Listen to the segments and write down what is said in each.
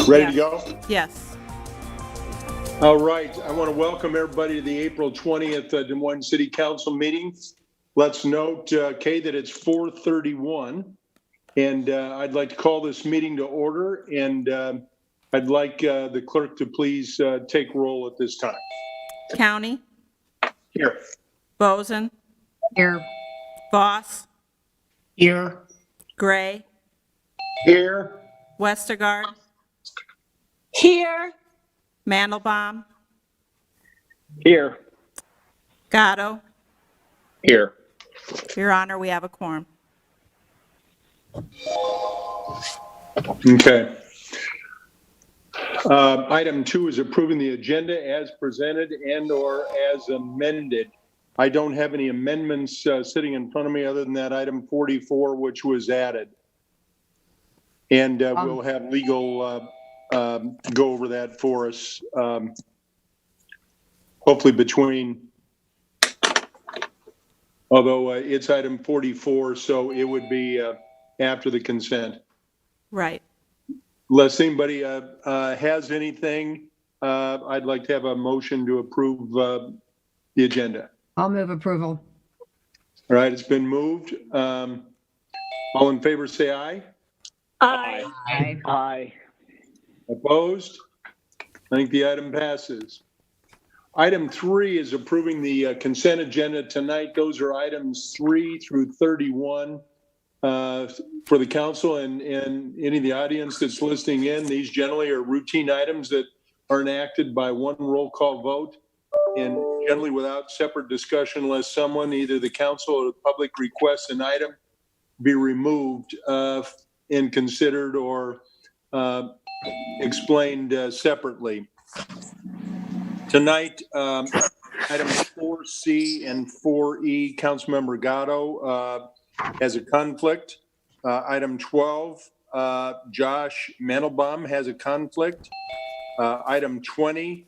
Ready Yes. to go? Yes. All right. I want to welcome everybody to the April 20th Des Moines City Council meeting. Let's note, Kay, that it's 4:31, and I'd like to call this meeting to order, and I'd like the clerk to please take roll at this time. County, Here. Boson, Here. Voss, Here. Gray, Here. Westergaard, Here. Mandelbaum, Here. Gatto. Here. Your Honor, we have a quorum. Okay. Item 2 is approving the agenda as presented and or as amended. I don't have any amendments sitting in front of me other than that item 44, which was added. And we'll have legal go over that for us, hopefully between, although it's item 44, so it would be after the consent. Right. Unless anybody has anything, I'd like to have a motion to approve the agenda. I'll move approval. All right, it's been moved. All in favor, say aye. Aye. Aye. Aye. Opposed? I think the item passes. Item 3 is approving the consent agenda tonight. Those are items 3 through 31 for the council and any of the audience that's listening in. These generally are routine items that are enacted by one roll call vote and generally without separate discussion unless someone, either the council or the public, requests an item be removed and considered or explained separately. Tonight, items 4C and 4E, Councilmember Gatto has a conflict. Item 12, Josh Mandelbaum has a conflict. Item 20,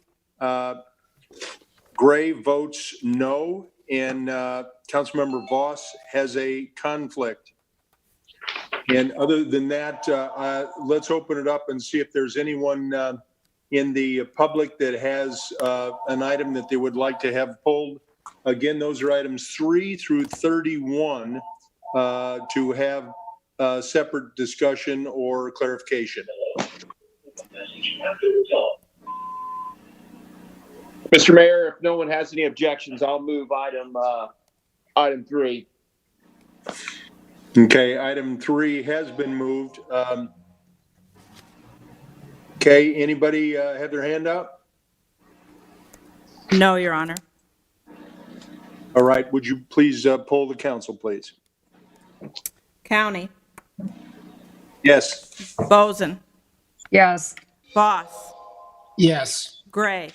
Gray votes no, and Councilmember Voss has a conflict. And other than that, let's open it up and see if there's anyone in the public that has an item that they would like to have pulled. Again, those are items 3 through 31 to have separate discussion or clarification. Mr. Mayor, if no one has any objections, I'll move item 3. Okay, item 3 has been moved. Okay, anybody have their hand up? No, Your Honor. All right, would you please poll the council, please? County, Yes. Boson, Yes. Voss, Yes. Gray,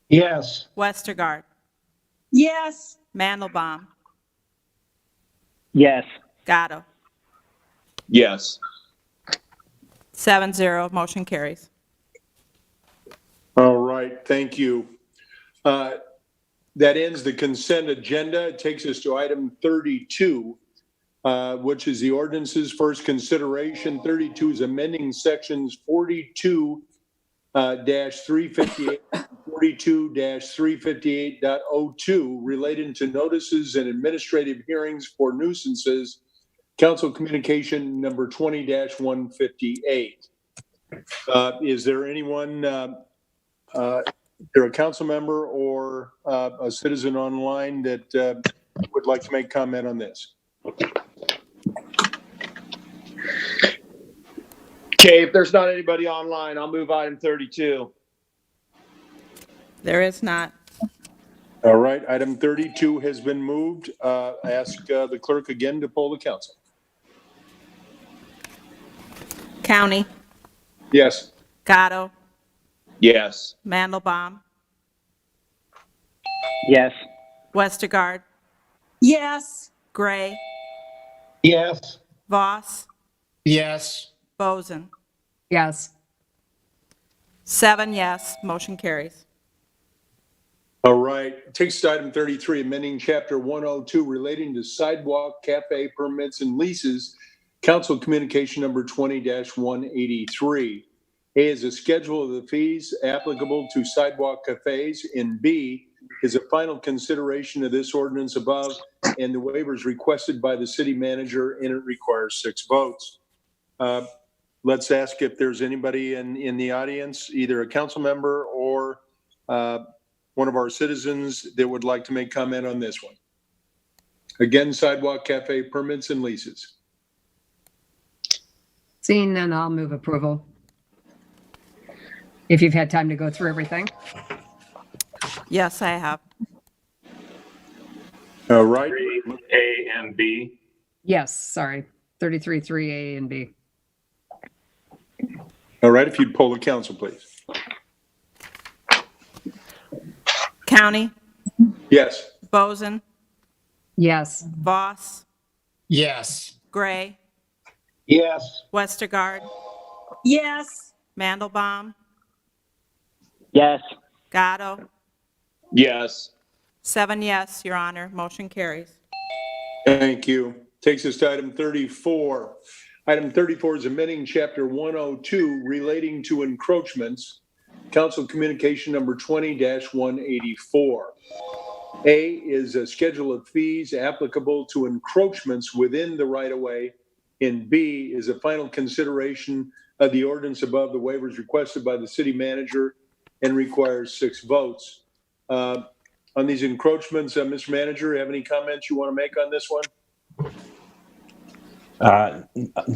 Yes. Westergaard, Yes. Mandelbaum, Yes. Gatto. Yes. 7-0, motion carries. All right, thank you. That ends the consent agenda. It takes us to item 32, which is the ordinances. First consideration. 32 is amending sections 42-358, 42-358.02 relating to notices and administrative hearings for nuisances. Council communication number 20-158. Is there anyone, either a council member or a citizen online that would like to make comment on this? Okay, if there's not anybody online, I'll move item 32. There is not. All right, item 32 has been moved. Ask the clerk again to poll the council. County, Yes. Gatto, Yes. Mandelbaum, Yes. Westergaard, Yes. Gray, Yes. Voss, Yes. Boson. Yes. 7 yes, motion carries. All right, takes us to item 33, amending chapter 102 relating to sidewalk, cafe permits and leases. Council communication number 20-183. A is a schedule of the fees applicable to sidewalk cafes, and B is a final consideration of this ordinance above and the waivers requested by the city manager, and it requires 6 votes. Let's ask if there's anybody in the audience, either a council member or one of our citizens that would like to make comment on this one. Again, sidewalk cafe permits and leases. Seeing none, I'll move approval. If you've had time to go through everything. Yes, I have. All right. A and B. Yes, sorry. 33-3A and B. All right, if you'd poll the council, please. County, Yes. Boson, Yes. Voss, Yes. Gray, Yes. Westergaard, Yes. Mandelbaum, Yes. Gatto. Yes. 7 yes, Your Honor. Motion carries. Thank you. Takes us to item 34. Item 34 is amending Chapter 102 relating to encroachments, Council Communication number 20-184. A is a schedule of fees applicable to encroachments within the right-of-way, and B is a final consideration of the ordinance above the waivers requested by the city manager and requires 6 votes. On these encroachments, Mr. Manager, have any comments you want to make on this one?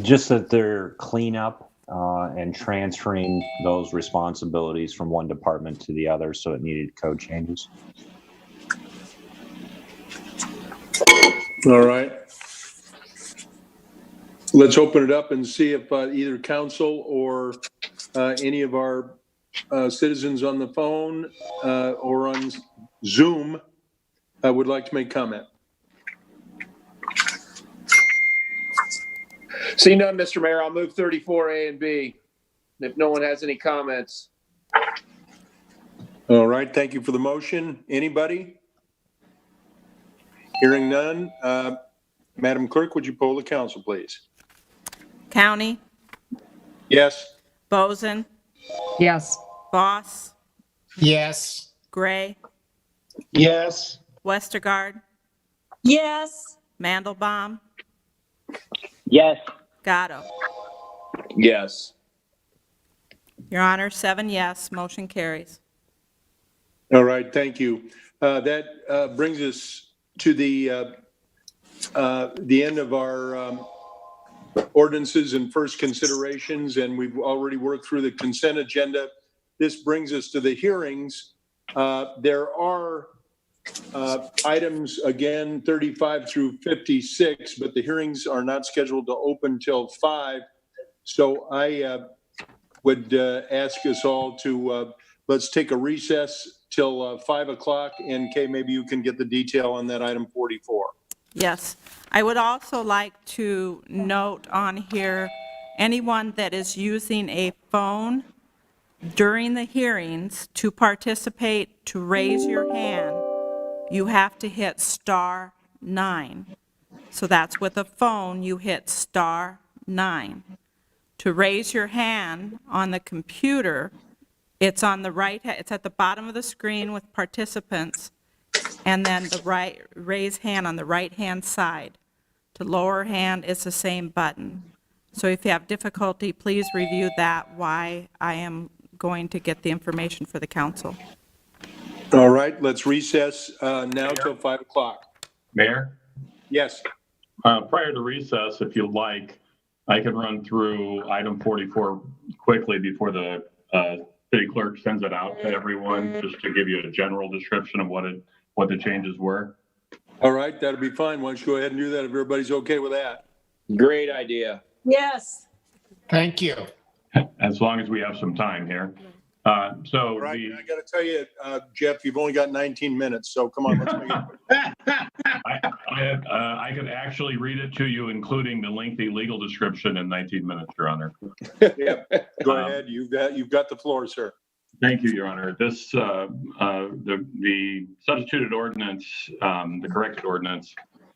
Just that they're cleanup and transferring those responsibilities from one department to the other, so it needed code changes. All right. Let's open it up and see if either council or any of our citizens on the phone or on Zoom would like to make comment. See none, Mr. Mayor, I'll move 34A and B. If no one has any comments. All right, thank you for the motion. Anybody? Hearing none. Madam Clerk, would you poll the council, please? County, Yes. Boson, Yes. Voss, Yes. Gray, Yes. Westergaard, Yes. Mandelbaum, Yes. Gatto. Yes. Your Honor, 7 yes, motion carries. All right, thank you. That brings us to the end of our ordinances and first considerations, and we've already worked through the consent agenda. This brings us to the hearings. There are items, again, 35 through 56, but the hearings are not scheduled to open till 5. So I would ask us all to let's take a recess till 5 o'clock. And Kay, maybe you can get the detail on that item 44. Yes. I would also like to note on here, anyone that is using a phone during the hearings to participate, to raise your hand, you have to hit *9. So that's with a phone, you hit *9. To raise your hand on the computer, it's on the right, it's at the bottom of the screen with participants, and then the right, raise hand on the right-hand side. To lower hand, it's the same button. So if you have difficulty, please review that while I am going to get the information for the council. All right, let's recess now till 5 o'clock. Mayor, Yes. prior to recess, if you'd like, I can run through item 44 quickly before the city clerk sends it out to everyone, just to give you a general description of what the changes were. All right, that'll be fine. Why don't you go ahead and do that if everybody's okay with that? Great idea. Yes. Thank you. As long as we have some time here. All right, I got to tell you, Jeff, you've only got 19 minutes, so come on, let's make it. I could actually read it to you, including the lengthy legal description in 19 minutes, Your Honor. Yeah, go ahead. You've got the floor, sir. Thank you, Your Honor. This, the substituted ordinance, the corrected ordinance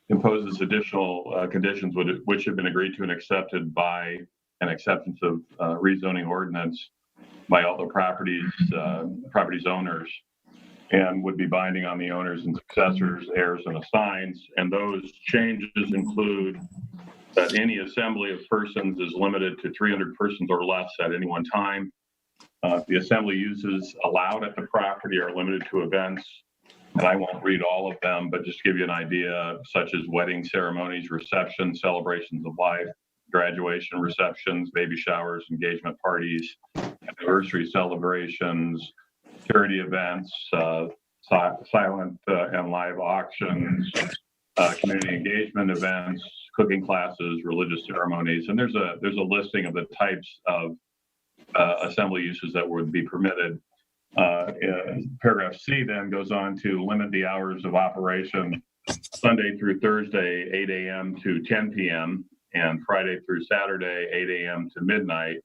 imposes additional conditions which have been agreed to and accepted by an acceptance of rezoning ordinance. by all the property's owners, and would be binding on the owners and successors, heirs, and assigns. And those changes include that any assembly of persons is limited to 300 persons or less at any one time. The assembly uses allowed at the property are limited to events, and I won't read all of them, but just give you an idea, such as wedding ceremonies, receptions, celebrations of life, graduation receptions, baby showers, engagement parties, anniversary celebrations, charity events, silent and live auctions, community engagement events, cooking classes, religious ceremonies, and there's a listing of the types of assembly uses that would be permitted. Paragraph C then goes on to limit the hours of operation Sunday through Thursday, 8 a.m. to 10 p.m. and Friday through Saturday, 8 a.m. to midnight.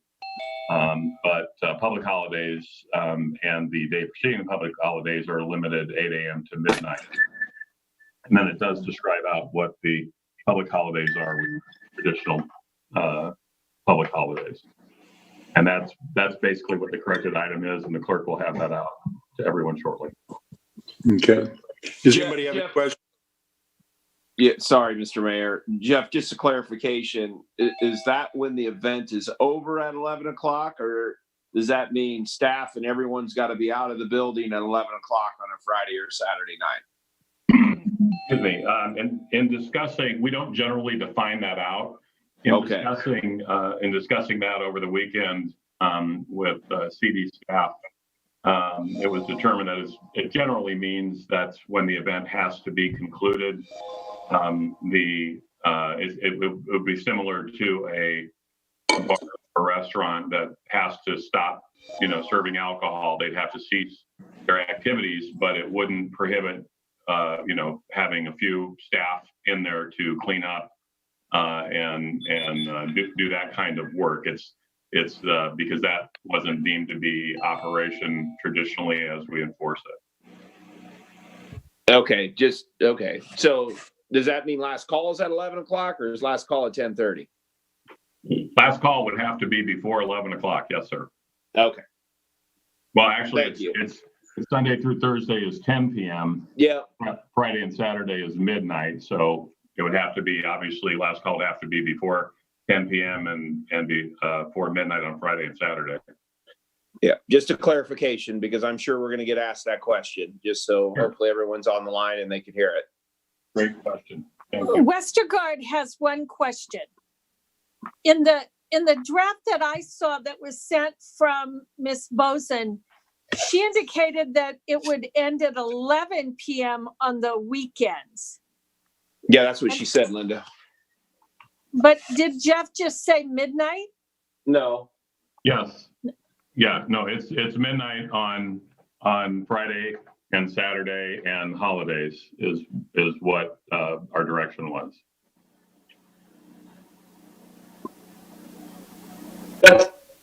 But public holidays and the day preceding the public holidays are limited 8 a.m. to midnight. And then it does describe out what the public holidays are with traditional public holidays. And that's basically what the corrected item is, and the clerk will have that out to everyone shortly. Okay. Does Jeff, anybody have a Jeff. question? Yeah, sorry, Mr. Mayor. Jeff, just a clarification. Is that when the event is over at 11 o'clock, or does that mean staff and everyone's got to be out of the building at 11 o'clock on a Friday or Saturday night? Excuse me. In discussing, we don't generally define that out. In discussing that over the weekend with CD staff, it was determined that it generally means that's when the event has to be concluded. It would be similar to a bar or restaurant that has to stop, serving alcohol. They'd have to cease their activities, but it wouldn't prohibit, having a few staff in there to clean up and do that kind of work. It's because that wasn't deemed to be operation traditionally as we enforce it. Okay, okay. So does that mean last call is at 11 o'clock, or is last call at 10:30? Last call would have to be before 11 o'clock. Yes, sir. Okay. Well, actually, Thank you. it's Sunday through Thursday is 10 p.m. Yeah. Friday and Saturday is midnight. So it would have to be, obviously, last call would have to be before 10 p.m. and before midnight on Friday and Saturday. Yeah. Just a clarification, because I'm sure we're going to get asked that question, just so hopefully everyone's on the line and they can hear it. Great question. Thank you. Westergaard has one question. In the draft that I saw that was sent from Ms. Boson, she indicated that it would end at 11 p.m. on the weekends. Yeah, that's what she said, Linda. But did Jeff just say midnight? No. Yes. Yeah. No. It's midnight on Friday and Saturday and holidays is what our direction was.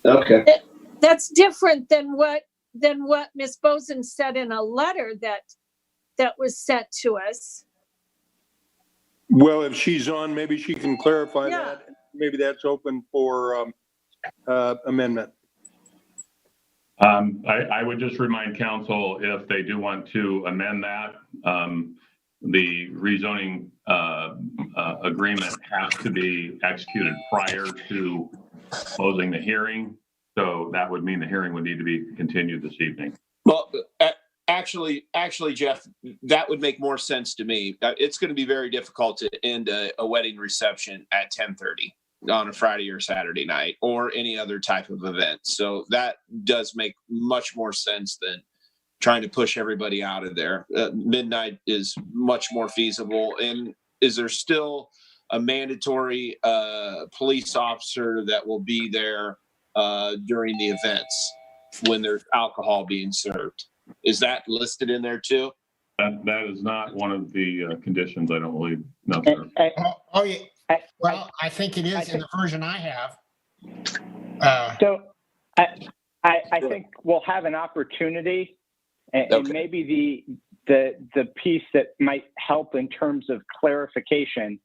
Okay. That's different than what Ms. Boson said in a letter that was sent to us. Well, if she's on, maybe she can clarify Yeah. that. Maybe that's open for amendment. I would just remind council, if they do want to amend that, the rezoning agreement has to be executed prior to closing the hearing. So that would mean the hearing would need to be continued this evening. Well, actually, Jeff, that would make more sense to me. It's going to be very difficult to end a wedding reception at 10:30 on a Friday or Saturday night, or any other type of event. So that does make much more sense than trying to push everybody out of there. Midnight is much more feasible. And is there still a mandatory police officer that will be there during the events when there's alcohol being served? Is that listed in there too? That is not one of the conditions, I don't believe. No, sir. Oh, yeah. Well, I think it is in the version I have. So I think we'll have an opportunity, and Okay. maybe the piece that might help in terms of clarification.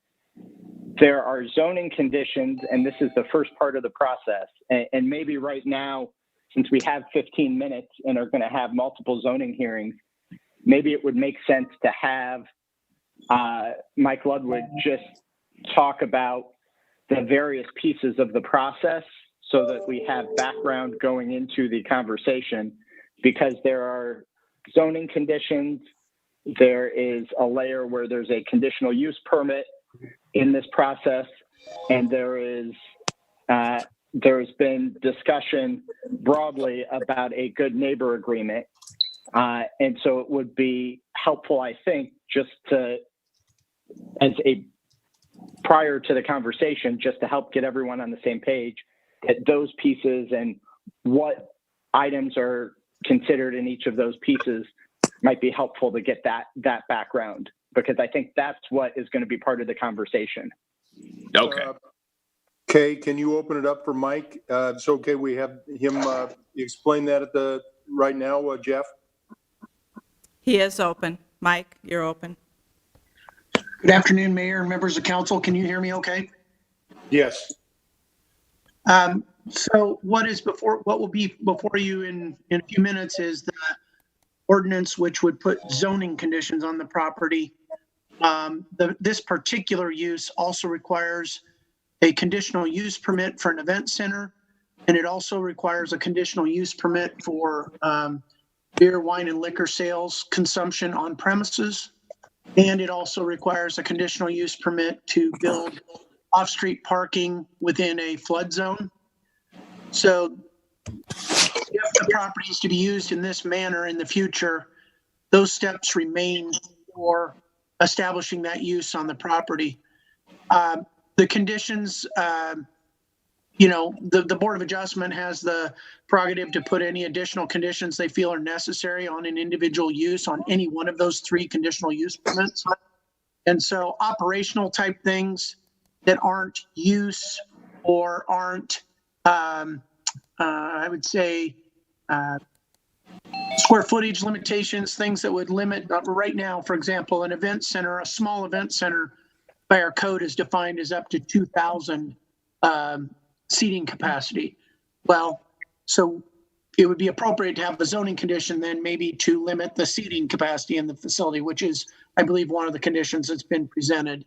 There are zoning conditions, and this is the first part of the process. And maybe right now since we have 15 minutes and are going to have multiple zoning hearings, maybe it would make sense to have Mike Ludwig just talk about the various pieces of the process so that we have background going into the conversation, because there are zoning conditions. There is a layer where there's a conditional use permit in this process, and there's been discussion broadly about a good neighbor agreement. And so it would be helpful, I think, just to, prior to the conversation, just to help get everyone on the same page, that those pieces and what items are considered in each of those pieces might be helpful to get that background, because I think that's what is going to be part of the conversation. Okay. Kay, can you open it up for Mike? It's okay, we have him explain that right now, Jeff? He is open. Mike, you're open. Good afternoon, Mayor and members of council. Can you hear me okay? Yes. So what will be before you in a few minutes is the ordinance which would put zoning conditions on the property. This particular use also requires a conditional use permit for an event center, and it also requires a conditional use permit for beer, wine, and liquor sales consumption on premises. And it also requires a conditional use permit to build off-street parking within a flood zone. So if the property is to be used in this manner in the future, those steps remain for establishing that use on the property. The conditions, the Board of Adjustment has the prerogative to put any additional conditions they feel are necessary on an individual use on any one of those 3 conditional use permits. And so operational type things that aren't use or aren't, I would say, square footage limitations, things that would limit right now, for example, an event center, a small event center by our code is defined as up to 2,000 seating capacity. Well, so it would be appropriate to have a zoning condition then maybe to limit the seating capacity in the facility, which is, I believe, one of the conditions that's been presented.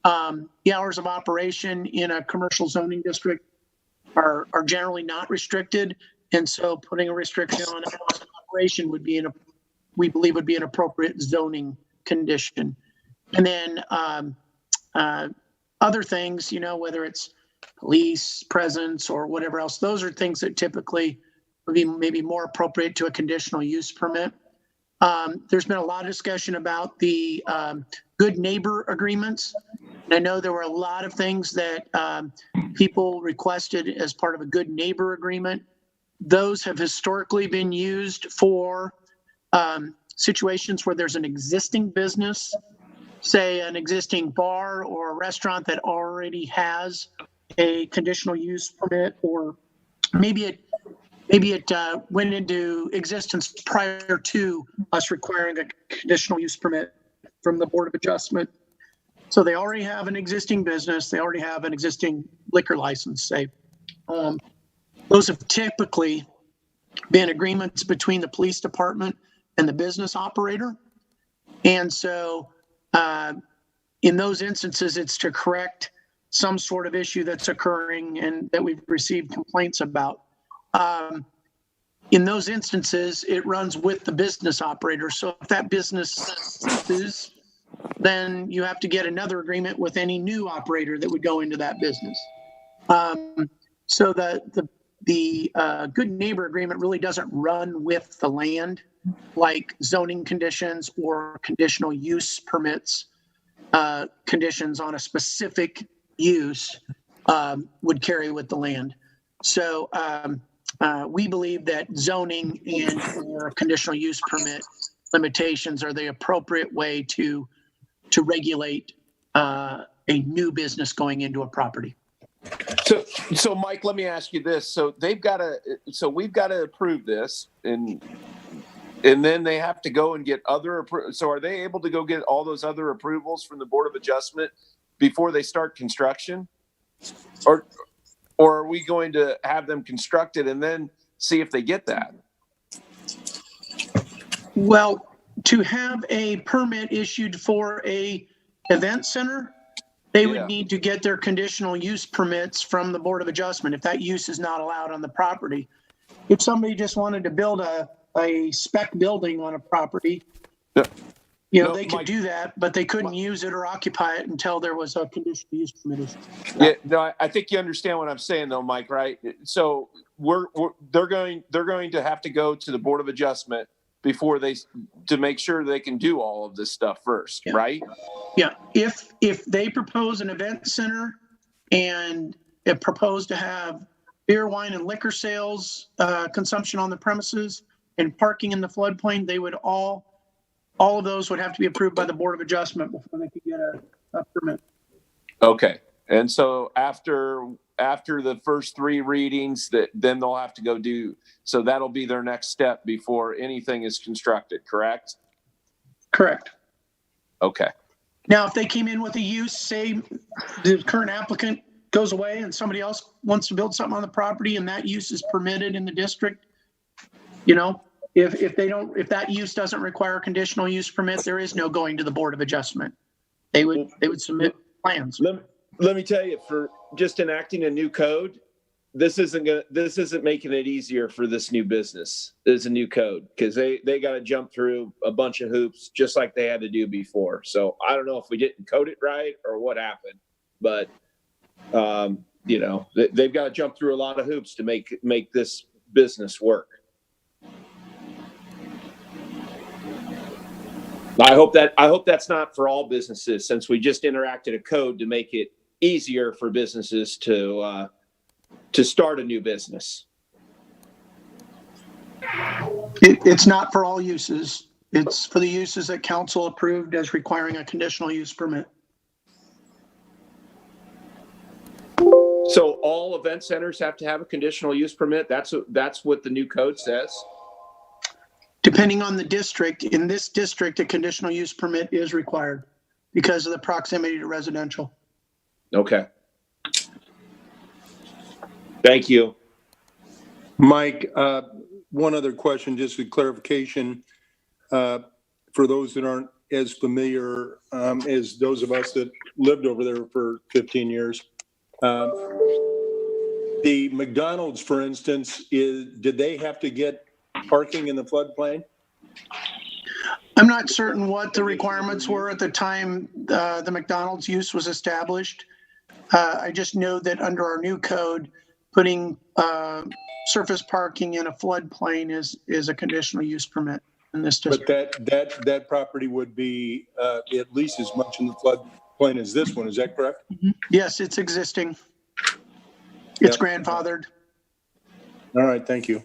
The hours of operation in a commercial zoning district are generally not restricted. And so putting a restriction on hours of operation would be we believe would be an appropriate zoning condition. And then other things, whether it's police presence or whatever else, those are things that typically would be maybe more appropriate to a conditional use permit. There's been a lot of discussion about the good neighbor agreements. And I know there were a lot of things that people requested as part of a good neighbor agreement. Those have historically been used for situations where there's an existing business, say an existing bar or a restaurant that already has a conditional use permit, or maybe it went into existence prior to us requiring a conditional use permit from the Board of Adjustment. So they already have an existing business, they already have an existing liquor license, say. Those have typically been agreements between the police department and the business operator. And so in those instances, it's to correct some sort of issue that's occurring and that we've received complaints about. In those instances, it runs with the business operator. So if that business ceases, then you have to get another agreement with any new operator that would go into that business. So the good neighbor agreement really doesn't run with the land like zoning conditions or conditional use permits, conditions on a specific use would carry with the land. So we believe that zoning and or conditional use permit limitations are the appropriate way to regulate a new business going into a property. So Mike, let me ask you this. So we've got to approve this, and then they have to go and get other so are they able to go get all those other approvals from the Board of Adjustment before they start construction? Or are we going to have them constructed and then see if they get that. Well, to have a permit issued for a event center, they would Yeah. need to get their conditional use permits from the Board of Adjustment if that use is not allowed on the property. If somebody just wanted to build a spec building on a property, Yeah. No, they could Mike- do that, but they couldn't use it or occupy it until there was a conditional use permit issued. Yeah, no, I think you understand what I'm saying though, Mike, right? So they're going to have to go to the Board of Adjustment before to make sure they can do all of this stuff first, Yeah. right? Yeah, if they propose an event center and it proposed to have beer, wine, and liquor sales, consumption on the premises and parking in the floodplain, they would all of those would have to be approved by the Board of Adjustment before they could get a permit. Okay. And so after the first 3 readings, then they'll have to go do, so that'll be their next step before anything is constructed, correct? Correct. Okay. Now, if they came in with a use, say the current applicant goes away and somebody else wants to build something on the property and that use is permitted in the district, if that use doesn't require a conditional use permit, there is no going to the Board of Adjustment. They would submit plans. Let me tell you, for just enacting a new code, this isn't making it easier for this new business. It's a new code because they got to jump through a bunch of hoops just like they had to do before. So I don't know if we didn't code it right or what happened, but they've got to jump through a lot of hoops to make this business work. I hope that's not for all businesses, since we just interacted a code to make it easier for businesses to start a new business. It's not for all uses. It's for the uses that council approved as requiring a conditional use permit. So all event centers have to have a conditional use permit. That's what the new code says. Depending on the district, in this district, a conditional use permit is required because of the proximity to residential. Okay. Thank you. Mike, one other question, just a clarification. For those that aren't as familiar as those of us that lived over there for 15 years, the McDonald's, for instance, did they have to get parking in the floodplain? I'm not certain what the requirements were at the time the McDonald's use was established. I just know that under our new code, putting surface parking in a floodplain is a conditional use permit in this district. But that property would be at least as much in the floodplain as this one. Is that correct? Yes, it's existing. It's Yep. grandfathered. All right, thank you.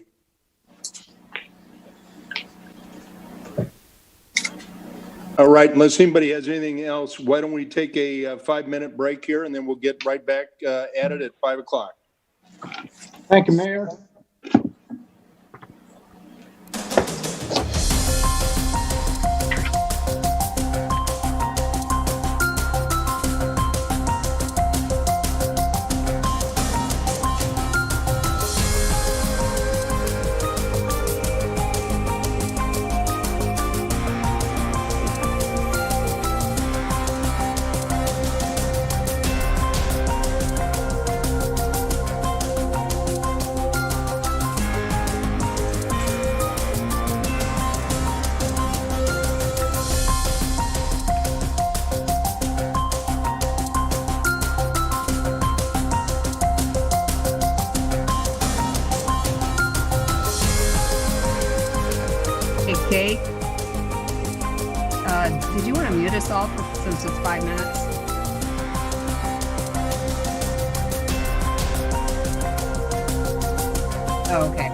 All right, unless anybody has anything else, why don't we take a 5-minute break here and then we'll get right back at it at 5 o'clock. Thank you, Mayor. Hey, Kate. Did you want to mute us all since it's 5 minutes? Oh, okay.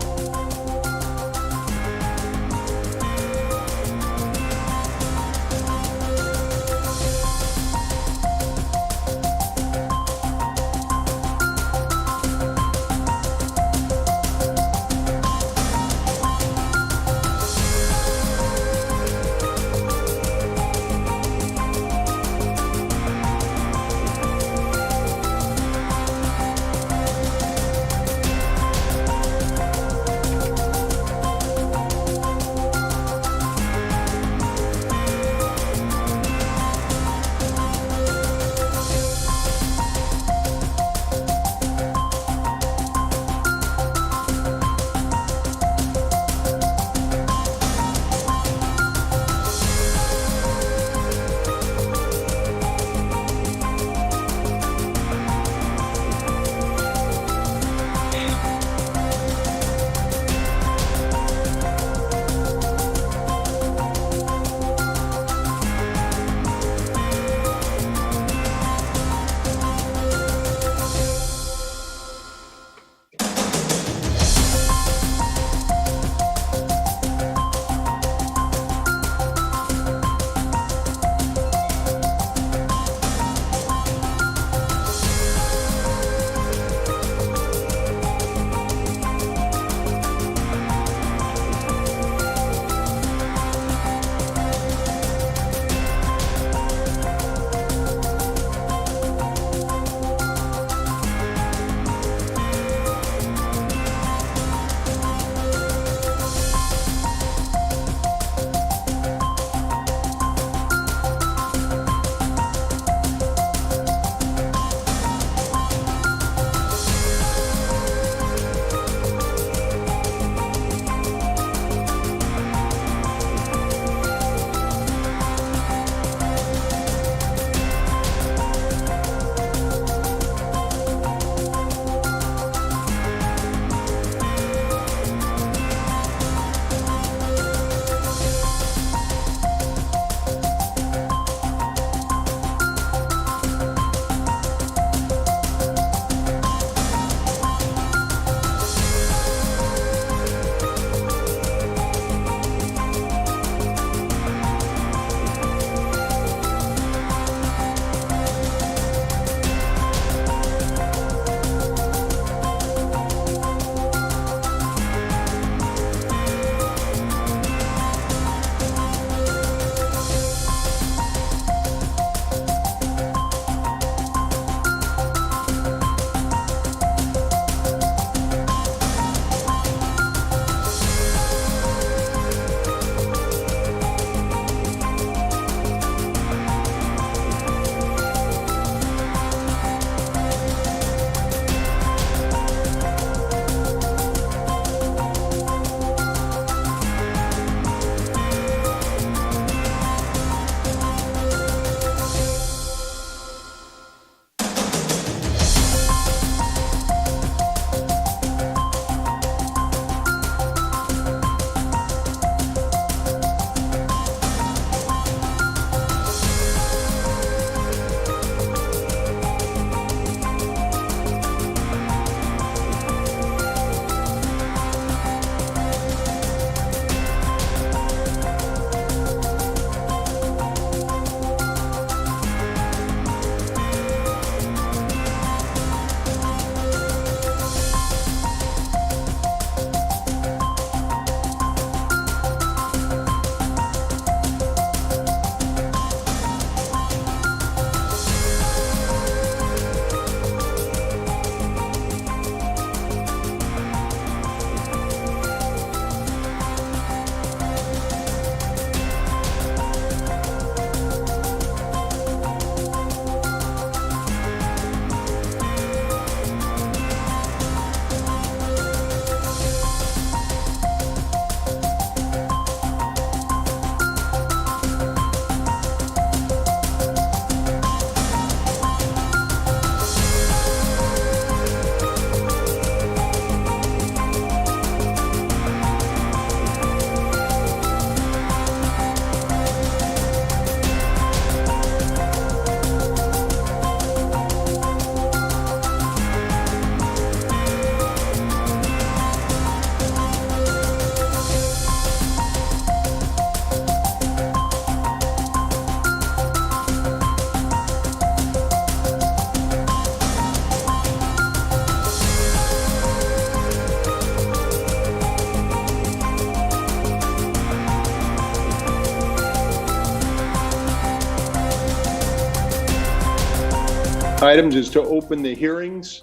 items is to open the hearings.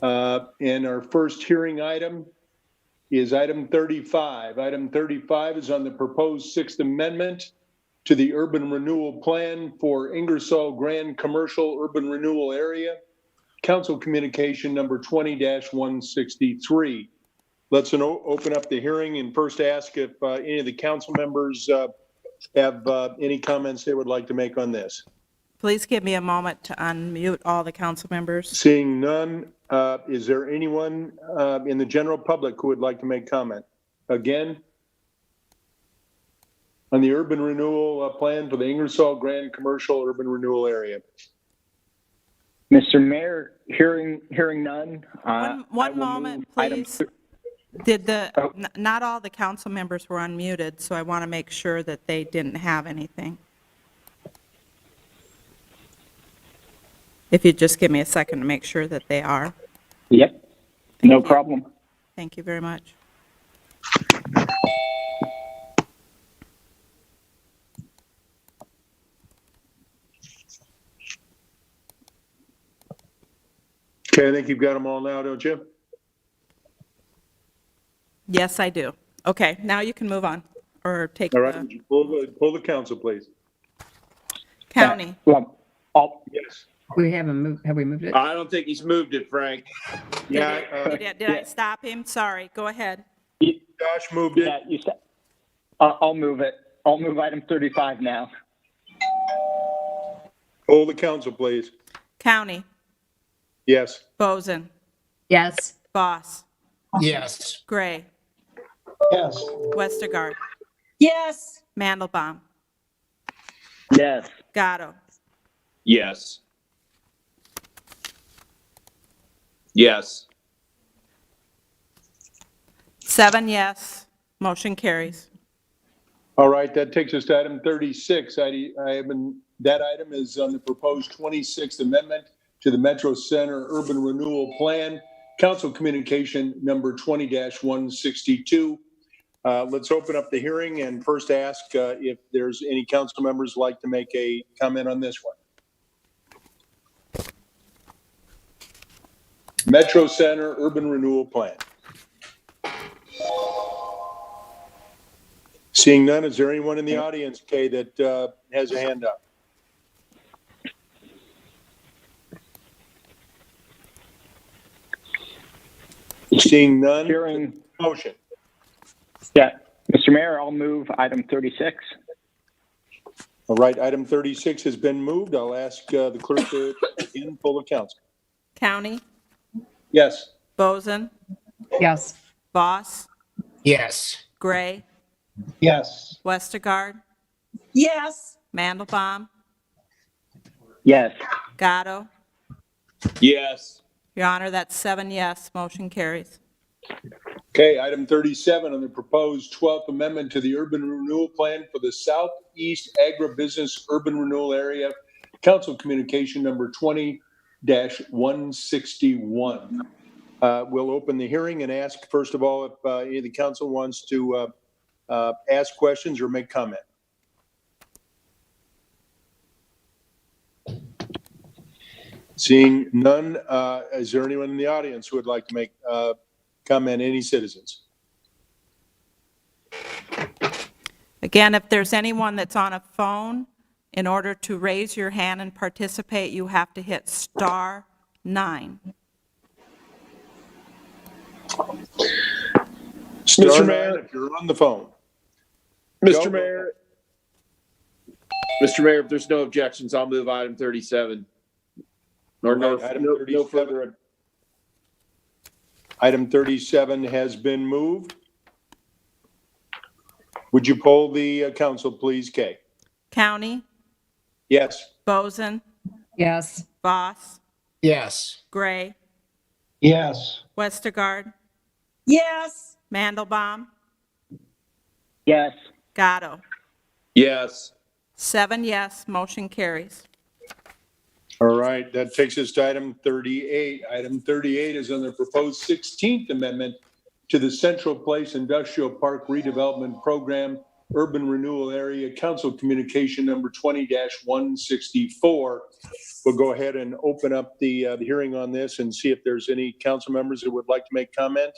And our first hearing item is item 35. Item 35 is on the proposed Sixth Amendment to the Urban Renewal Plan for Ingersoll Grand Commercial Urban Renewal Area, Council Communication number 20-163. Let's open up the hearing and first ask if any of the council members have any comments they would like to make on this. Please give me a moment to unmute all the council members. Seeing none, is there anyone in the general public who would like to make comment? Again, on the urban renewal plan for the Ingersoll Grand Commercial Urban Renewal Area. Mr. Mayor, hearing none. One moment, please. Not all the council members were unmuted, so I want to make sure that they didn't have anything. If you'd just give me a second to make sure that they are. Yep, no problem. Thank you very much. Okay, I think you've got them all now, don't you? Yes, I do. Okay, now you can move on, or take All right, the would you pull the council, please? county. Well, Yes. We haven't moved, have we moved it? I don't think he's moved it, Frank. Yeah, Did I stop him? Sorry, go ahead. Josh moved it. yeah, you said, I'll move it. I'll move item 35 now. Pull the council, please. County, Yes. Boson, Yes. Boss, Yes. Gray, Yes. Westergaard, Yes. Mandelbaum, Yes. Gatto, Yes. Yes. 7 yes, motion carries. All right, that takes us to item 36. That item is on the proposed 26th Amendment to the Metro Center Urban Renewal Plan, Council Communication number 20-162. Let's open up the hearing and first ask if there's any council members who'd like to make a comment on this one. Metro Center Urban Renewal Plan. Seeing none, is there anyone in the audience, Kay, that has a hand up? Seeing none, Hearing, motion. yeah. Mr. Mayor, I'll move item 36. All right, item 36 has been moved. I'll ask the clerk to again pull the council. County, Yes. Boson, Yes. Boss, Yes. Gray, Yes. Westergaard, Yes. Mandelbaum, Yes. Gatto. Yes. Your Honor, that's 7 yes, motion carries. Okay, item 37 on the proposed 12th Amendment to the Urban Renewal Plan for the Southeast Agribusiness Urban Renewal Area, Council Communication number 20-161. We'll open the hearing and ask, first of all, if any of the council wants to ask questions or make comment. Seeing none, is there anyone in the audience who would like to make comment? Any citizens? Again, if there's anyone that's on a phone, in order to raise your hand and participate, you have to hit *9. Star Mayor. 9 if you're on the phone. Mr. Go. Mayor. Mr. Mayor, if there's no objections, I'll move item 37. Or no, All right, item no 37. further. Item 37 has been moved. Would you poll the council, please, Kay? County, Yes. Boson, Yes. Boss, Yes. Gray, Yes. Westergaard, Yes. Mandelbaum, Yes. Gatto. Yes. 7 yes, motion carries. All right, that takes us to item 38. Item 38 is on the proposed 16th Amendment to the Central Place Industrial Park Redevelopment Program, Urban Renewal Area Council Communication number 20-164. We'll go ahead and open up the hearing on this and see if there's any council members that would like to make comment.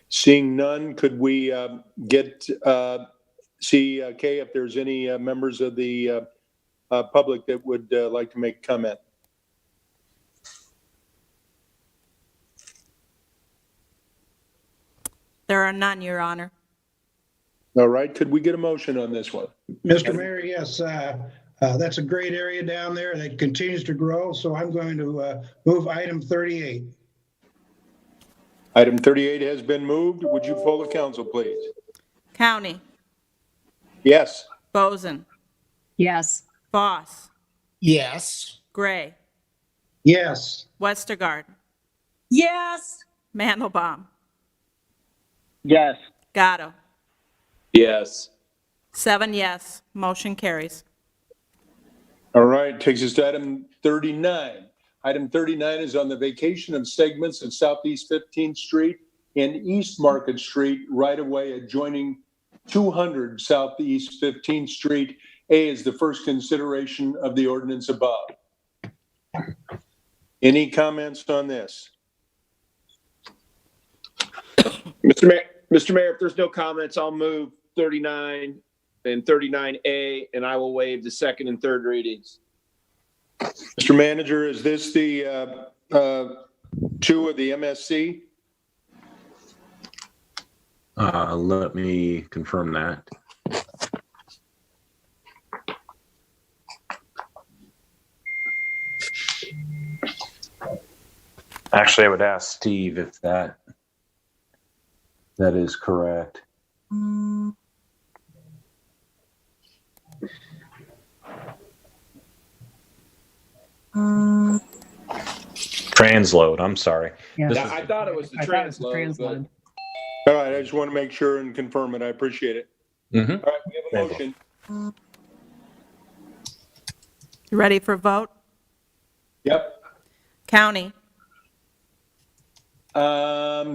Seeing none, could we see, Kay, if there's any members of the public that would like to make comment? There are none, Your Honor. All right, could we get a motion on this one? Mr. Mayor, yes, that's a great area down there that continues to grow, so I'm going to move item 38. Item 38 has been moved. Would you poll the council, please? County, Yes. Boson, Yes. Voss, Yes. Gray, Yes. Westergaard, Yes. Mandelbaum, Yes. Gatto. Yes. 7 yes, motion carries. All right, takes us to item 39. Item 39 is on the vacation of segments of Southeast 15th Street and East Market Street right-of-way adjoining 200 Southeast 15th Street. A is the first consideration of the ordinance above. Any comments on this? Mr. Mayor, if there's no comments, I'll move 39 and 39A, and I will waive the second and third readings. Mr. Manager, is this the two of the MSC? Let me confirm that. Actually, I would ask Steve if that is correct. Transload, I'm sorry. Yeah. This Yeah, is- I thought it was the I thought it was the transload, but transload. All right, I just want to make sure and confirm it. I appreciate it. Mhm. All right, we have a motion. You ready for vote? Yep. County,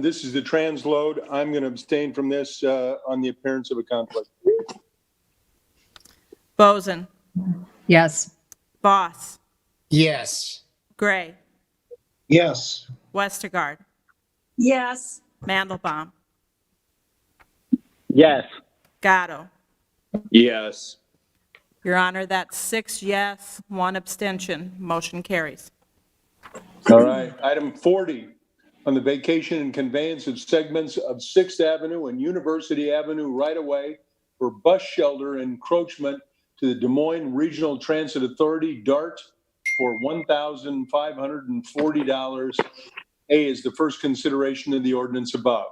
This is the transload. I'm going to abstain from this on the appearance of a conflict. Boson, Yes. Voss, Yes. Gray, Yes. Westergaard, Yes. Mandelbaum, Yes. Gatto. yes. Your Honor, that's 6 yes, 1 abstention. Motion carries. All right, item 40, on the vacation and conveyance of segments of 6th Avenue and University Avenue right-of-way for bus shelter encroachment to the Des Moines Regional Transit Authority, DART, for $1,540. A is the first consideration of the ordinance above.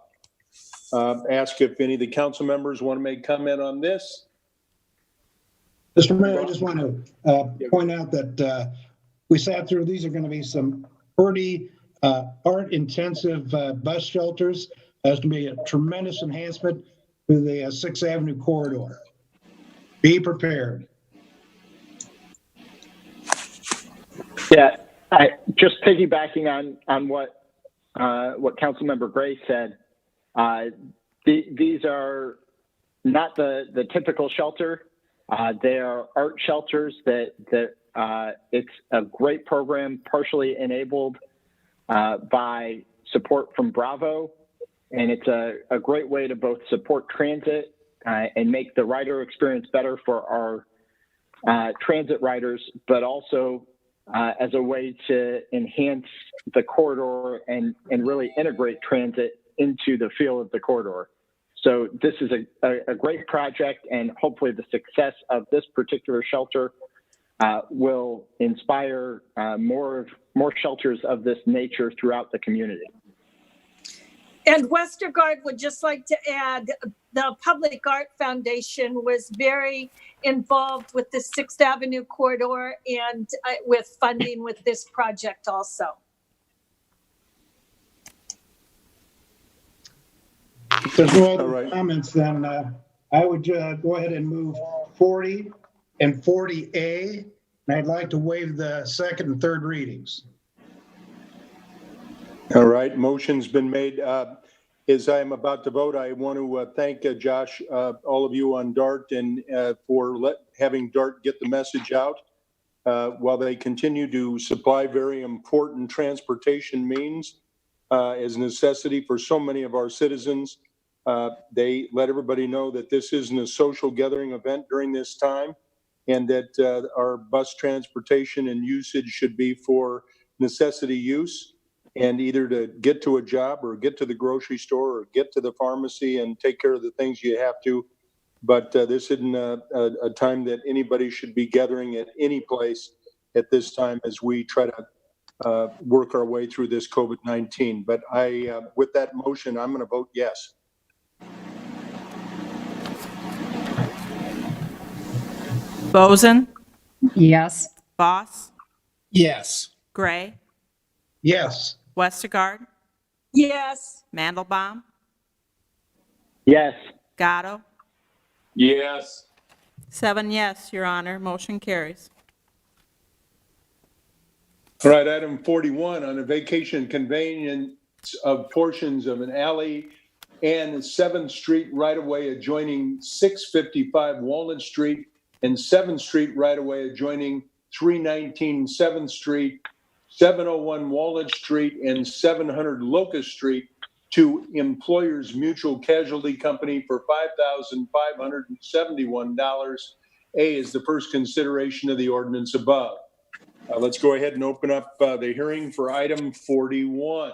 Ask if any of the council members want to make comment on this. Mr. Mayor, I just want to point out that we sat through, these are going to be some pretty art-intensive bus shelters. That's going to be a tremendous enhancement to the 6th Avenue corridor. Be prepared. Yeah, just piggybacking on what Councilmember Gray said. These are not the typical shelter. They are art shelters that it's a great program, partially enabled by support from Bravo, and it's a great way to both support transit and make the rider experience better for our transit riders, but also as a way to enhance the corridor and really integrate transit into the feel of the corridor. So this is a great project, and hopefully the success of this particular shelter will inspire more shelters of this nature throughout the community. And Westergaard would just like to add, the Public Art Foundation was very involved with the 6th Avenue corridor and with funding with this project also. If there's no All other right. comments, then I would go ahead and move 40 and 40A, and I'd like to waive the second and third readings. All right, motion's been made. As I am about to vote, I want to thank Josh, all of you on DART, and for having DART get the message out while they continue to supply very important transportation means as a necessity for so many of our citizens. They let everybody know that this isn't a social gathering event during this time, and that our bus transportation and usage should be for necessity use, and either to get to a job or get to the grocery store or get to the pharmacy and take care of the things you have to. But this isn't a time that anybody should be gathering at any place at this time as we try to work our way through this COVID-19. But with that motion, I'm going to vote yes. Boson, Yes. Boss, Yes. Gray, Yes. Westergaard, Yes. Mandelbaum, Yes. Gatto. Yes. 7 yes, Your Honor. Motion carries. All right, item 41 on a vacation conveyance of portions of an alley and 7th Street right-of-way adjoining 655 Walnut Street and 7th Street right-of-way adjoining 319 7th Street, 701 Walnut Street, and 700 Locust Street to Employers Mutual Casualty Company for $5,571. A is the first consideration of the ordinance above. Let's go ahead and open up the hearing for item 41.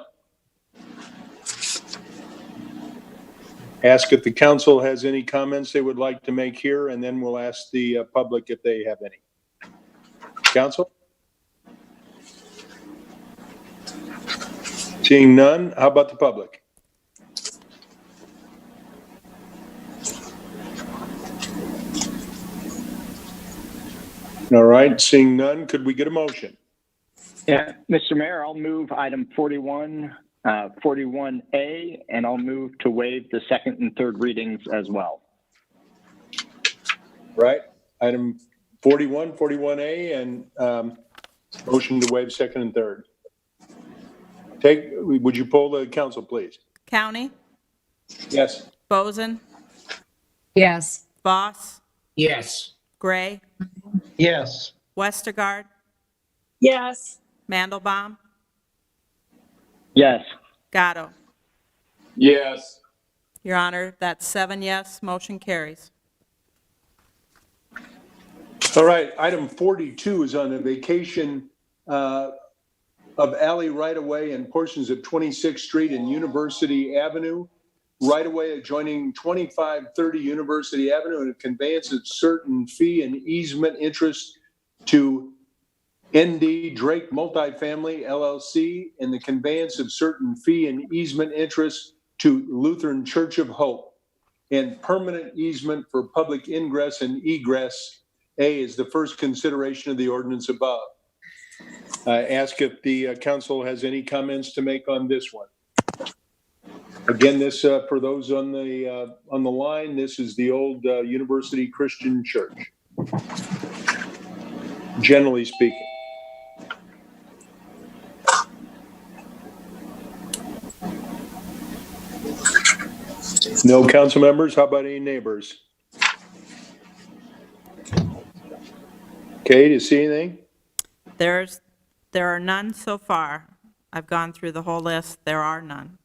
Ask if the council has any comments they would like to make here, and then we'll ask the public if they have any. Council? Seeing none, how about the public? All right, seeing none, could we get a motion? Yeah, Mr. Mayor, I'll move item 41, 41A, and I'll move to waive the second and third readings as well. Right, item 41, 41A, and motion to waive second and third. Would you poll the council, please? County, Yes. Boson, Yes. Boss, Yes. Gray, Yes. Westergaard, Yes. Mandelbaum, Yes. Gatto. Yes. Your Honor, that's 7 yes. Motion carries. All right, item 42 is on a vacation of alley right-of-way and portions of 26th Street and University Avenue, right-of-way adjoining 2530 University Avenue, and a conveyance of certain fee and easement interest to ND Drake Multifamily LLC, and the conveyance of certain fee and easement interest to Lutheran Church of Hope, and permanent easement for public ingress and egress. A is the first consideration of the ordinance above. Ask if the council has any comments to make on this one. Again, this for those on the line, this is the old University Christian Church, generally speaking. No council members? How about any neighbors? Okay, do you see anything? There are none so far. I've gone through the whole list. There are none.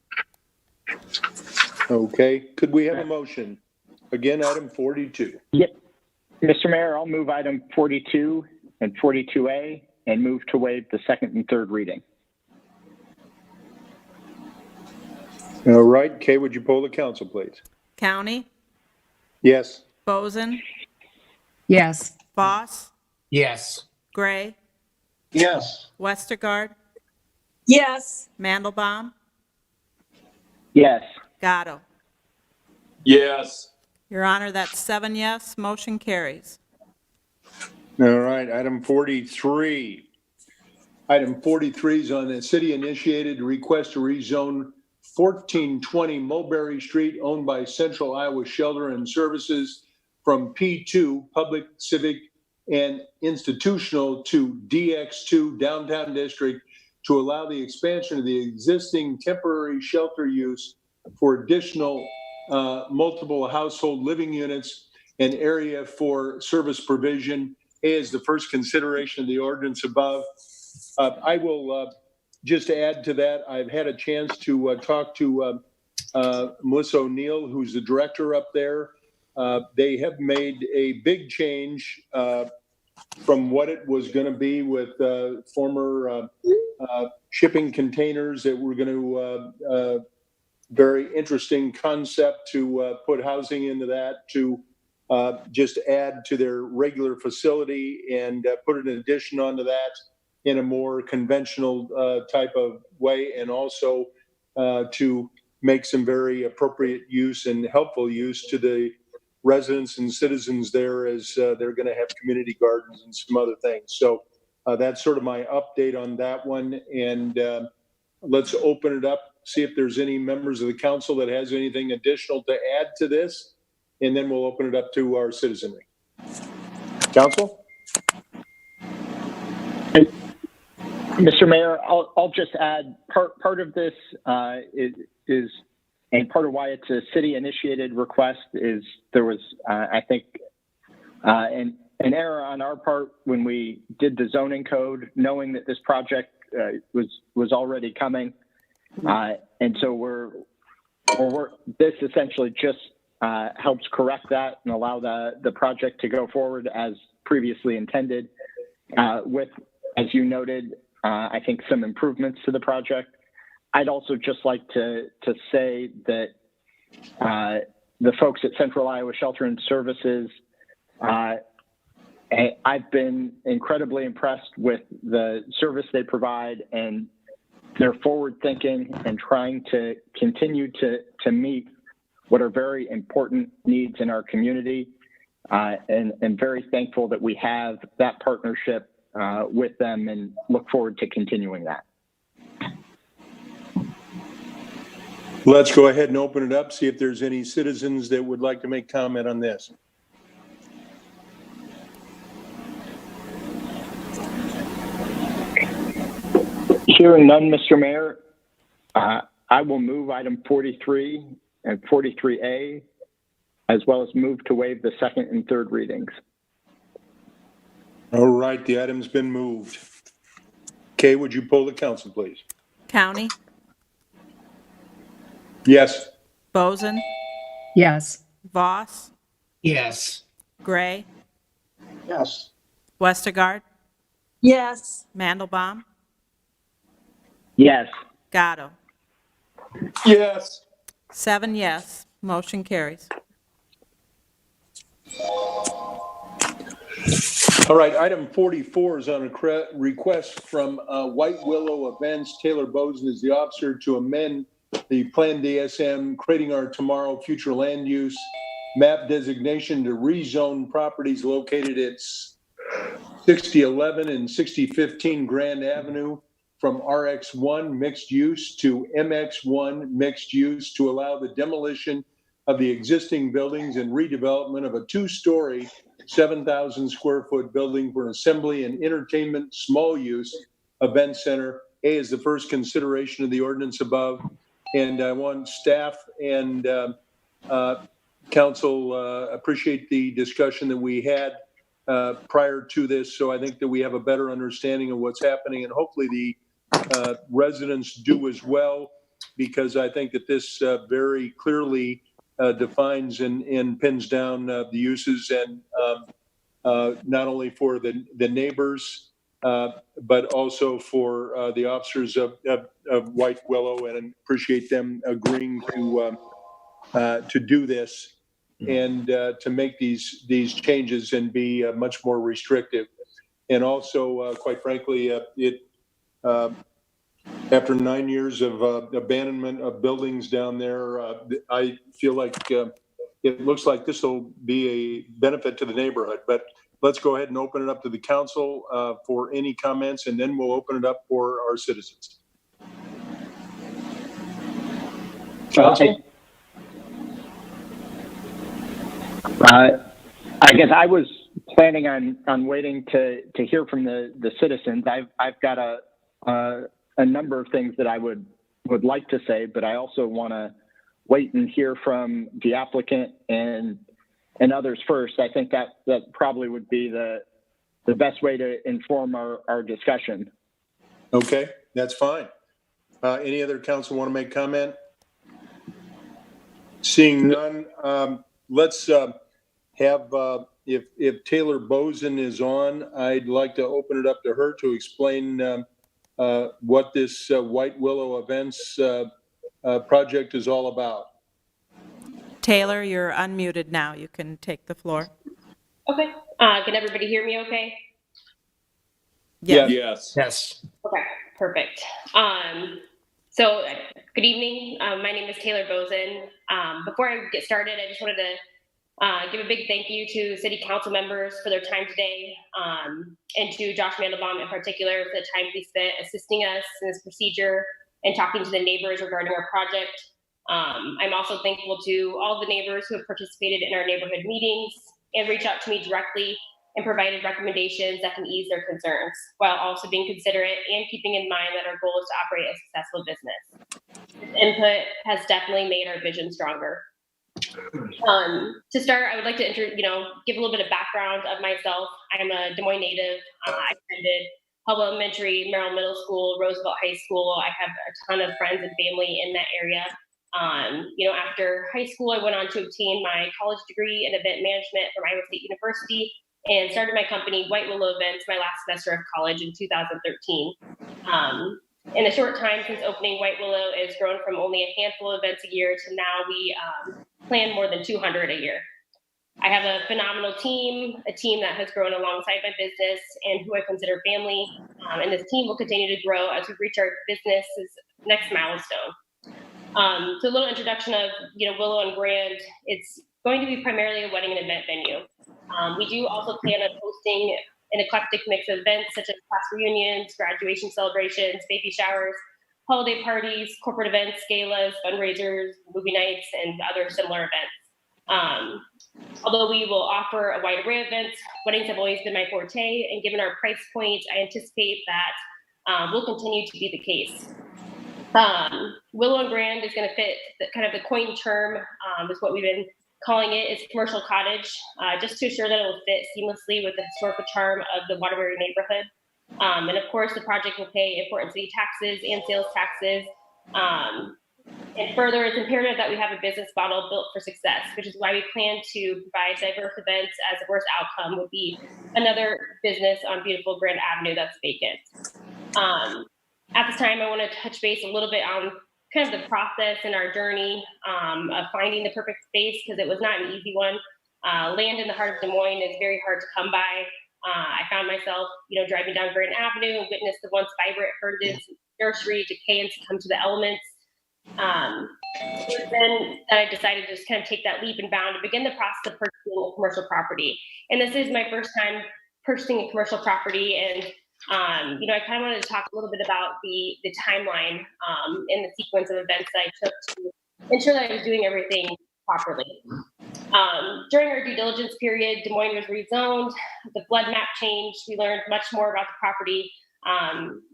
Okay, could we have a motion? Again, item 42. Yep. Mr. Mayor, I'll move item 42 and 42A and move to waive the second and third reading. All right, Kay, would you poll the council, please? County, Yes. Boson, Yes. Boss, Yes. Gray, Yes. Westergaard, Yes. Mandelbaum, Yes. Gatto. Yes. Your Honor, that's 7 yes. Motion carries. All right, item 43. Item 43 is on a city-initiated request to rezone 1420 Mulberry Street, owned by Central Iowa Shelter and Services, from P2, Public, Civic, and Institutional, to DX2, Downtown District, to allow the expansion of the existing temporary shelter use for additional multiple household living units and area for service provision. A is the first consideration of the ordinance above. I will just add to that, I've had a chance to talk to Melissa O'Neill, who's the director up there. They have made a big change from what it was going to be with former shipping containers that were going to very interesting concept to put housing into that, to just add to their regular facility and put an addition onto that in a more conventional type of way, and also to make some very appropriate use and helpful use to the residents and citizens there, as they're going to have community gardens and some other things. So that's sort of my update on that one. And let's open it up, see if there's any members of the council that has anything additional to add to this, and then we'll open it up to our citizenry. Council? Mr. Mayor, I'll just add part of this is and part of why it's a city-initiated request is there was, I think, an error on our part when we did the zoning code, knowing that this project was already coming, and so this essentially just helps correct that and allow the project to go forward as previously intended, with, as you noted, I think some improvements to the project. I'd also just like to say that the folks at Central Iowa Shelter and Services, I've been incredibly impressed with the service they provide, and they're forward thinking and trying to continue to meet what are very important needs in our community, and very thankful that we have that partnership with them, and look forward to continuing that. Let's go ahead and open it up, see if there's any citizens that would like to make comment on this. Hearing none, Mr. Mayor, I will move item 43 and 43A, as well as move to waive the second and third readings. All right, the item's been moved. Kay, would you poll the council, please? County, Yes. Boson, Yes. Voss, Yes. Gray, Yes. Westergaard, Yes. Mandelbaum, Yes. Gatto. Yes. 7 yes, motion carries. All right, item 44 is on a request from White Willow Events. Taylor Boson is the officer to amend the Plan DSM, creating our tomorrow future land use map designation to rezone properties located at 6011 and 6015 Grand Avenue from RX1 mixed use to MX1 mixed use to allow the demolition of the existing buildings and redevelopment of a 2-story, 7,000 square foot building for an assembly and entertainment small use event center. A is the first consideration of the ordinance above. And I want staff and council appreciate the discussion that we had prior to this. So I think that we have a better understanding of what's happening, and hopefully the residents do as well, because I think that this very clearly defines and pins down the uses, and not only for the neighbors, but also for the officers of White Willow, and appreciate them agreeing to do this and to make these changes and be much more restrictive. And also, quite frankly, after 9 years of abandonment of buildings down there, I feel like it looks like this will be a benefit to the neighborhood. But let's go ahead and open it up to the council for any comments, and then we'll open it up for our citizens. Council? I guess I was planning on waiting to hear from the citizens. I've got a a number of things that I would like to say, but I also want to wait and hear from the applicant and others first. I think that probably would be the best way to inform our discussion. Okay, that's fine. Any other council want to make comment? Seeing none, let's have, if Taylor Boesen is on, I'd like to open it up to her to explain what this White Willow Events project is all about. Taylor, you're unmuted now. You can take the floor. Okay. Can everybody hear me okay? Yes. Yes. Yes. Okay, perfect. So good evening. My name is Taylor Boesen. Before I get started, I just wanted to give a big thank you to City Council members for their time today, and to Josh Mandelbaum in particular for the time he spent assisting us in this procedure and talking to the neighbors regarding our project. I'm also thankful to all the neighbors who have participated in our neighborhood meetings and reached out to me directly and provided recommendations that can ease their concerns, while also being considerate and keeping in mind that our goal is to operate a successful business. This input has definitely made our vision stronger. To start, I would like to give a little bit of background of myself. I'm a Des Moines native. I attended Hubble Elementary, Merrill Middle School, Roosevelt High School. I have a ton of friends and family in that area. After high school, I went on to obtain my college degree in event management from Iowa State University and started my company, White Willow Events, my last semester of college in 2013. In a short time since opening, White Willow has grown from only a handful of events a year to now we plan more than 200 a year. I have a phenomenal team, a team that has grown alongside my business and who I consider family. And this team will continue to grow as we reach our business's next milestone. So a little introduction of Willow and Grand. It's going to be primarily a wedding and event venue. We do also plan on hosting an eclectic mix of events such as class reunions, graduation celebrations, baby showers, holiday parties, corporate events, galas, fundraisers, movie nights, and other similar events. Although we will offer a wide array of events, weddings have always been my forte, and given our price point, I anticipate that will continue to be the case. Willow and Grand is going to fit the coin term, is what we've been calling it, is commercial cottage, just to assure that it will fit seamlessly with the historical charm of the Waterbury neighborhood. And of course, the project will pay important city taxes and sales taxes. And further, it's imperative that we have a business model built for success, which is why we plan to provide diverse events, as the worst outcome would be another business on beautiful Grand Avenue that's vacant. At this time, I want to touch base a little bit on kind of the process and our journey of finding the perfect space, because it was not an easy one. Land in the heart of Des Moines is very hard to come by. I found myself, driving down Grand Avenue and witnessed the once vibrant Herndon nursery decay and succumb to the elements. Then I decided to just kind of take that leap and bound and begin the process of purchasing a commercial property. And this is my first time purchasing a commercial property, and I kind of wanted to talk a little bit about the timeline and the sequence of events that I took to ensure that I was doing everything properly. During our due diligence period, Des Moines was rezoned, the flood map changed, we learned much more about the property.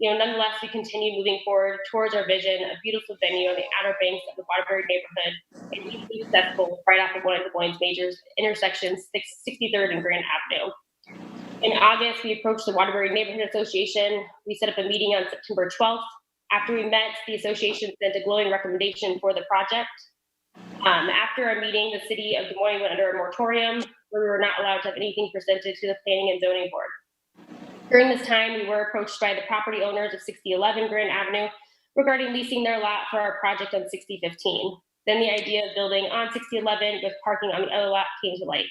Nonetheless, we continued moving forward towards our vision, a beautiful venue on the outer banks of the Waterbury neighborhood, and easily accessible right off of one of Des Moines' major intersections, 63rd and Grand Avenue. In August, we approached the Waterbury Neighborhood Association. We set up a meeting on September 12th. After we met, the association sent a glowing recommendation for the project. After our meeting, the city of Des Moines went under a moratorium where we were not allowed to have anything presented to the Planning and Zoning Board. During this time, we were approached by the property owners of 6011 Grand Avenue regarding leasing their lot for our project on 6015. Then the idea of building on 6011 with parking on the other lot came to light.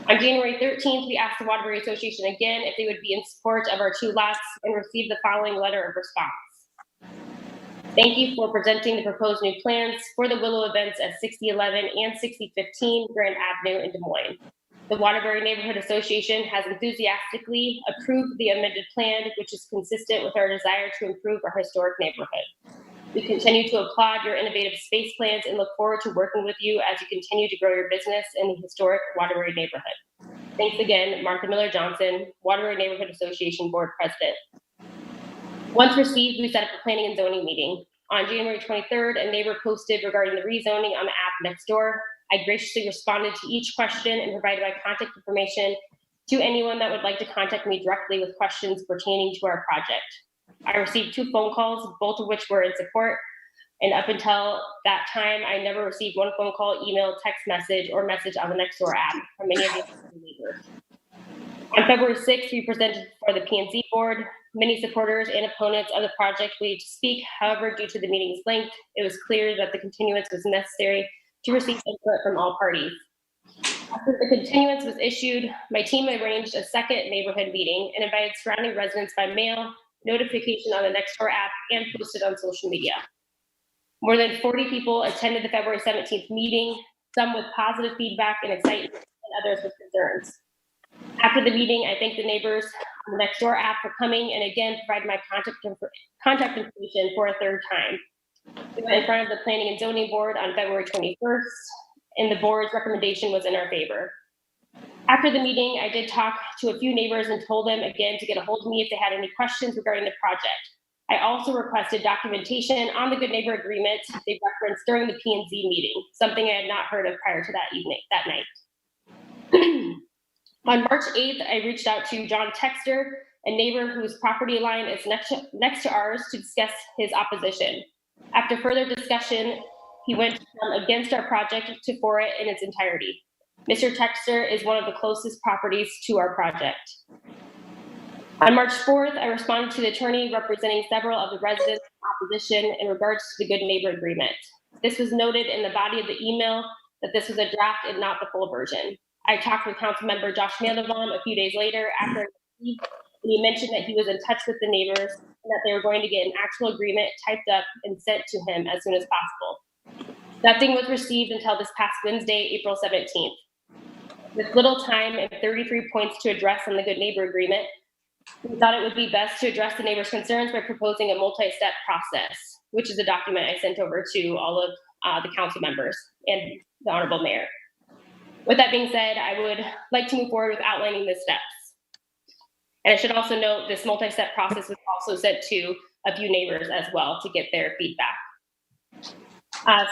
On January 13th, we asked the Waterbury Association again if they would be in support of our 2 lots and received the following letter of response. Thank you for presenting the proposed new plans for the Willow events at 6011 and 6015 Grand Avenue in Des Moines. The Waterbury Neighborhood Association has enthusiastically approved the amended plan, which is consistent with our desire to improve our historic neighborhood. We continue to applaud your innovative space plans and look forward to working with you as you continue to grow your business in the historic Waterbury neighborhood. Thanks again, Martha Miller Johnson, Waterbury Neighborhood Association Board President. Once received, we set up a planning and zoning meeting. On January 23rd, a neighbor posted regarding the rezoning on the app next door. I graciously responded to each question and provided my contact information to anyone that would like to contact me directly with questions pertaining to our project. I received 2 phone calls, both of which were in support. And up until that time, I never received one phone call, email, text message, or message on the Nextdoor app from any of the neighbors. On February 6th, we presented before the P&Z board. Many supporters and opponents of the project waited to speak. However, due to the meeting's length, it was clear that the continuance was necessary to receive input from all parties. After the continuance was issued, my team arranged a second neighborhood meeting and invited surrounding residents by mail, notification on the Nextdoor app, and posted on social media. More than 40 people attended the February 17th meeting, some with positive feedback and excitement, and others with concerns. After the meeting, I thanked the neighbors on the Nextdoor app for coming and again provided my contact information for a third time. We went in front of the Planning and Zoning Board on February 21st, and the board's recommendation was in our favor. After the meeting, I did talk to a few neighbors and told them again to get a hold of me if they had any questions regarding the project. I also requested documentation on the Good Neighbor Agreement they referenced during the P&Z meeting, something I had not heard of prior to that night. On March 8th, I reached out to John Texter, a neighbor whose property line is next to ours, to discuss his opposition. After further discussion, he went from against our project to for it in its entirety. Mr. Texter is one of the closest properties to our project. On March 4th, I responded to the attorney representing several of the residents in opposition in regards to the Good Neighbor Agreement. This was noted in the body of the email that this was a draft and not the full version. I talked with Councilmember Josh Mandelbaum a few days later after I received, and he mentioned that he was in touch with the neighbors and that they were going to get an actual agreement typed up and sent to him as soon as possible. Nothing was received until this past Wednesday, April 17th. With little time and 33 points to address on the Good Neighbor Agreement, we thought it would be best to address the neighbors' concerns by proposing a multi-step process, which is a document I sent over to all of the council members and the Honorable Mayor. With that being said, I would like to move forward with outlining the steps. And I should also note this multi-step process was also sent to a few neighbors as well to get their feedback.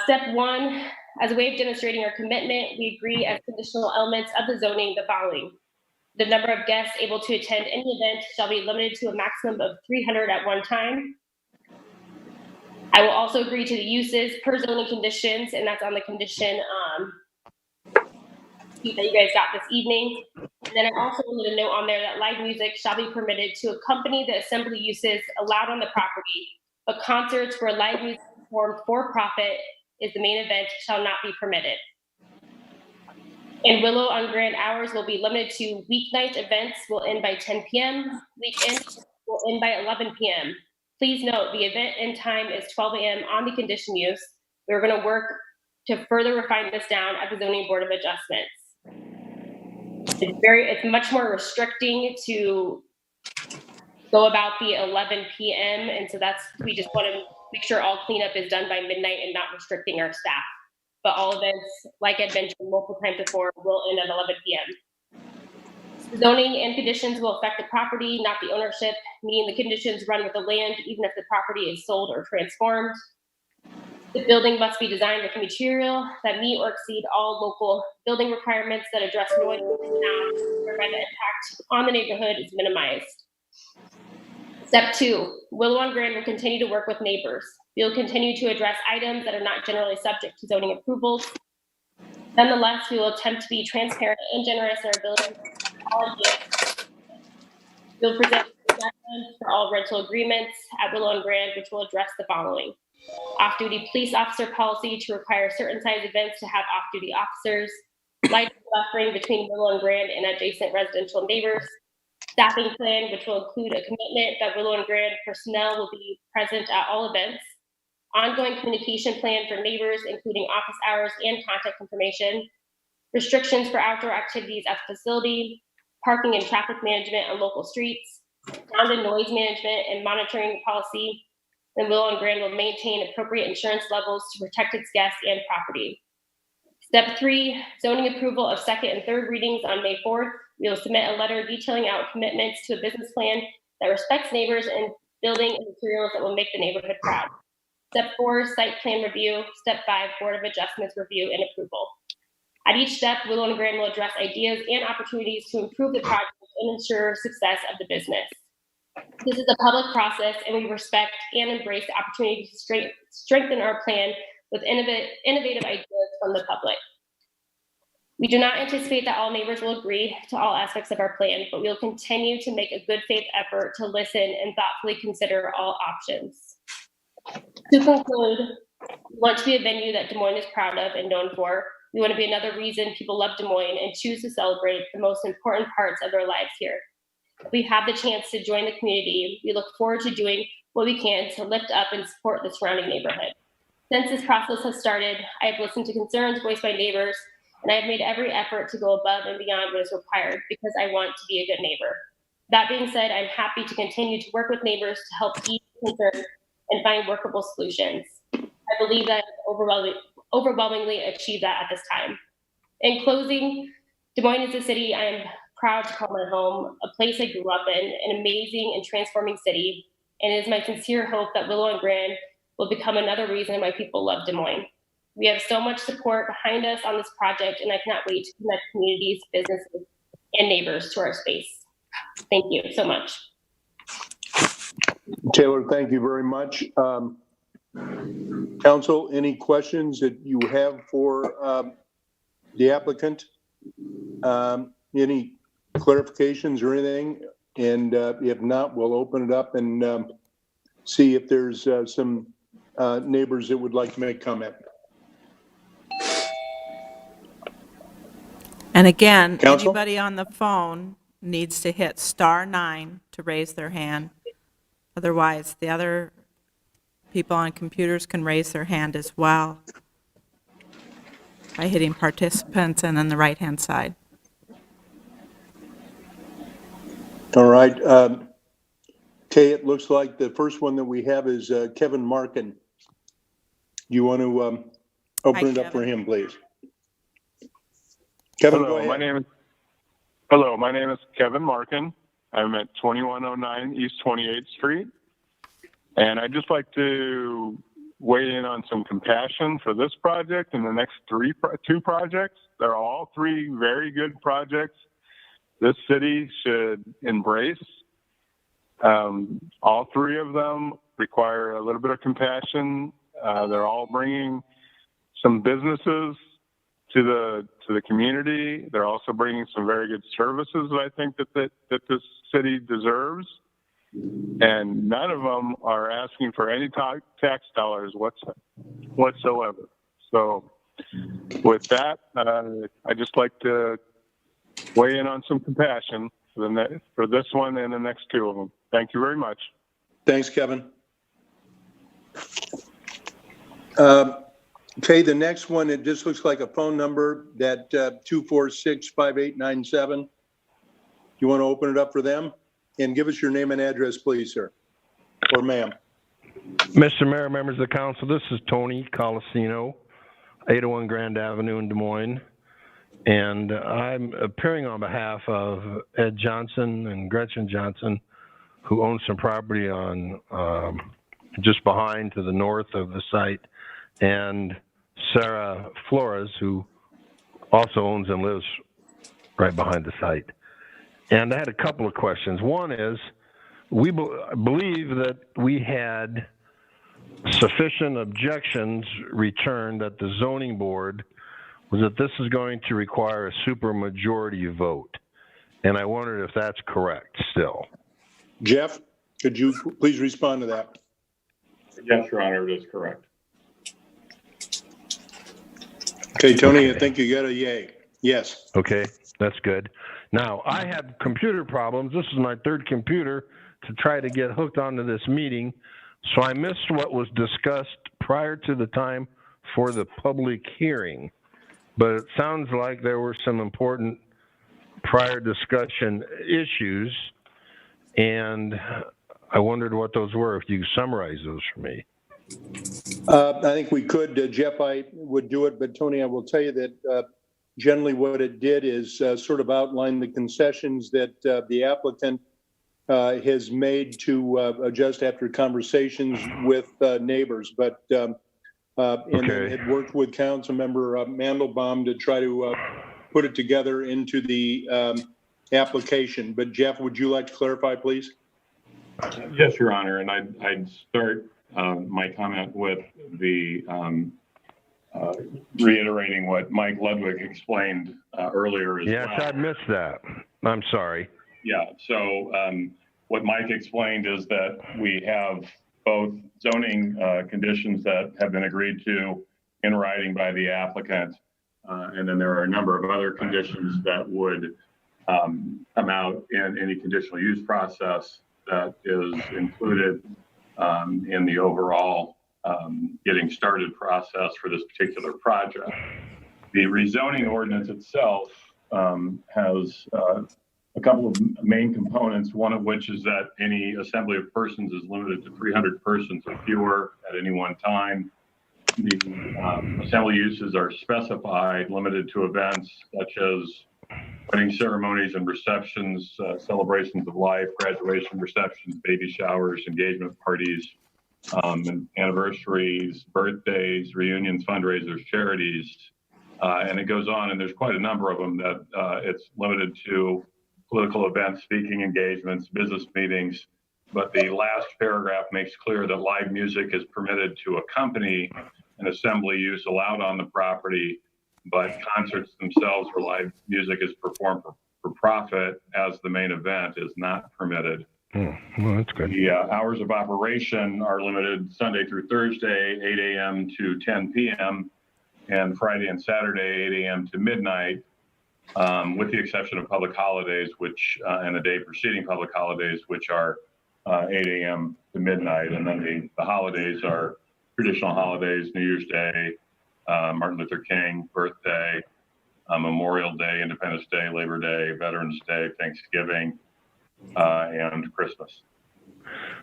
Step 1, as a way of demonstrating our commitment, we agree as conditional elements of the zoning the following. The number of guests able to attend any event shall be limited to a maximum of 300 at one time. I will also agree to the uses per zoning conditions, and that's on the condition that you guys got this evening. And then I also wanted to note on there that live music shall be permitted to accompany the assembly uses allowed on the property, but concerts where live music performed for profit is the main event shall not be permitted. In Willow on Grand, hours will be limited to weeknight events will end by 10 p.m. Weekend will end by 11 p.m. Please note the event end time is 12 a.m. on the condition use. We're going to work to further refine this down at the Zoning Board of Adjustments. It's much more restricting to go about the 11 p.m. And so we just want to make sure all cleanup is done by midnight and not restricting our staff. But all events, like I've mentioned multiple times before, will end at 11 p.m. Zoning and conditions will affect the property, not the ownership, meaning the conditions run with the land, even if the property is sold or transformed. The building must be designed with material that meet or exceed all local building requirements that address noise and sound, whereby the impact on the neighborhood is minimized. Step 2, Willow on Grand will continue to work with neighbors. We will continue to address items that are not generally subject to zoning approvals. Nonetheless, we will attempt to be transparent and generous in our ability to all ideas. We'll present guidelines for all rental agreements at Willow and Grand, which will address the following. Off-duty police officer policy to require certain size events to have off-duty officers. Light buffering between Willow and Grand and adjacent residential neighbors. Staffing plan, which will include a commitment that Willow and Grand personnel will be present at all events. Ongoing communication plan for neighbors, including office hours and contact information. Restrictions for outdoor activities at the facility. Parking and traffic management on local streets. Sound and noise management and monitoring policy. And Willow and Grand will maintain appropriate insurance levels to protect its guests and property. Step 3, zoning approval of second and third readings on May 4th. We will submit a letter detailing out commitments to a business plan that respects neighbors and building, and materials that will make the neighborhood proud. Step 4, site plan review. Step 5, Board of Adjustments review and approval. At each step, Willow and Grand will address ideas and opportunities to improve the project and ensure success of the business. This is a public process, and we respect and embrace the opportunity to strengthen our plan with innovative ideas from the public. We do not anticipate that all neighbors will agree to all aspects of our plan, but we will continue to make a good faith effort to listen and thoughtfully consider all options. To conclude, we want to be a venue that Des Moines is proud of and known for. We want to be another reason people love Des Moines and choose to celebrate the most important parts of their lives here. If we have the chance to join the community, we look forward to doing what we can to lift up and support the surrounding neighborhood. Since this process has started, I have listened to concerns voiced by neighbors, and I have made every effort to go above and beyond what is required because I want to be a good neighbor. That being said, I'm happy to continue to work with neighbors to help ease concerns and find workable solutions. I believe that I overwhelmingly achieved that at this time. In closing, Des Moines is a city I am proud to call my home, a place I grew up in, an amazing and transforming city, and it is my sincere hope that Willow and Grand will become another reason why people love Des Moines. We have so much support behind us on this project, and I cannot wait to connect communities, businesses, and neighbors to our space. Thank you so much. Taylor, thank you very much. Council, any questions that you have for the applicant? Any clarifications or anything? And if not, we'll open it up and see if there's some neighbors that would like to make comment. And again, Council? anybody on the phone needs to hit *9 to raise their hand. Otherwise, the other people on computers can raise their hand as well by hitting participants and then the right-hand side. All right. Kay, it looks like the first one that we have is Kevin Markin. Do you want to open it up for him, please? Kevin, go ahead. Hello, my name is Kevin Markin. I'm at 2109 East 28th Street. And I'd just like to weigh in on some compassion for this project and the next two projects. They're all three very good projects this city should embrace. All three of them require a little bit of compassion. They're all bringing some businesses to the community. They're also bringing some very good services that I think that this city deserves. And none of them are asking for any tax dollars whatsoever. So with that, I just like to weigh in on some compassion for this one and the next two of them. Thank you very much. Thanks, Kevin. Okay, the next one, it just looks like a phone number, that 246-5897. You want to open it up for them? And give us your name and address, please, sir, or ma'am. Mr. Mayor, members of the council, this is Tony Colasino, 801 Grand Avenue in Des Moines. And I'm appearing on behalf of Ed Johnson and Gretchen Johnson, who own some property on just behind to the north of the site, and Sarah Flores, who also owns and lives right behind the site. And I had a couple of questions. One is, we believe that we had sufficient objections returned at the zoning board was that this is going to require a supermajority vote. And I wondered if that's correct still. Jeff, could you please respond to that? Yes, Your Honor, it is correct. Okay, Tony, I think you got a yay. Yes. Okay, that's good. Now, I had computer problems. This is my third computer to try to get hooked onto this meeting. So I missed what was discussed prior to the time for the public hearing. But it sounds like there were some important prior discussion issues. And I wondered what those were, if you could summarize those for me. I think we could. Jeff, I would do it. But Tony, I will tell you that generally what it did is sort of outline the concessions that the applicant has made to adjust after conversations with neighbors, but and then had worked with Councilmember Mandelbaum to try to put it together into the application. But Jeff, would you like to clarify, please? Yes, Your Honor, and I'd start my comment with the reiterating what Mike Ludwig explained earlier as well. Yes, I missed that. I'm sorry. Yeah, so what Mike explained is that we have both zoning conditions that have been agreed to in writing by the applicant, and then there are a number of other conditions that would come out in any conditional use process that is included in the overall getting started process for this particular project. The rezoning ordinance itself has a couple of main components, one of which is that any assembly of persons is limited to 300 persons or fewer at any one time. The assembly uses are specified, limited to events such as wedding ceremonies and receptions, celebrations of life, graduation receptions, baby showers, engagement parties, and anniversaries, birthdays, reunions, fundraisers, charities, and it goes on. And there's quite a number of them that it's limited to political events, speaking engagements, business meetings. But the last paragraph makes clear that live music is permitted to accompany an assembly use allowed on the property, but concerts themselves where live music is performed for profit as the main event is not permitted. Well, that's good. The hours of operation are limited Sunday through Thursday, 8 a.m. to 10 p.m., and Friday and Saturday, 8 a.m. to midnight, with the exception of public holidays, which and the day preceding public holidays, which are 8 a.m. to midnight. And then the holidays are traditional holidays: New Year's Day, Martin Luther King birthday, Memorial Day, Independence Day, Labor Day, Veterans Day, Thanksgiving, and Christmas.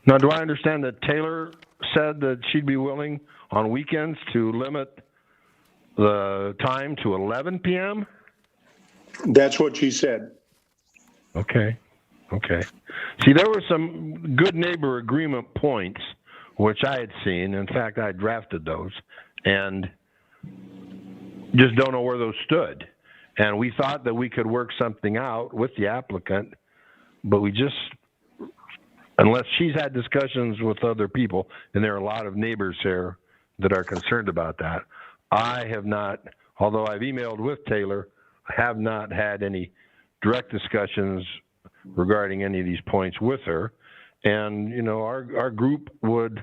Now, do I understand that Taylor said that she'd be willing on weekends to limit the time to 11 p.m.? That's what she said. Okay. See, there were some good neighbor agreement points, which I had seen. In fact, I drafted those, and just don't know where those stood. And we thought that we could work something out with the applicant, but we just, unless she's had discussions with other people, and there are a lot of neighbors here that are concerned about that, I have not, although I've emailed with Taylor, I have not had any direct discussions regarding any of these points with her. And, you know, our group would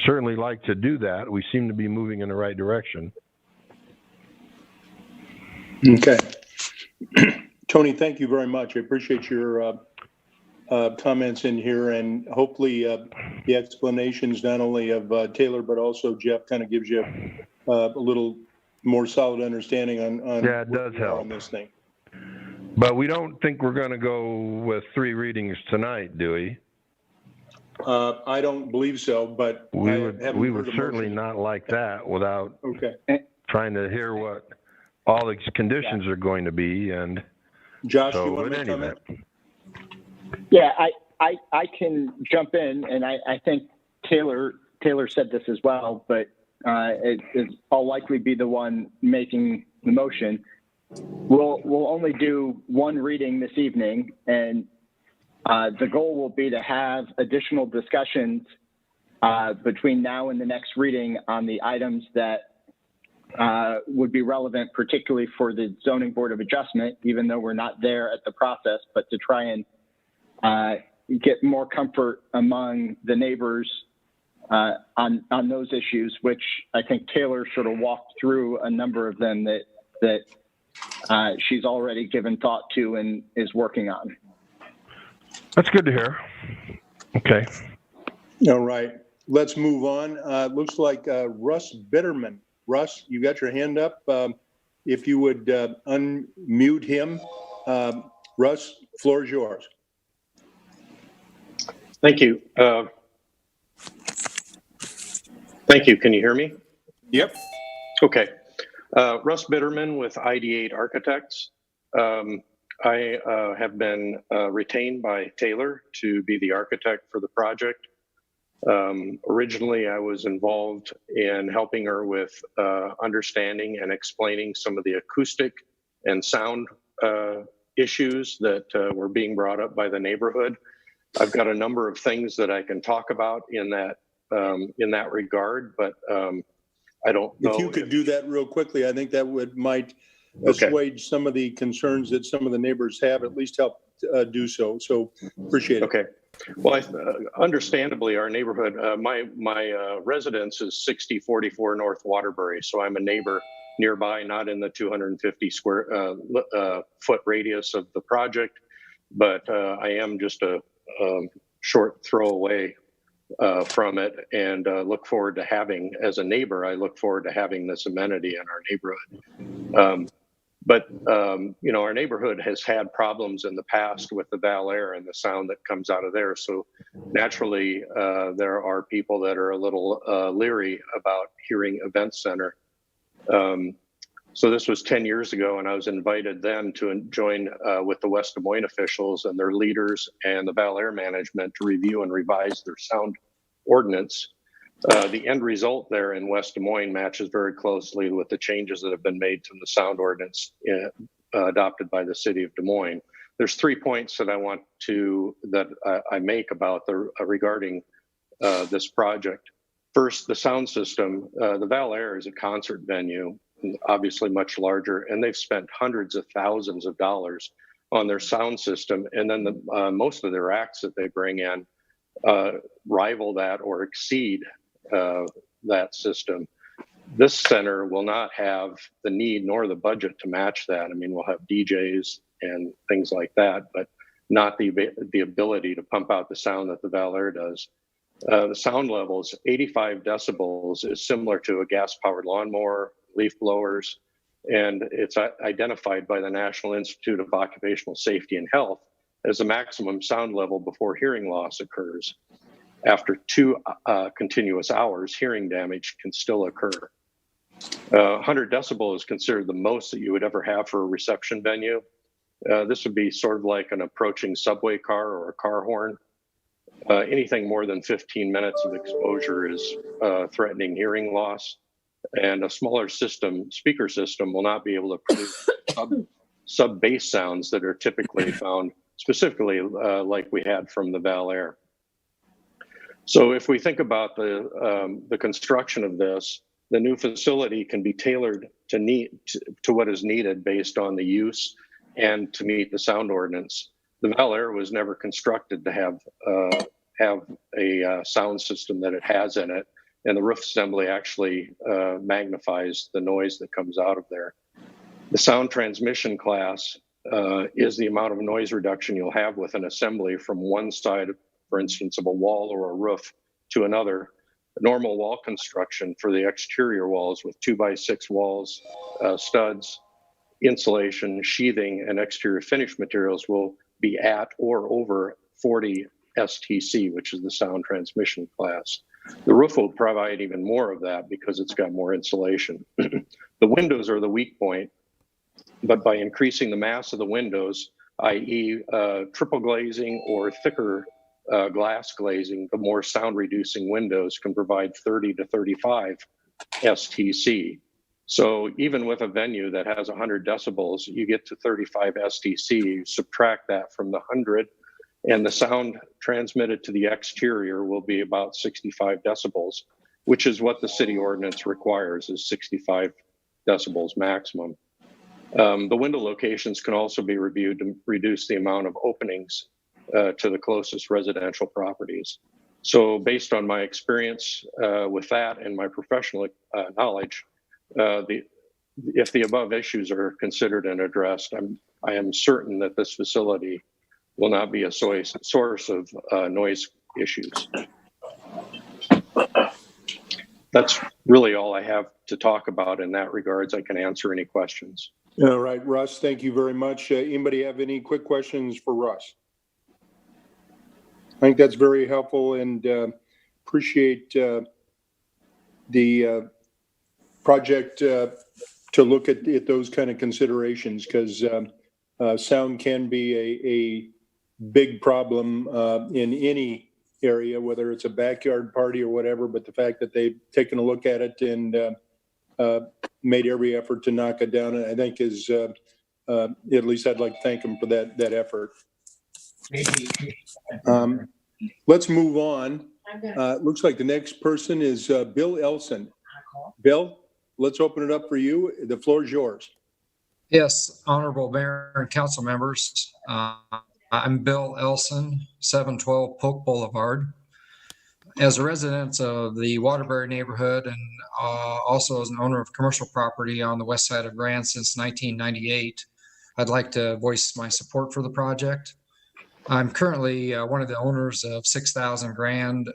certainly like to do that. We seem to be moving in the right direction. Okay. Tony, thank you very much. I appreciate your comments in here, and hopefully the explanations not only of Taylor but also Jeff kind of gives you a little more solid understanding on yeah, it does help on this thing. But we don't think we're going to go with 3 readings tonight, do we? I don't believe so, but we would certainly not like that without trying to hear what all the conditions are going to be. And Josh, so you want to in make any a comment? Yeah, I can jump in, and I think Taylor said this as well, but I'll likely be the one making the motion. We'll only do 1 reading this evening, and the goal will be to have additional discussions between now and the next reading on the items that would be relevant, particularly for the Zoning Board of Adjustment, even though we're not there at the process, but to try and get more comfort among the neighbors on those issues, which I think Taylor sort of walked through a number of them that she's already given thought to and is working on. That's good to hear. Okay. All right, let's move on. Looks like Russ Bitterman. Russ, you got your hand up. If you would unmute him. Russ, floor is yours. Thank you. Thank you. Can you hear me? Yep. Okay. Russ Bitterman with ID8 Architects. have been retained by Taylor to be the architect for the project. Originally, I was involved in helping her with understanding and explaining some of the acoustic and sound issues that were being brought up by the neighborhood. I've got a number of things that I can talk about in that regard, but I don't know. If you could do that real quickly, I think that might assuage some of the concerns that some of the neighbors have, at least help do so. So appreciate it. Okay. Well, understandably, our neighborhood, my residence is 6044 North Waterbury, so I'm a neighbor nearby, not in the 250 square foot radius of the project, but I am just a short throw away from it, and look forward to having, as a neighbor, I look forward to having this amenity in our neighborhood. But our neighborhood has had problems in the past with the Val Air and the sound that comes out of there. So naturally, there are people that are a little leery about hearing Event Center. So this was 10 years ago, and I was invited then to join with the West Des Moines officials and their leaders and the Val Air management to review and revise their sound ordinance. The end result there in West Des Moines matches very closely with the changes that have been made to the sound ordinance adopted by the city of Des Moines. There's 3 points that I make about regarding this project. First, the sound system. The Val Air is a concert venue, obviously much larger, and they've spent hundreds of thousands of dollars on their sound system, and then most of their acts that they bring in rival that or exceed that system. This center will not have the need nor the budget to match that. I mean, we'll have DJs and things like that, but not the ability to pump out the sound that the Val Air does. The sound levels, 85 decibels, is similar to a gas-powered lawnmower, leaf blowers, and it's identified by the National Institute of Occupational Safety and Health as the maximum sound level before hearing loss occurs. After 2 continuous hours, hearing damage can still occur. 100 decibel is considered the most that you would ever have for a reception venue. This would be sort of like an approaching subway car or a car horn. Anything more than 15 minutes of exposure is threatening hearing loss. And a smaller speaker system will not be able to produce sub-bass sounds that are typically found, specifically like we had from the Val Air. So if we think about the construction of this, the new facility can be tailored to what is needed based on the use and to meet the sound ordinance. The Val Air was never constructed to have a sound system that it has in it, and the roof assembly actually magnifies the noise that comes out of there. The sound transmission class is the amount of noise reduction you'll have with an assembly from one side, for instance, of a wall or a roof to another. Normal wall construction for the exterior walls with 2x6 walls, studs, insulation, sheathing, and exterior finish materials will be at or over 40 STC, which is the sound transmission class. The roof will provide even more of that because it's got more insulation. The windows are the weak point, but by increasing the mass of the windows, i.e. Triple glazing or thicker glass glazing, the more sound reducing windows can provide 30 to 35 STC. So even with a venue that has 100 decibels, you get to 35 STC, you subtract that from the 100, and the sound transmitted to the exterior will be about 65 decibels, which is what the city ordinance requires, is 65 decibels maximum. The window locations can also be reviewed to reduce the amount of openings to the closest residential properties. So based on my experience with that and my professional knowledge, if the above issues are considered and addressed, I am certain that this facility will not be a source of noise issues. That's really all I have to talk about in that regards. I can answer any questions. All right, Russ, thank you very much. Anybody have any quick questions for Russ? I think that's very helpful, and appreciate the project to look at those kind of considerations, because sound can be a big problem in any area, whether it's a backyard party or whatever, but the fact that they've taken a look at it and made every effort to knock it down, I think is, at least I'd like to thank them for that effort. Let's move on. Looks like the next person is Bill Elson. Bill, let's open it up for you. The floor is yours. Yes, Honorable Mayor and Council members. I'm Bill Elson, 712 Polk Boulevard. As a resident of the Waterbury neighborhood and also as an owner of commercial property on the west side of Grand since 1998, I'd like to voice my support for the project. I'm currently one of the owners of 6,000 Grand,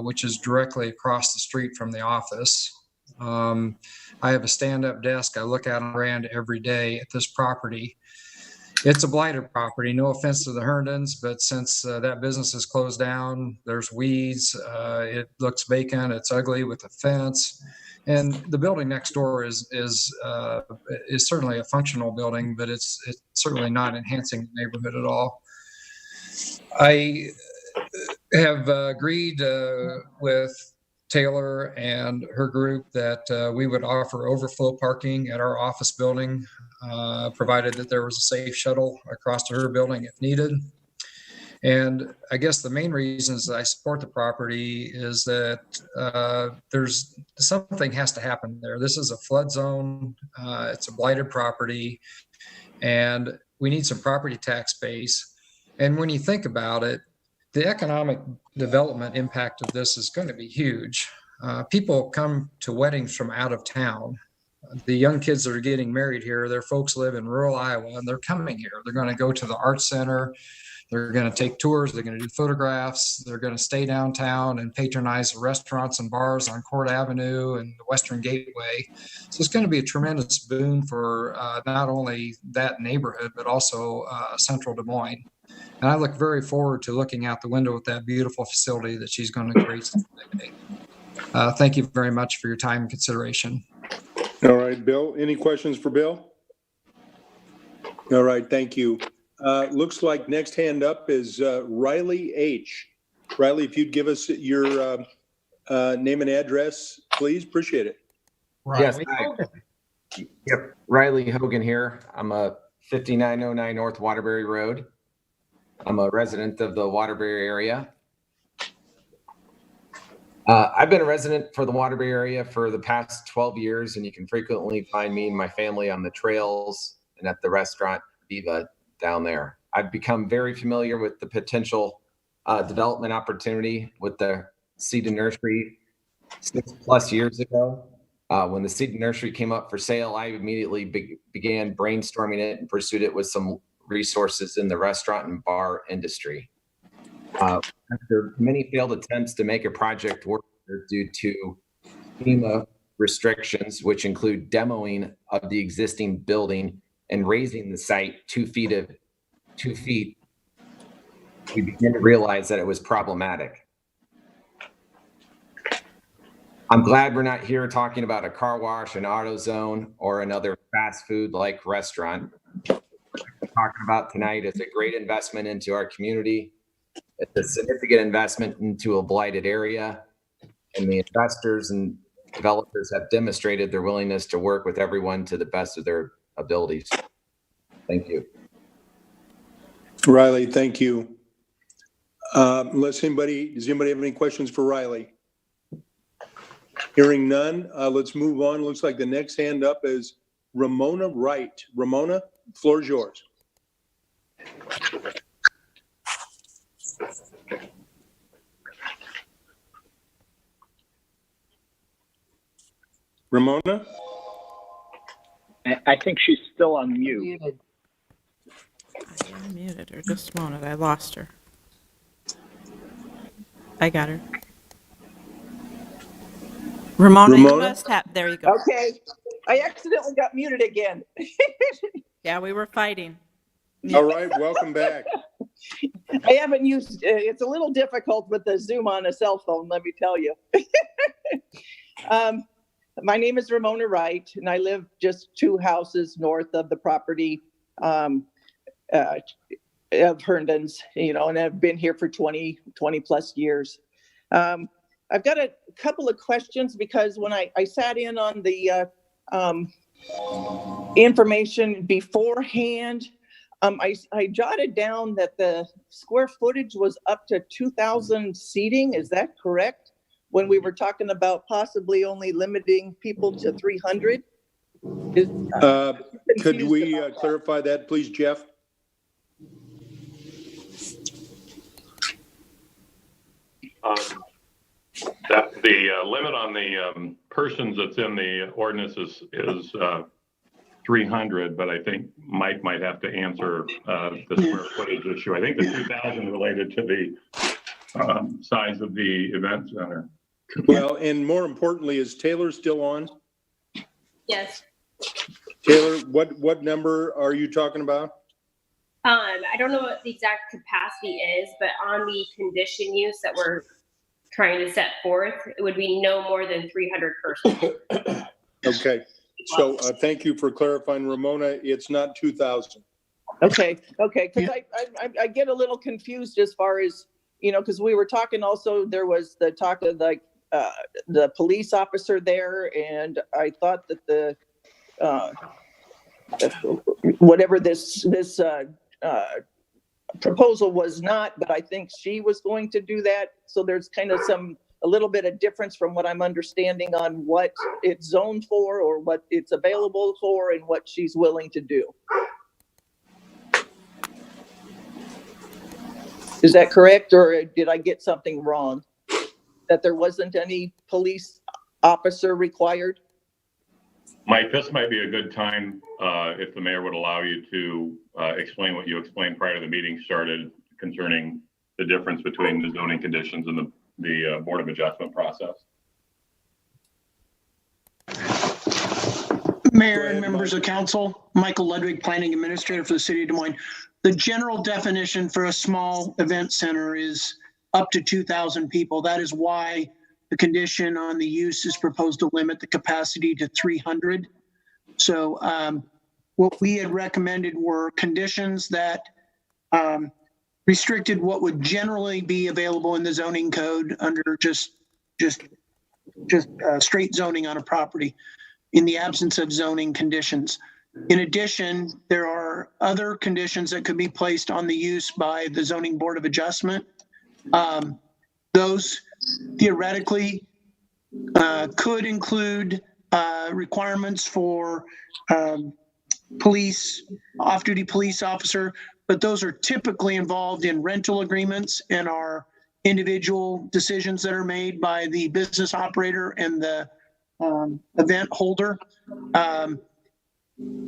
which is directly across the street from the office. I have a stand-up desk. I look out on Grand every day at this property. It's a blighted property. No offense to the Herndons, but since that business is closed down, there's weeds. It looks vacant. It's ugly with a fence. And the building next door is certainly a functional building, but it's certainly not enhancing the neighborhood at all. I have agreed with Taylor and her group that we would offer overflow parking at our office building, provided that there was a safe shuttle across to her building if needed. And I guess the main reasons that I support the property is that there's something has to happen there. This is a flood zone. It's a blighted property, and we need some property tax base. And when you think about it, the economic development impact of this is going to be huge. People come to weddings from out of town. The young kids that are getting married here, their folks live in rural Iowa, and they're coming here. They're going to go to the art center. They're going to take tours. They're going to do photographs. They're going to stay downtown and patronize the restaurants and bars on Court Avenue and the Western Gateway. So it's going to be a tremendous boon for not only that neighborhood, but also central Des Moines. And I look very forward to looking out the window at that beautiful facility that she's going to create someday. Thank you very much for your time and consideration. All right, Bill, any questions for Bill? All right, thank you. Looks like next hand up is Riley H. Riley, if you'd give us your name and address, please, appreciate it. Yes. Yep, Riley Hogan here. I'm a 5909 North Waterbury Road. I'm a resident of the Waterbury area. I've been a resident for the Waterbury area for the past 12 years, and you can frequently find me and my family on the trails and at the restaurant Viva down there. I've become very familiar with the potential development opportunity with the Seed and Nursery 6+ years ago. When the Seed and Nursery came up for sale, I immediately began brainstorming it and pursued it with some resources in the restaurant and bar industry. After many failed attempts to make a project work due to FEMA restrictions, which include demoing of the existing building and raising the site 2 feet, we began to realize that it was problematic. I'm glad we're not here talking about a car wash, an auto zone, or another fast food like restaurant. What we're talking about tonight is a great investment into our community. It's a significant investment into a blighted area, and the investors and developers have demonstrated their willingness to work with everyone to the best of their abilities. Thank you. Riley, thank you. Does anybody have any questions for Riley? Hearing none, let's move on. Looks like the next hand up is Ramona Wright. Ramona, the floor is yours. Ramona? I think she's still on mute. I muted her just a moment. I lost her. I got her. Ramona, you must have. There you go. Okay. I accidentally got muted again. Yeah, we were fighting. All right, welcome back. I haven't used, it's a little difficult with the Zoom on a cell phone, let me tell you. My name is Ramona Wright, and I live just 2 houses north of the property. of Herndon's, you know, and I've been here for 20 plus years. I've got a couple of questions because when I sat in on the information beforehand, I jotted down that the square footage was up to 2,000 seating. Is that correct? When we were talking about possibly only limiting people to 300? Could we clarify that, please, Jeff? That the limit on the persons that's in the ordinance is 300, but I think Mike might have to answer the square footage issue. I think the 2,000 related to the size of the event center. Well, and more importantly, is Taylor still on? Yes. Taylor, what number are you talking about? I don't know what the exact capacity is, but on the condition use that we're trying to set forth, it would be no more than 300 persons. Okay, so thank you for clarifying, Ramona. It's not 2,000. Okay, because I get a little confused as far as, you know, because we were talking also, there was the talk of like the police officer there, and I thought that the whatever this proposal was not, but I think she was going to do that. So there's kind of a little bit of difference from what I'm understanding on what it's zoned for or what it's available for and what she's willing to do. Is that correct, or did I get something wrong? That there wasn't any police officer required? Mike, this might be a good time if the mayor would allow you to explain what you explained prior to the meeting started concerning the difference between the zoning conditions and the Board of Adjustment process. Mayor and members of council, Michael Ludwig, Planning Administrator for the City of Des Moines. The general definition for a small event center is up to 2,000 people. That is why the condition on the use is proposed to limit the capacity to 300. So what we had recommended were conditions that restricted what would generally be available in the zoning code under just straight zoning on a property in the absence of zoning conditions. In addition, there are other conditions that could be placed on the use by the Zoning Board of Adjustment. Those theoretically could include requirements for police, off-duty police officer, but those are typically involved in rental agreements and are individual decisions that are made by the business operator and the event holder.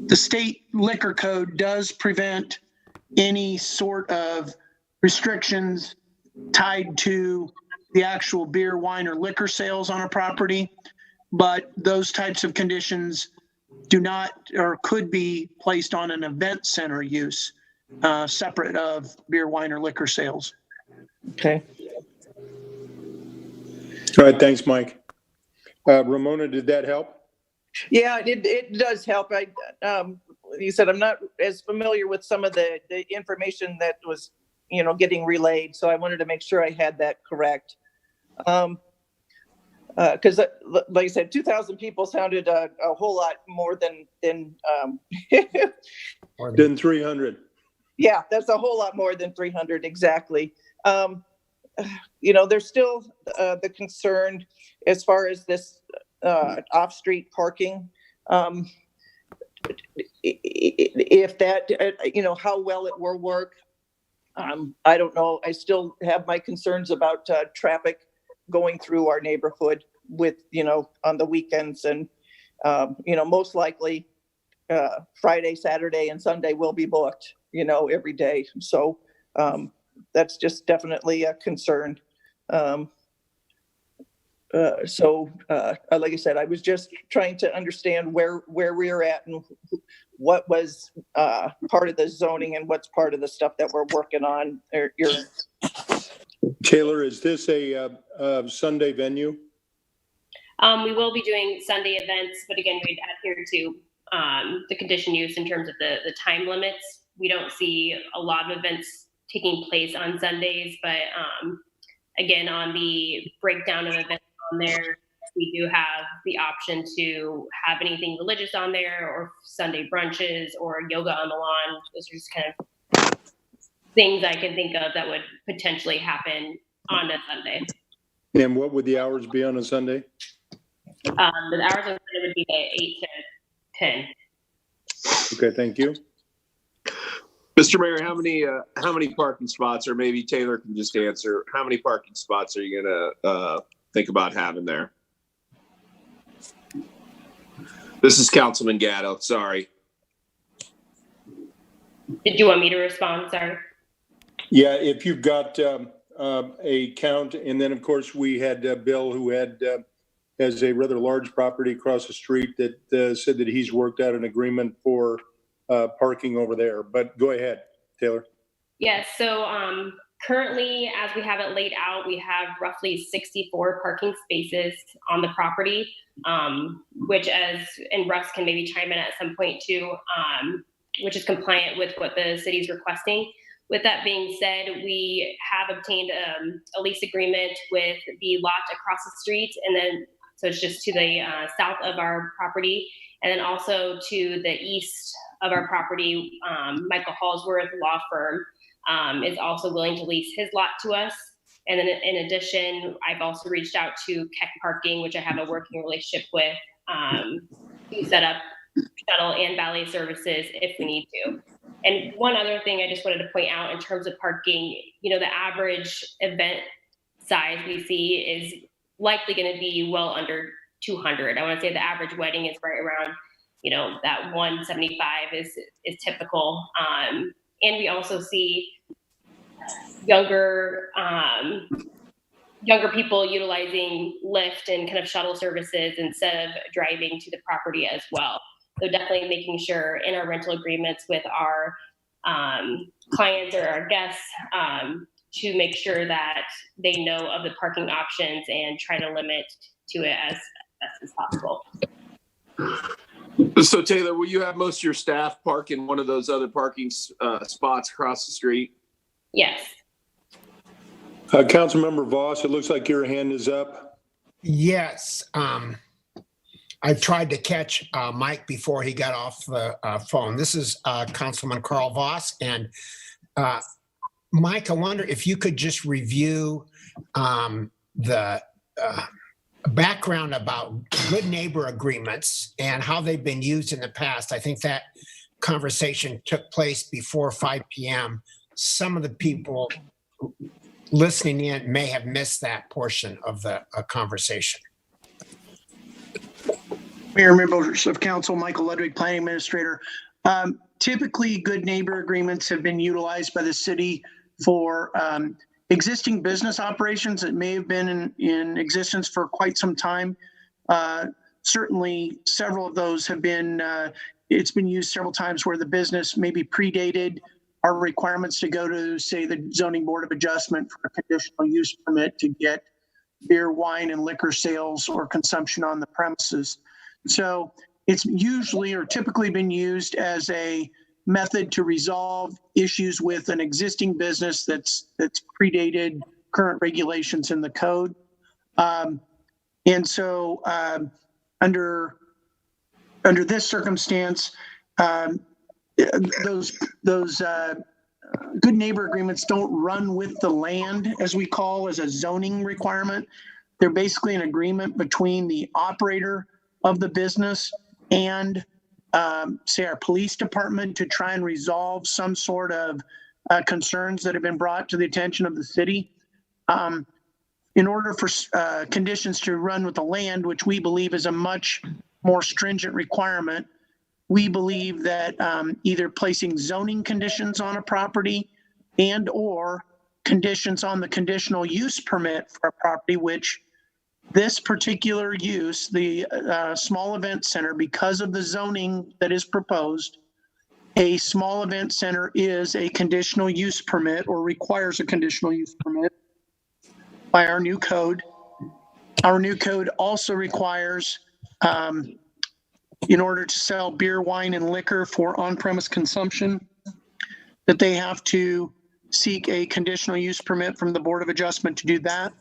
The state liquor code does prevent any sort of restrictions tied to the actual beer, wine, or liquor sales on a property, but those types of conditions do not or could be placed on an event center use separate of beer, wine, or liquor sales. Okay. All right, thanks, Mike. Ramona, did that help? Yeah, it does help. You said I'm not as familiar with some of the information that was, you know, getting relayed, so I wanted to make sure I had that correct. Because, like I said, 2,000 people sounded a whole lot more than 300. Yeah, that's a whole lot more than 300 exactly. You know, there's still the concern as far as this off-street parking. If that, you know, how well it will work, I don't know. I still have my concerns about traffic going through our neighborhood with, you know, on the weekends and, you know, most likely Friday, Saturday, and Sunday will be booked, you know, every day. So that's just definitely a concern. Like I said, I was just trying to understand where we're at and what was part of the zoning and what's part of the stuff that we're working on. Taylor, is this a Sunday venue? We will be doing Sunday events, but again, we'd adhere to the condition use in terms of the time limits. we don't see a lot of events taking place on Sundays, but again, on the breakdown of events on there, we do have the option to have anything religious on there, or Sunday brunches, or yoga on the lawn. Those are just kind of things I can think of that would potentially happen on a Sunday. And what would the hours be on a Sunday? The hours on Sunday would be 8 to 10. Okay, thank you. Mr. Mayor, how many parking spots, or maybe Taylor can just answer, how many parking spots are you gonna think about having there? This is Councilman Gatto, sorry. Did you want me to respond? Sorry. Yeah, if you've got a count, and then of course we had Bill, who has a rather large property across the street that said that he's worked out an agreement for parking over there. But go ahead, Taylor. Yes. So currently, as we have it laid out, we have roughly 64 parking spaces on the property, which, and Russ can maybe chime in at some point too, which is compliant with what the city's requesting. With that being said, we have obtained a lease agreement with the lot across the street, and then so it's just to the south of our property, and then also to the east of our property. Michael Hallsworth law firm is also willing to lease his lot to us. And then in addition, I've also reached out to Keck Parking, which I have a working relationship with, to set up shuttle and valet services if we need to. And one other thing I just wanted to point out in terms of parking, the average event size we see is likely going to be well under 200. I want to say the average wedding is right around, that 175 is typical. And we also see younger people utilizing Lyft and kind of shuttle services instead of driving to the property as well. So definitely making sure in our rental agreements with our clients or our guests to make sure that they know of the parking options and try to limit to it as best as possible. So Taylor, will you have most of your staff park in one of those other parking spots across the street? Yes. Councilmember Voss, it looks like your hand is up. Yes. I tried to catch Mike before he got off the phone. This is Councilman Carl Voss. And Mike, I wonder if you could just review the background about good neighbor agreements and how they've been used in the past. I think that conversation took place before 5 p.m. Some of the people listening in may have missed that portion of the conversation. Mayor, members of council, Michael Ludwig, planning administrator. Typically, good neighbor agreements have been utilized by the city for existing business operations that may have been in existence for quite some time. Certainly, several of those have been, it's been used several times where the business maybe predated our requirements to go to, say, the Zoning Board of Adjustment for a conditional use permit to get beer, wine, and liquor sales or consumption on the premises. So it's usually or typically been used as a method to resolve issues with an existing business that's predated current regulations in the code. And so under this circumstance, those good neighbor agreements don't run with the land, as we call, as a zoning requirement. They're basically an agreement between the operator of the business and say our police department to try and resolve some sort of concerns that have been brought to the attention of the city. In order for conditions to run with the land, which we believe is a much more stringent requirement, we believe that either placing zoning conditions on a property and or conditions on the conditional use permit for a property, which this particular use, the small event center, because of the zoning that is proposed, a small event center is a conditional use permit or requires a conditional use permit by our new code. Our new code also requires, in order to sell beer, wine, and liquor for on-premise consumption, that they have to seek a conditional use permit from the Board of Adjustment to do that.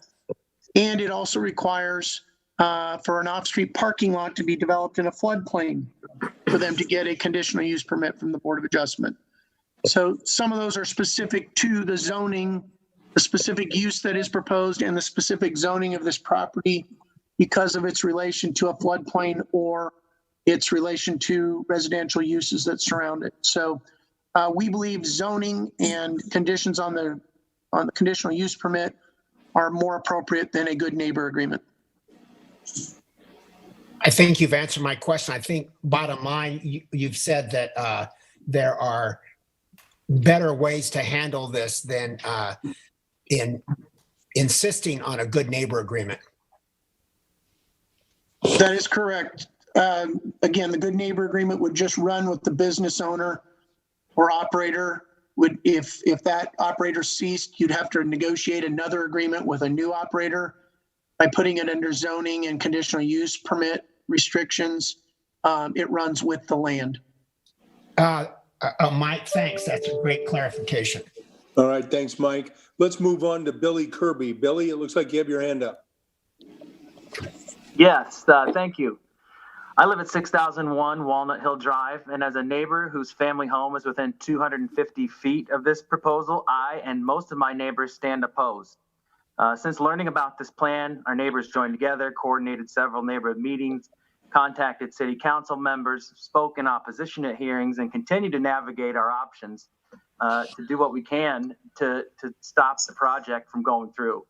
And it also requires for an off-street parking lot to be developed in a floodplain for them to get a conditional use permit from the Board of Adjustment. So some of those are specific to the zoning, the specific use that is proposed and the specific zoning of this property because of its relation to a floodplain or its relation to residential uses that surround it. So we believe zoning and conditions on the conditional use permit are more appropriate than a good neighbor agreement. I think you've answered my question. I think bottom line, you've said that there are better ways to handle this than in insisting on a good neighbor agreement. That is correct. Again, the good neighbor agreement would just run with the business owner or operator. If that operator ceased, you'd have to negotiate another agreement with a new operator. By putting it under zoning and conditional use permit restrictions, it runs with the land. Mike, thanks. That's a great clarification. All right, thanks, Mike. Let's move on to Billy Kirby. Billy, it looks like you have your hand up. Yes, thank you. I live at 6001 Walnut Hill Drive, and as a neighbor whose family home is within 250 feet of this proposal, I and most of my neighbors stand opposed. Since learning about this plan, our neighbors joined together, coordinated several neighborhood meetings, contacted city council members, spoke in opposition at hearings, and continue to navigate our options to do what we can to stop the project from going through.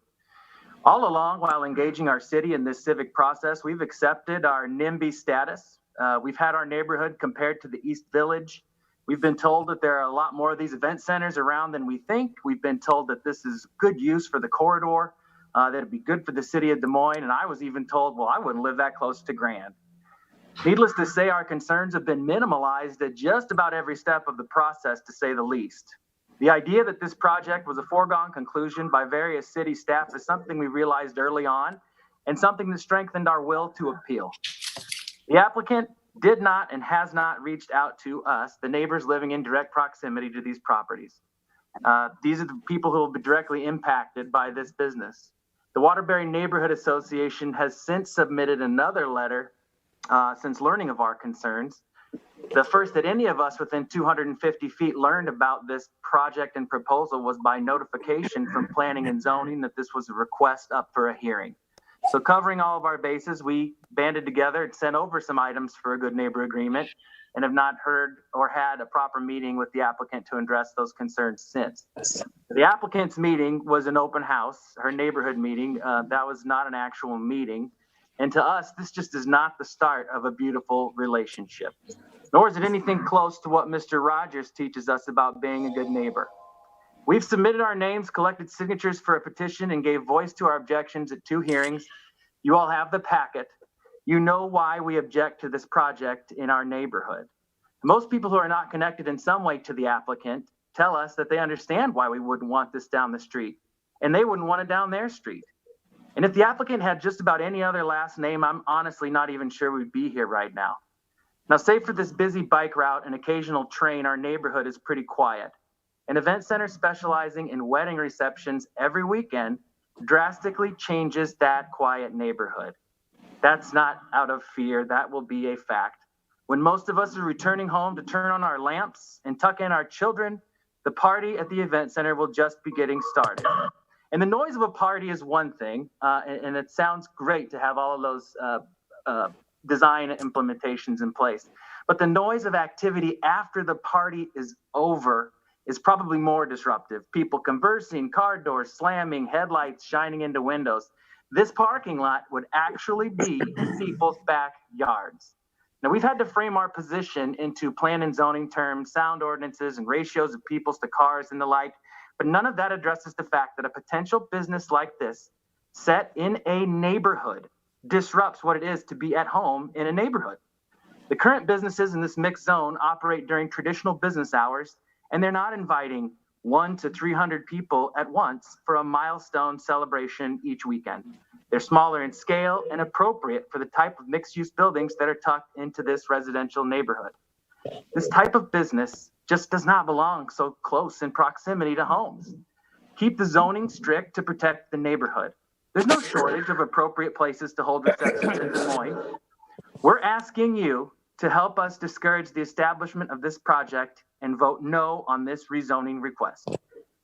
All along, while engaging our city in this civic process, we've accepted our NIMBY status. We've had our neighborhood compared to the East Village. We've been told that there are a lot more of these event centers around than we think. We've been told that this is good use for the corridor, that it'd be good for the city of Des Moines. And I was even told, well, I wouldn't live that close to Grand. Needless to say, our concerns have been minimalized at just about every step of the process, to say the least. The idea that this project was a foregone conclusion by various city staff is something we realized early on and something that strengthened our will to appeal. The applicant did not and has not reached out to us, the neighbors living in direct proximity to these properties. These are the people who will be directly impacted by this business. The Waterbury Neighborhood Association has since submitted another letter since learning of our concerns. The first that any of us within 250 feet learned about this project and proposal was by notification from Planning and Zoning that this was a request up for a hearing. So covering all of our bases, we banded together and sent over some items for a good neighbor agreement and have not heard or had a proper meeting with the applicant to address those concerns since. The applicant's meeting was an open house, her neighborhood meeting. That was not an actual meeting. And to us, this just is not the start of a beautiful relationship, nor is it anything close to what Mr. Rogers teaches us about being a good neighbor. We've submitted our names, collected signatures for a petition, and gave voice to our objections at 2 hearings. You all have the packet. You know why we object to this project in our neighborhood. Most people who are not connected in some way to the applicant tell us that they understand why we wouldn't want this down the street, and they wouldn't want it down their street. And if the applicant had just about any other last name, I'm honestly not even sure we'd be here right now. Now, save for this busy bike route and occasional train, our neighborhood is pretty quiet. An event center specializing in wedding receptions every weekend drastically changes that quiet neighborhood. That's not out of fear, that will be a fact. When most of us are returning home to turn on our lamps and tuck in our children, the party at the event center will just be getting started. And the noise of a party is one thing, and it sounds great to have all of those design implementations in place. But the noise of activity after the party is over is probably more disruptive. People conversing, car doors slamming, headlights shining into windows. This parking lot would actually be in people's backyards. Now, we've had to frame our position into plan and zoning terms, sound ordinances, and ratios of peoples to cars and the like, but none of that addresses the fact that a potential business like this set in a neighborhood disrupts what it is to be at home in a neighborhood. The current businesses in this mixed zone operate during traditional business hours, and they're not inviting 100 to 300 people at once for a milestone celebration each weekend. They're smaller in scale and appropriate for the type of mixed-use buildings that are tucked into this residential neighborhood. This type of business just does not belong so close in proximity to homes. Keep the zoning strict to protect the neighborhood. There's no shortage of appropriate places to hold receptions in Des Moines. We're asking you to help us discourage the establishment of this project and vote no on this rezoning request.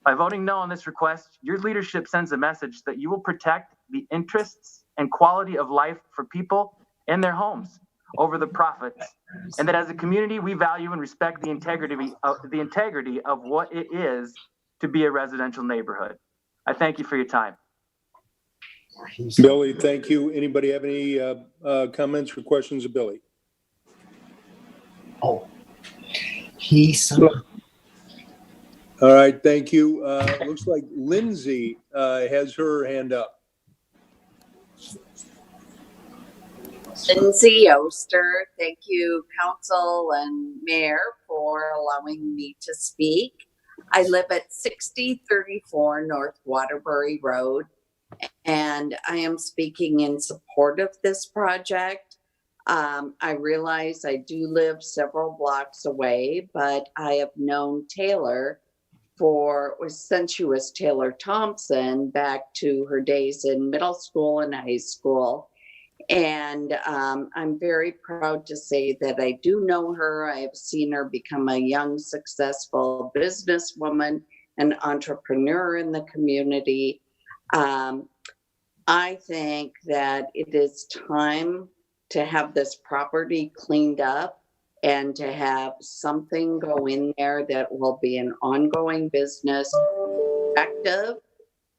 By voting no on this request, your leadership sends a message that you will protect the interests and quality of life for people and their homes over the profits, and that as a community, we value and respect the integrity of what it is to be a residential neighborhood. I thank you for your time. Billy, thank you. Anybody have any comments or questions of Billy? Oh, All right, thank you. Looks like Lindsay has her hand up. Lindsay Oster, thank you, council and mayor, for allowing me to speak. I live at 6034 North Waterbury Road, and I am speaking in support of this project. I realize I do live several blocks away, but I have known Taylor since she was Taylor Thompson back to her days in middle school and high school. And I'm very proud to say that I do know her. I have seen her become a young, successful businesswoman and entrepreneur in the community. I think that it is time to have this property cleaned up and to have something go in there that will be an ongoing business, effective,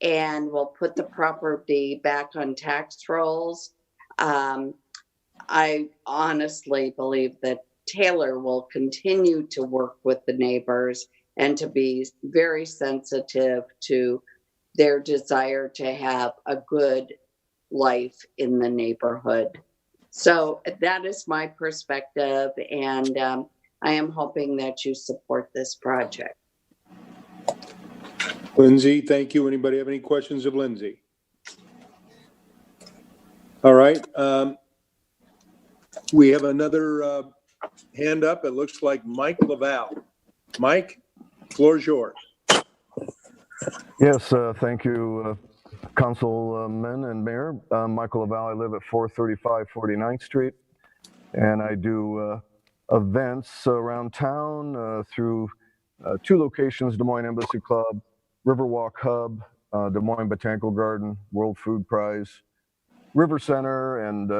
and will put the property back on tax rolls. I honestly believe that Taylor will continue to work with the neighbors and to be very sensitive to their desire to have a good life in the neighborhood. So that is my perspective, and I am hoping that you support this project. Lindsay, thank you. Anybody have any questions of Lindsay? All right. We have another hand up. It looks like Mike Laval. Mike, floor is yours. Yes, thank you, Councilman and Mayor. Michael Laval, I live at 435 49th Street, and I do events around town through two locations, Des Moines Embassy Club, Riverwalk Hub, Des Moines Botanical Garden, World Food Prize, River Center, and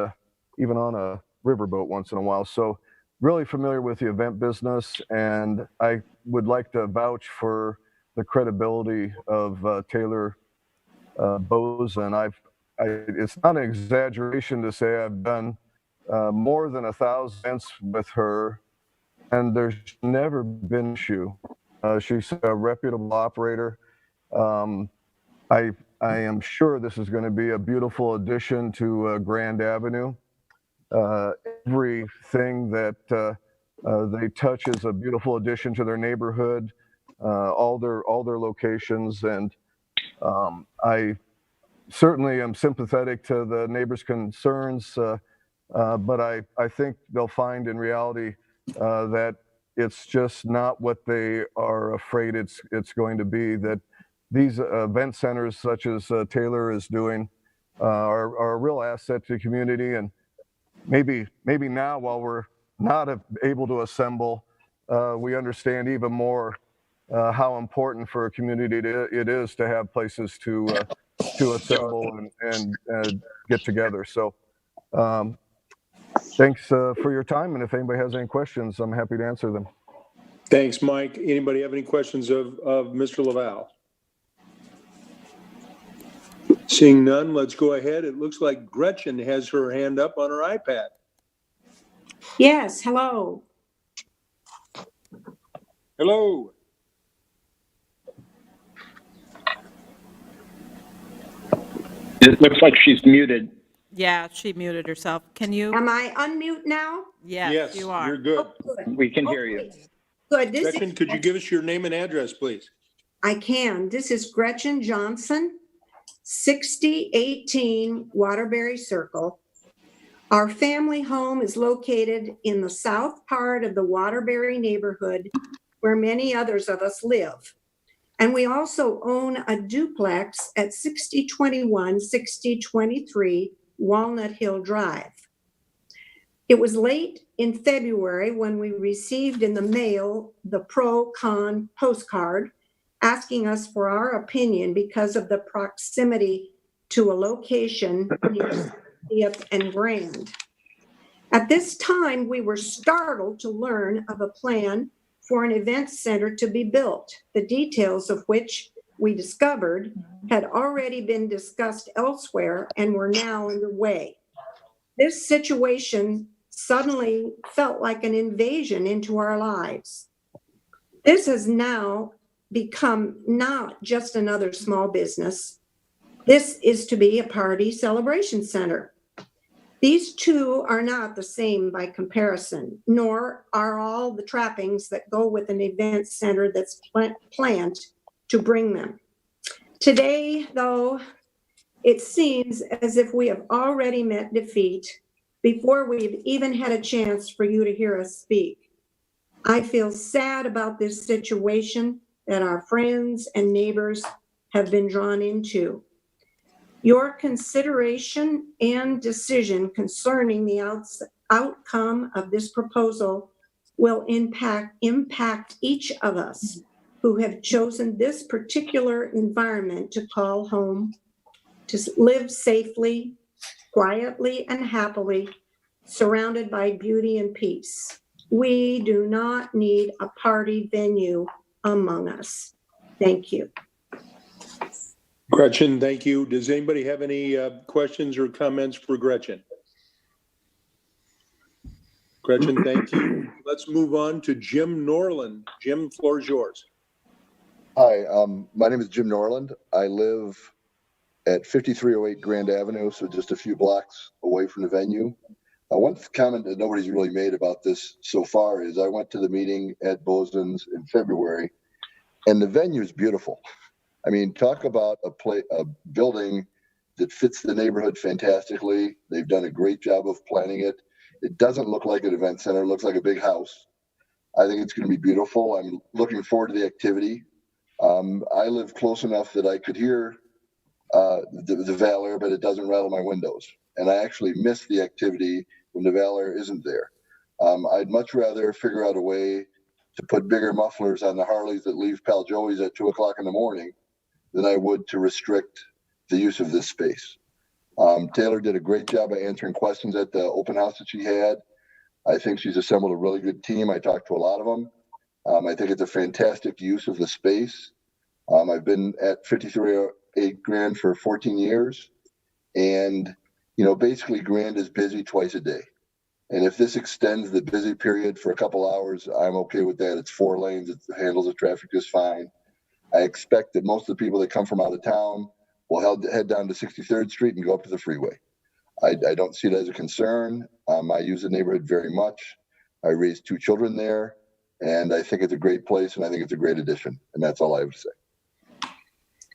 even on a riverboat once in a while. So really familiar with the event business, and I would like to vouch for the credibility of Taylor Boesen. It's not an exaggeration to say I've done more than 1,000 events with her, and there's never been an issue. She's a reputable operator. I am sure this is going to be a beautiful addition to Grand Avenue. Everything that they touch is a beautiful addition to their neighborhood, all their locations, and I certainly am sympathetic to the neighbors' concerns, but I think they'll find in reality that it's just not what they are afraid it's going to be. That these event centers, such as Taylor is doing, are a real asset to the community. And maybe now, while we're not able to assemble, we understand even more how important for a community it is to have places to assemble and get together. So thanks for your time. And if anybody has any questions, I'm happy to answer them. Thanks, Mike. Anybody have any questions of Mr. Laval? Seeing none, let's go ahead. It looks like Gretchen has her hand up on her iPad. Yes, hello. Hello. It looks like she's muted. Yeah, she muted herself. Can you? Am I unmute now? Yes, you are. You're good. Oh, good. We can hear you. Good. This Gretchen, could you give us your name and address, please? I can. This is Gretchen Johnson, 6018 Waterbury Circle. Our family home is located in the south part of the Waterbury neighborhood, where many others of us live. And we also own a duplex at 6021, 6023 Walnut Hill Drive. It was late in February when we received in the mail the pro-con postcard asking us for our opinion because of the proximity to a location near 60th and Grand. At this time, we were startled to learn of a plan for an event center to be built, the details of which we discovered had already been discussed elsewhere and were now underway. This situation suddenly felt like an invasion into our lives. This has now become not just another small business. This is to be a party celebration center. These two are not the same by comparison, nor are all the trappings that go with an event center that's planned to bring them. Today, though, it seems as if we have already met defeat before we've even had a chance for you to hear us speak. I feel sad about this situation that our friends and neighbors have been drawn into. Your consideration and decision concerning the outcome of this proposal will impact each of us who have chosen this particular environment to call home, to live safely, quietly, and happily, surrounded by beauty and peace. We do not need a party venue among us. Thank you. Gretchen, thank you. Does anybody have any questions or comments for Gretchen? Gretchen, thank you. Let's move on to Jim Norland. Jim, floor is yours. Hi, my name is Jim Norland. I live at 5308 Grand Avenue, so just a few blocks away from the venue. One comment that nobody's really made about this so far is I went to the meeting at Boesen's in February, and the venue is beautiful. I mean, talk about a building that fits the neighborhood fantastically. They've done a great job of planning it. It doesn't look like an event center. It looks like a big house. I think it's going to be beautiful. I'm looking forward to the activity. I live close enough that I could hear the Valor, but it doesn't rattle my windows. And I actually miss the activity when the Valor isn't there. I'd much rather figure out a way to put bigger mufflers on the Harleys that leave Pal Joey's at 2 o'clock in the morning than I would to restrict the use of this space. Taylor did a great job of answering questions at the open house that she had. I think she's assembled a really good team. I talked to a lot of them. I think it's a fantastic use of the space. I've been at 5308 Grand for 14 years. And, you know, basically Grand is busy twice a day. And if this extends the busy period for a couple hours, I'm okay with that. It's 4 lanes. It handles the traffic just fine. I expect that most of the people that come from out of town will head down to 63rd Street and go up to the freeway. I don't see it as a concern. I use the neighborhood very much. I raised 2 children there, and I think it's a great place, and I think it's a great addition. And that's all I have to say.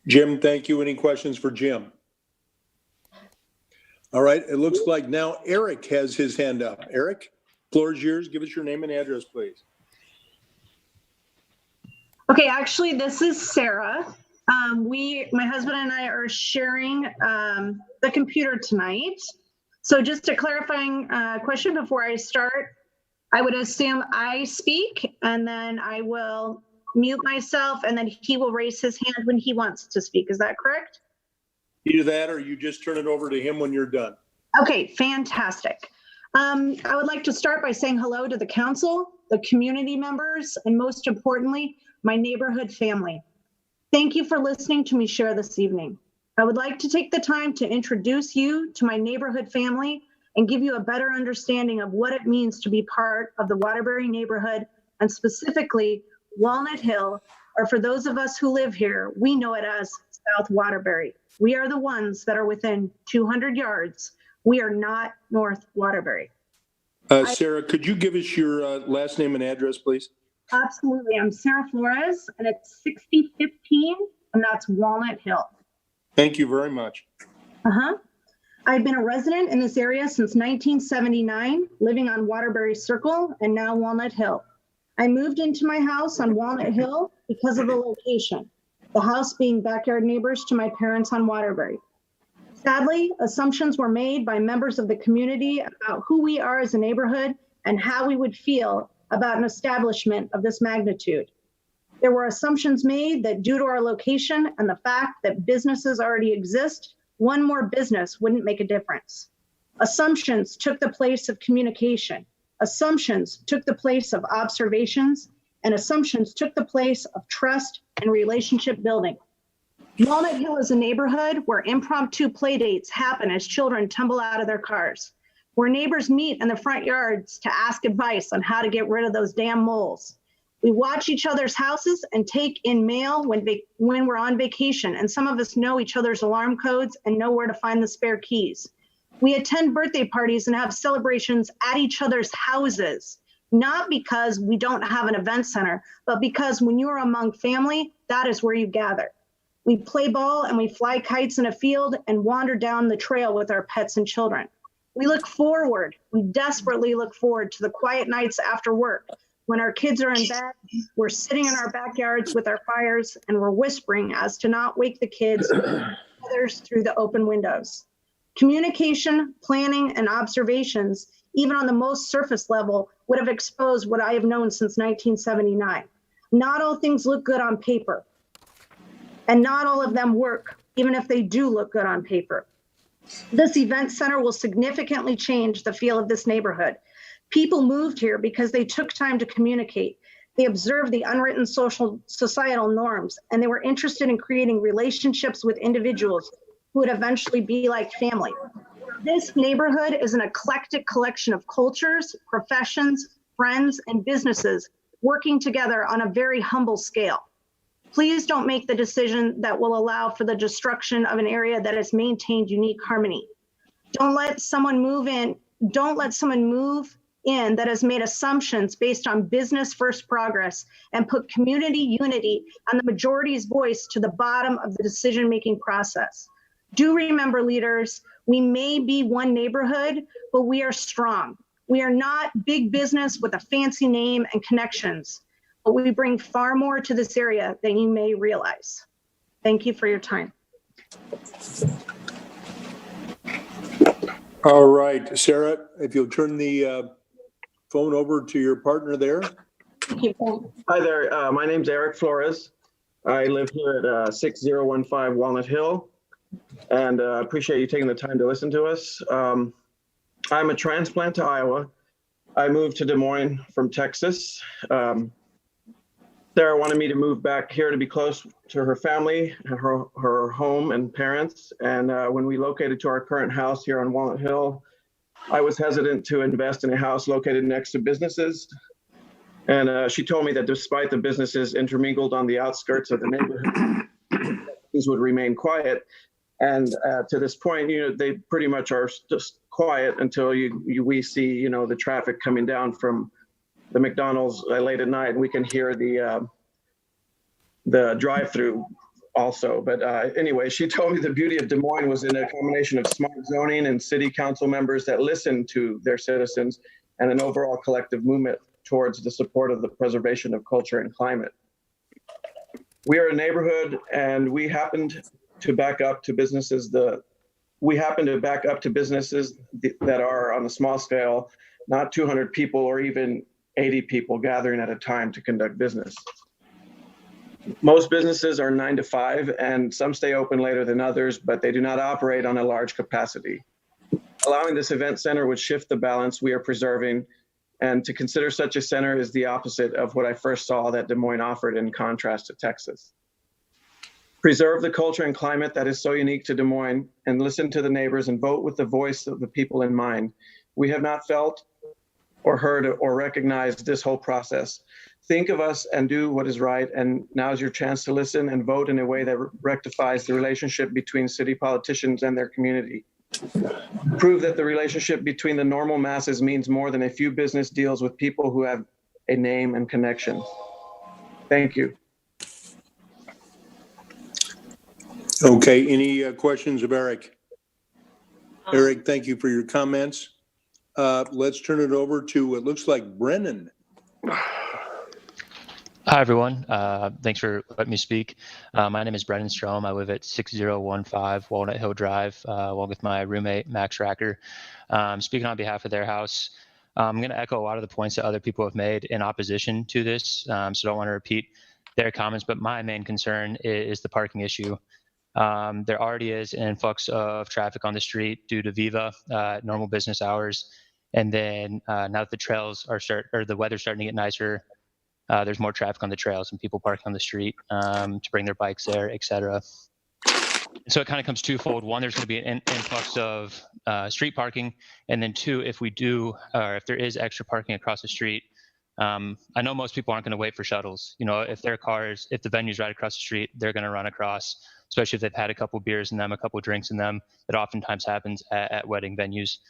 Jim, thank you. Any questions for Jim? All right. It looks like now Eric has his hand up. Eric, floor is yours. Give us your name and address, please. Okay, actually, this is Sarah. My husband and I are sharing the computer tonight. So just a clarifying question before I start, I would assume I speak and then I will mute myself and then he will raise his hand when he wants to speak. Is that correct? Either that or you just turn it over to him when you're done. Okay, fantastic. I would like to start by saying hello to the council, the community members, and most importantly, my neighborhood family. Thank you for listening to me share this evening. I would like to take the time to introduce you to my neighborhood family and give you a better understanding of what it means to be part of the Waterbury neighborhood and specifically Walnut Hill, or for those of us who live here, we know it as South Waterbury. We are the ones that are within 200 yards. We are not North Waterbury. Sarah, could you give us your last name and address, please? Absolutely. I'm Sarah Flores, and it's 6015, and that's Walnut Hill. Thank you very much. I've been a resident in this area since 1979, living on Waterbury Circle and now Walnut Hill. I moved into my house on Walnut Hill because of the location, the house being backyard neighbors to my parents on Waterbury. Sadly, assumptions were made by members of the community about who we are as a neighborhood and how we would feel about an establishment of this magnitude. There were assumptions made that due to our location and the fact that businesses already exist, one more business wouldn't make a difference. Assumptions took the place of communication. Assumptions took the place of observations, and assumptions took the place of trust and relationship building. Walnut Hill is a neighborhood where impromptu play dates happen as children tumble out of their cars, where neighbors meet in the front yards to ask advice on how to get rid of those damn moles. We watch each other's houses and take in mail when we're on vacation, and some of us know each other's alarm codes and know where to find the spare keys. We attend birthday parties and have celebrations at each other's houses, not because we don't have an event center, but because when you're among family, that is where you gather. We play ball and we fly kites in a field and wander down the trail with our pets and children. We look forward, we desperately look forward to the quiet nights after work. When our kids are in bed, we're sitting in our backyards with our fires and we're whispering as to not wake the kids and others through the open windows. Communication, planning, and observations, even on the most surface level, would have exposed what I have known since 1979. Not all things look good on paper, and not all of them work, even if they do look good on paper. This event center will significantly change the feel of this neighborhood. People moved here because they took time to communicate. They observed the unwritten societal norms, and they were interested in creating relationships with individuals who would eventually be like family. This neighborhood is an eclectic collection of cultures, professions, friends, and businesses working together on a very humble scale. Please don't make the decision that will allow for the destruction of an area that has maintained unique harmony. Don't let someone move in that has made assumptions based on business first progress and put community unity and the majority's voice to the bottom of the decision-making process. Do remember, leaders, we may be one neighborhood, but we are strong. We are not big business with a fancy name and connections, but we bring far more to this area than you may realize. Thank you for your time. All right, Sarah, if you'll turn the phone over to your partner there. Thank you. Hi there, my name's Eric Flores. I live here at 6015 Walnut Hill, and I appreciate you taking the time to listen to us. I'm a transplant to Iowa. I moved to Des Moines from Texas. Sarah wanted me to move back here to be close to her family, her home and parents. And when we located to our current house here on Walnut Hill, I was hesitant to invest in a house located next to businesses. And she told me that despite the businesses intermingled on the outskirts of the neighborhood, things would remain quiet. And to this point, they pretty much are just quiet until we see, the traffic coming down from the McDonald's late at night, and we can hear the drive-through also. But anyway, she told me the beauty of Des Moines was in a combination of smart zoning and city council members that listened to their citizens and an overall collective movement towards the support of the preservation of culture and climate. We are a neighborhood, and we happened to back up to businesses that are on a small scale, not 200 people or even 80 people gathering at a time to conduct business. Most businesses are 9 to 5, and some stay open later than others, but they do not operate on a large capacity. Allowing this event center would shift the balance we are preserving, and to consider such a center is the opposite of what I first saw that Des Moines offered in contrast to Texas. Preserve the culture and climate that is so unique to Des Moines, and listen to the neighbors and vote with the voice of the people in mind. We have not felt or heard or recognized this whole process. Think of us and do what is right, and now is your chance to listen and vote in a way that rectifies the relationship between city politicians and their community. Prove that the relationship between the normal masses means more than a few business deals with people who have a name and connections. Thank you. Okay, any questions of Eric? Eric, thank you for your comments. Let's turn it over to, it looks like Brennan. Hi, everyone. Thanks for letting me speak. My name is Brendan Strom. I live at 6015 Walnut Hill Drive, along with my roommate, Max Racker. Speaking on behalf of their house, I'm going to echo a lot of the points that other people have made in opposition to this, so don't want to repeat their comments, but my main concern is the parking issue. There already is an influx of traffic on the street due to Viva, normal business hours. And then now that the trails are the weather's starting to get nicer, there's more traffic on the trails and people parking on the street to bring their bikes there, et cetera. So it kind of comes twofold. One, there's going to be an influx of street parking. And then two, if there is extra parking across the street, I know most people aren't going to wait for shuttles. You know, if the venue's right across the street, they're going to run across, especially if they've had a couple beers in them, a couple drinks in them. It oftentimes happens at wedding venues.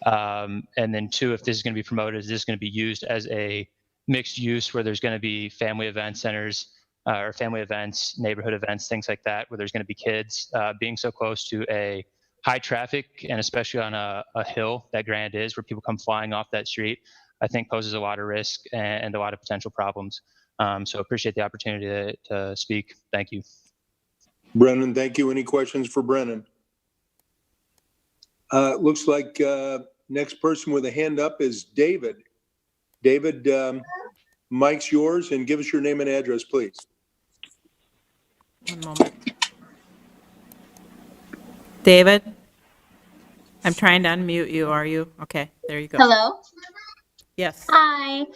And then two, if this is going to be promoted, is this going to be used as a mixed use where there's going to be family event centers or family events, neighborhood events, things like that, where there's going to be kids being so close to a high traffic and especially on a hill that Grand is, where people come flying off that street, I think poses a lot of risk and a lot of potential problems. So appreciate the opportunity to speak. Thank you. Brennan, thank you. Any questions for Brennan? Looks like next person with a hand up is David. David, mic's yours, and give us your name and address, please. One moment. David, I'm trying to unmute you. Are you? Okay, there you go. Hello. Yes. Hi.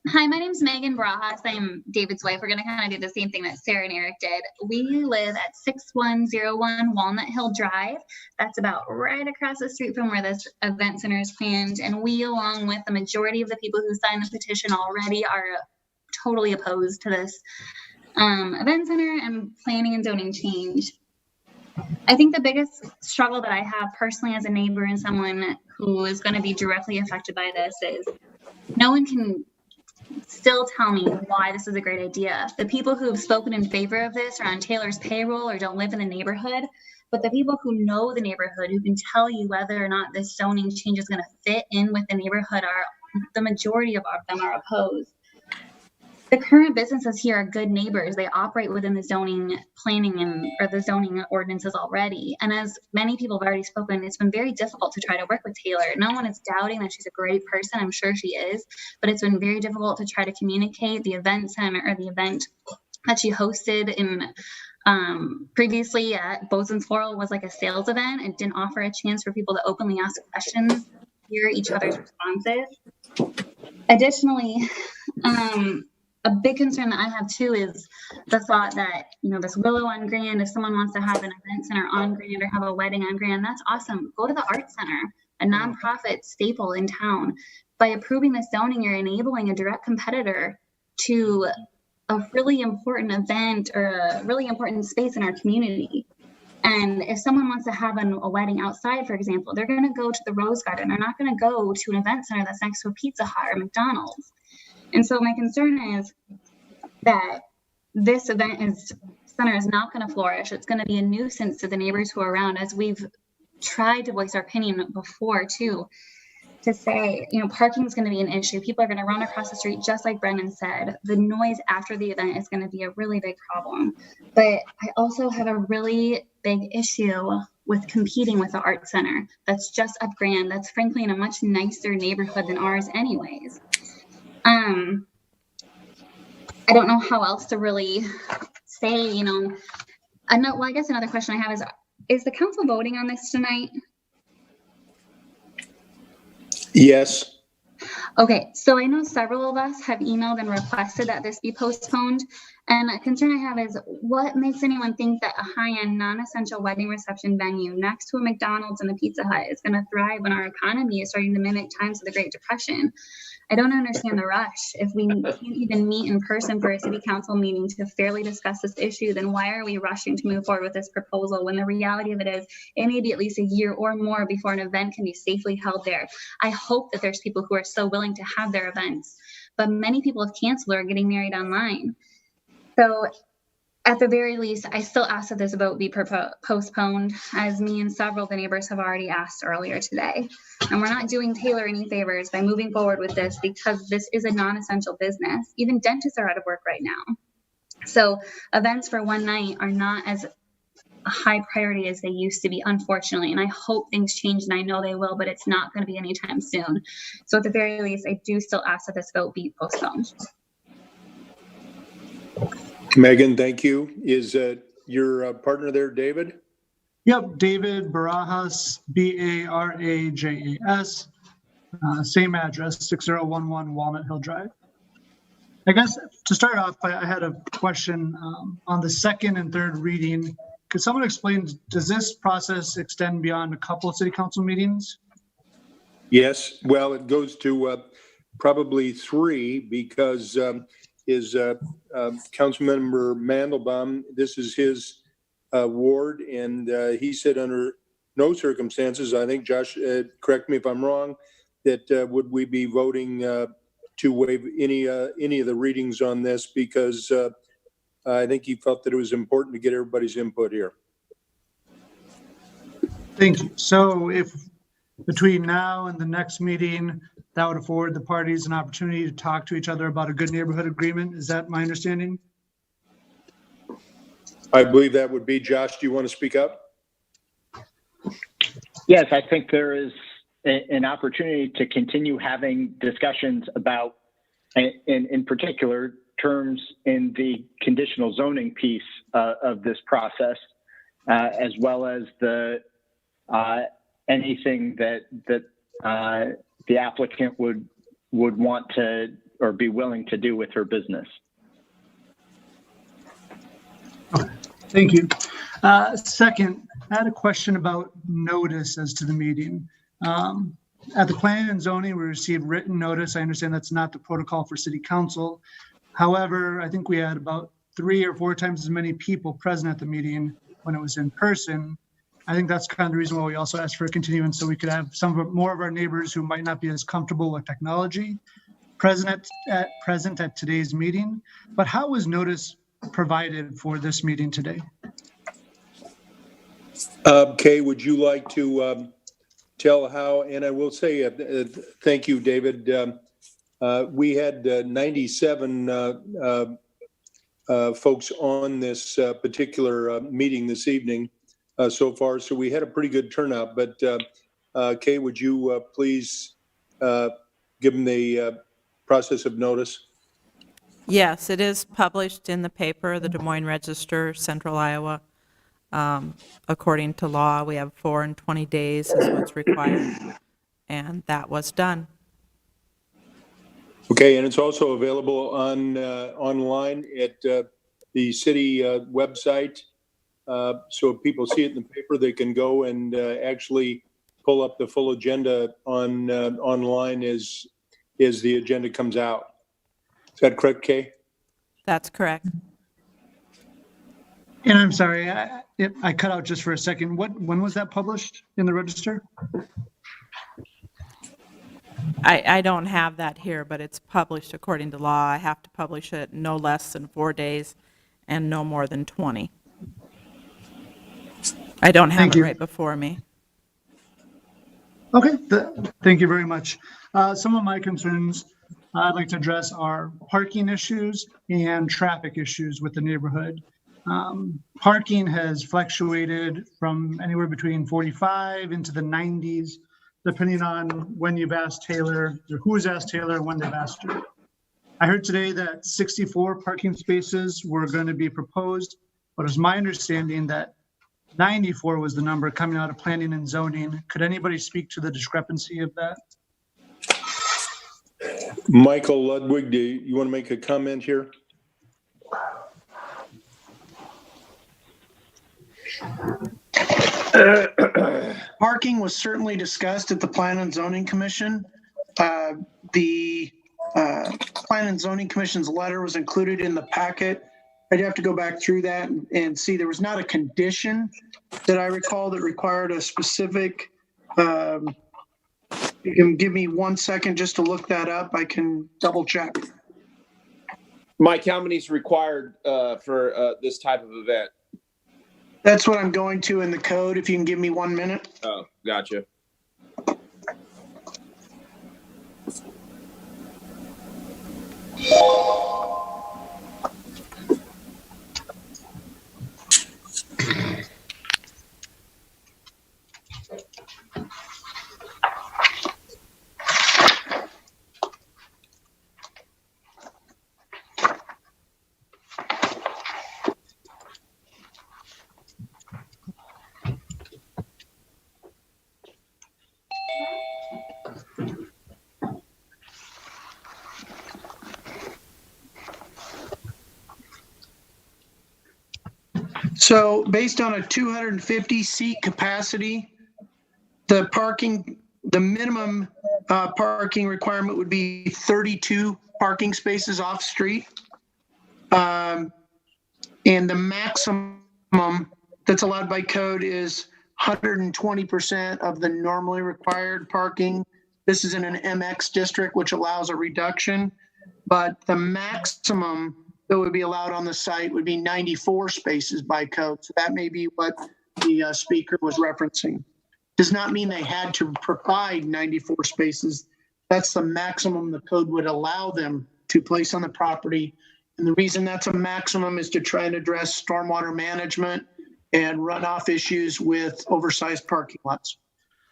Hi, my name's Megan Brajas. I'm David's wife. We're going to kind of do the same thing that Sarah and Eric did. We live at 6101 Walnut Hill Drive. That's about right across the street from where this event center is planned. And we, along with the majority of the people who signed the petition already, are totally opposed to this event center and planning and zoning change. I think the biggest struggle that I have personally as a neighbor and someone who is going to be directly affected by this is no one can still tell me why this is a great idea. The people who have spoken in favor of this are on Taylor's payroll or don't live in the neighborhood, but the people who know the neighborhood, who can tell you whether or not this zoning change is going to fit in with the neighborhood, the majority of them are opposed. The current businesses here are good neighbors. They operate within the zoning planning or the zoning ordinances already. And as many people have already spoken, it's been very difficult to try to work with Taylor. No one is doubting that she's a great person. I'm sure she is, but it's been very difficult to try to communicate the event center or the event that she hosted in previously at Bosun's Floral was like a sales event. It didn't offer a chance for people to openly ask questions, hear each other's responses. Additionally, a big concern that I have too is the thought that, this Willow on Grand, if someone wants to have an event center on Grand or have a wedding on Grand, that's awesome. Go to the Art Center, a nonprofit staple in town. By approving this zoning, you're enabling a direct competitor to a really important event or a really important space in our community. And if someone wants to have a wedding outside, for example, they're going to go to the Rose Garden. They're not going to go to an event center that's next to a Pizza Hut or McDonald's. And so my concern is that this center is not going to flourish. It's going to be a nuisance to the neighbors who are around, as we've tried to voice our opinion before too, to say, parking is going to be an issue. People are going to run across the street, just like Brendan said. The noise after the event is going to be a really big problem. But I also have a really big issue with competing with the Art Center. That's just up Grand. That's frankly in a much nicer neighborhood than ours anyways. I don't know how else to really say, I guess another question I have is the council voting on this tonight? Yes. Okay, so I know several of us have emailed and requested that this be postponed. And a concern I have is, what makes anyone think that a high-end, non-essential wedding reception venue next to a McDonald's and a Pizza Hut is going to thrive when our economy is starting to mimic times of the Great Depression? I don't understand the rush. If we can't even meet in person for a city council meeting to fairly discuss this issue, then why are we rushing to move forward with this proposal when the reality of it is it may be at least a year or more before an event can be safely held there? I hope that there's people who are so willing to have their events, but many people have canceled or are getting married online. So at the very least, I still ask that this vote be postponed, as me and several of the neighbors have already asked earlier today. And we're not doing Taylor any favors by moving forward with this, because this is a non-essential business. Even dentists are out of work right now. So events for one night are not as a high priority as they used to be, unfortunately. And I hope things change, and I know they will, but it's not going to be anytime soon. So at the very least, I do still ask that this vote be postponed. Megan, thank you. Is your partner there, David? Yep, David Barajas, Barajas, same address, 6011 Walnut Hill Drive. I guess to start off, I had a question on the second and third reading. Could someone explain, does this process extend beyond a couple of city council meetings? Yes. Well, it goes to probably 3, because Councilmember Mandelbaum, this is his ward, and he said under no circumstances, I think, Josh, correct me if I'm wrong, that would we be voting to waive any of the readings on this, because I think he felt that it was important to get everybody's input here. Thank you. So if between now and the next meeting, that would afford the parties an opportunity to talk to each other about a good neighborhood agreement. Is that my understanding? I believe that would be. Josh, do you want to speak up? Yes, I think there is an opportunity to continue having discussions about, in particular, terms in the conditional zoning piece of this process, as well as the anything that the applicant would want to or be willing to do with her business. Okay, thank you. Second, I had a question about notice as to the meeting. At the planning and zoning, we received written notice. I understand that's not the protocol for city council. However, I think we had about 3 or 4 times as many people present at the meeting when it was in person. I think that's kind of the reason why we also asked for a continuance, so we could have more of our neighbors who might not be as comfortable with technology present at today's meeting. But how was notice provided for this meeting today? Kay, would you like to tell how? And I will say thank you, David. We had 97 folks on this particular meeting this evening so far, so we had a pretty good turnout. But Kay, would you please give them the process of notice? Yes, it is published in the paper, the Des Moines Register, Central Iowa. According to law, we have 4 and 20 days is what's required, and that was done. Okay, and it's also available on online at the city website. So if people see it in the paper, they can go and actually pull up the full agenda online as the agenda comes out. Is that correct, Kay? That's correct. And I'm sorry, I cut out just for a second. When was that published in the register? I don't have that here, but it's published according to law. I have to publish it no less than 4 days and no more than 20. I don't have it right before me. Okay, thank you very much. Some of my concerns I'd like to address are parking issues and traffic issues with the neighborhood. Parking has fluctuated from anywhere between 45 into the 90s, depending on when you've asked Taylor, or who's asked Taylor, when they've asked her. I heard today that 64 parking spaces were going to be proposed, but it was my understanding that 94 was the number coming out of planning and zoning. Could anybody speak to the discrepancy of that? Michael Ludwig, do you want to make a comment here? Parking was certainly discussed at the Plan and Zoning Commission. The Plan and Zoning Commission's letter was included in the packet. I'd have to go back through that and see. There was not a condition that I recall that required a specific, you can give me 1 second just to look that up. I can double check. Mike, how many is required for this type of event? That's what I'm going to in the code. If you can give me 1 minute. Oh, gotcha. So based on a 250 seat capacity, the minimum parking requirement would be 32 parking spaces off street. And the maximum that's allowed by code is 120% of the normally required parking. This is in an MX district, which allows a reduction, but the maximum that would be allowed on the site would be 94 spaces by code. So that may be what the speaker was referencing. Does not mean they had to provide 94 spaces. That's the maximum the code would allow them to place on the property. And the reason that's a maximum is to try and address stormwater management and runoff issues with oversized parking lots.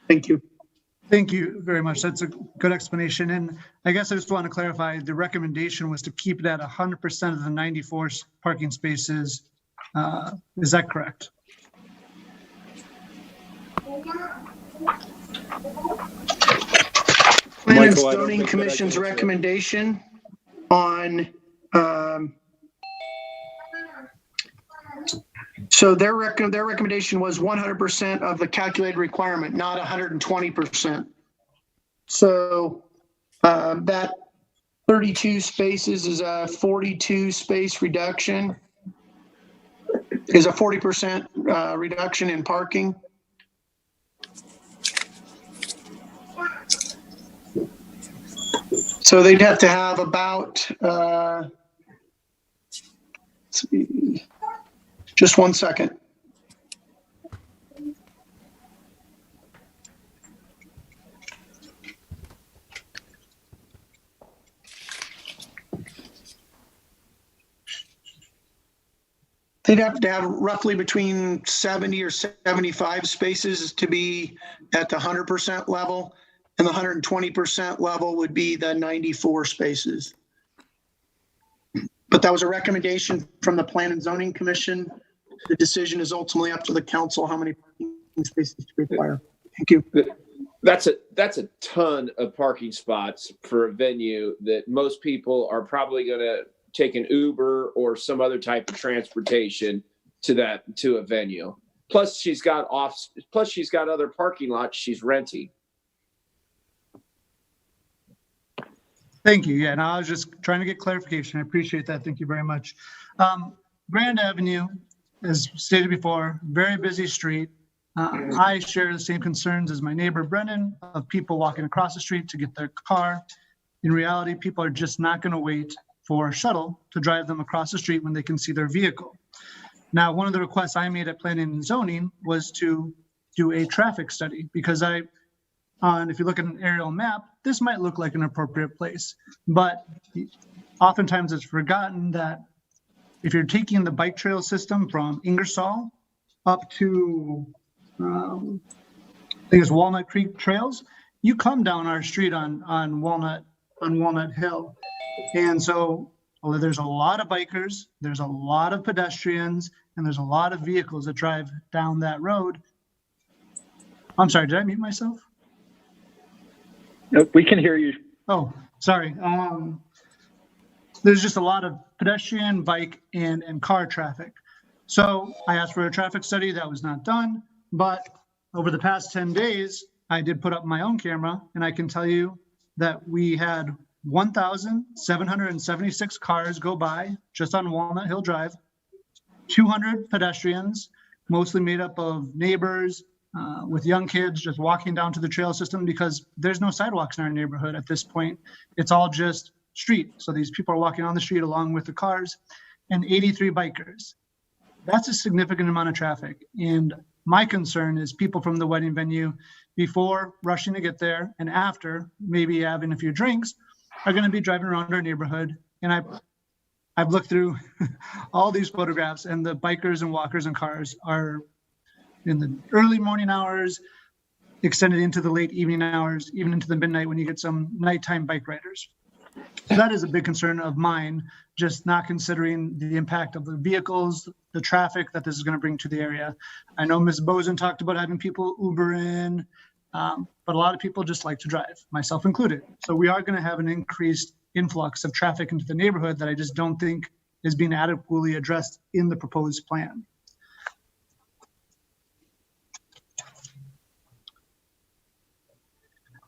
Thank you. Thank you very much. That's a good explanation. And I guess I just want to clarify, the recommendation was to keep it at 100% of the 94 parking spaces. Is that correct? Plan and Zoning Commission's recommendation on, so their recommendation was 100% of the calculated requirement, not 120%. So that 32 spaces is a 42 space reduction, is a 40% reduction in parking. So they'd have to have about, let's see, just 1 second. They'd have to have roughly between 70 or 75 spaces to be at the 100% level. And the 120% level would be the 94 spaces. But that was a recommendation from the Plan and Zoning Commission. The decision is ultimately up to the council how many parking spaces to require. Thank you. That's a ton of parking spots for a venue that most people are probably going to take an Uber or some other type of transportation to a venue. Plus she's got other parking lots she's renting. Thank you. Yeah, and I was just trying to get clarification. I appreciate that. Thank you very much. Grand Avenue, as stated before, very busy street. I share the same concerns as my neighbor Brennan of people walking across the street to get their car. In reality, people are just not going to wait for a shuttle to drive them across the street when they can see their vehicle. Now, one of the requests I made at Planning and Zoning was to do a traffic study because if you look at an aerial map, this might look like an appropriate place, but oftentimes it's forgotten that if you're taking the bike trail system from Ingersoll up to, I think it's Walnut Creek Trails, you come down our street on Walnut Hill. And so there's a lot of bikers, there's a lot of pedestrians, and there's a lot of vehicles that drive down that road. I'm sorry, did I mute myself? Nope, we can hear you. Oh, sorry. There's just a lot of pedestrian, bike, and car traffic. So I asked for a traffic study. That was not done. But over the past 10 days, I did put up my own camera, and I can tell you that we had 1,776 cars go by just on Walnut Hill Drive, 200 pedestrians, mostly made up of neighbors, with young kids just walking down to the trail system because there's no sidewalks in our neighborhood at this point. It's all just street. So these people are walking on the street along with the cars, and 83 bikers. That's a significant amount of traffic. And my concern is people from the wedding venue, before rushing to get there and after maybe having a few drinks, are going to be driving around our neighborhood. And I've looked through all these photographs, and the bikers and walkers and cars are in the early morning hours, extended into the late evening hours, even into the midnight when you get some nighttime bike riders. So that is a big concern of mine, just not considering the impact of the vehicles, the traffic that this is going to bring to the area. I know Ms. Bozen talked about having people Uber in, but a lot of people just like to drive, myself included. So we are going to have an increased influx of traffic into the neighborhood that I just don't think is being adequately addressed in the proposed plan.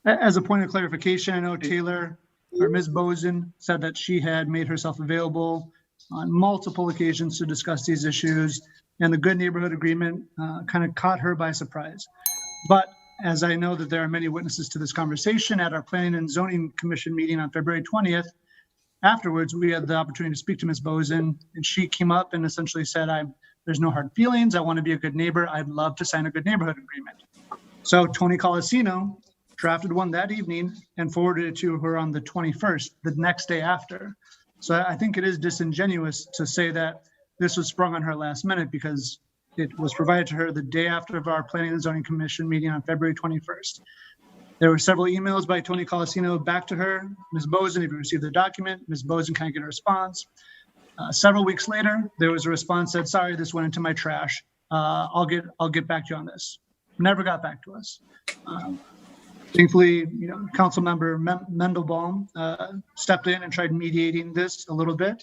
As a point of clarification, I know Taylor or Ms. Bozen said that she had made herself available on multiple occasions to discuss these issues, and the Good Neighborhood Agreement kind of caught her by surprise. But as I know that there are many witnesses to this conversation at our Planning and Zoning Commission meeting on February 20th, afterwards we had the opportunity to speak to Ms. Bozen, and she came up and essentially said, there's no hard feelings, I want to be a good neighbor, I'd love to sign a Good Neighborhood Agreement. So Tony Colasino drafted one that evening and forwarded it to her on the 21st, the next day after. So I think it is disingenuous to say that this was sprung on her last minute, because it was provided to her the day after of our Planning and Zoning Commission meeting on February 21st. There were several emails by Tony Colasino back to her. Ms. Bozen, have you received the document? Ms. Bozen can't get a response. Several weeks later, there was a response that, sorry, this went into my trash. I'll get back to you on this. Never got back to us. Thankfully, Council Member Mendelbaum stepped in and tried mediating this a little bit.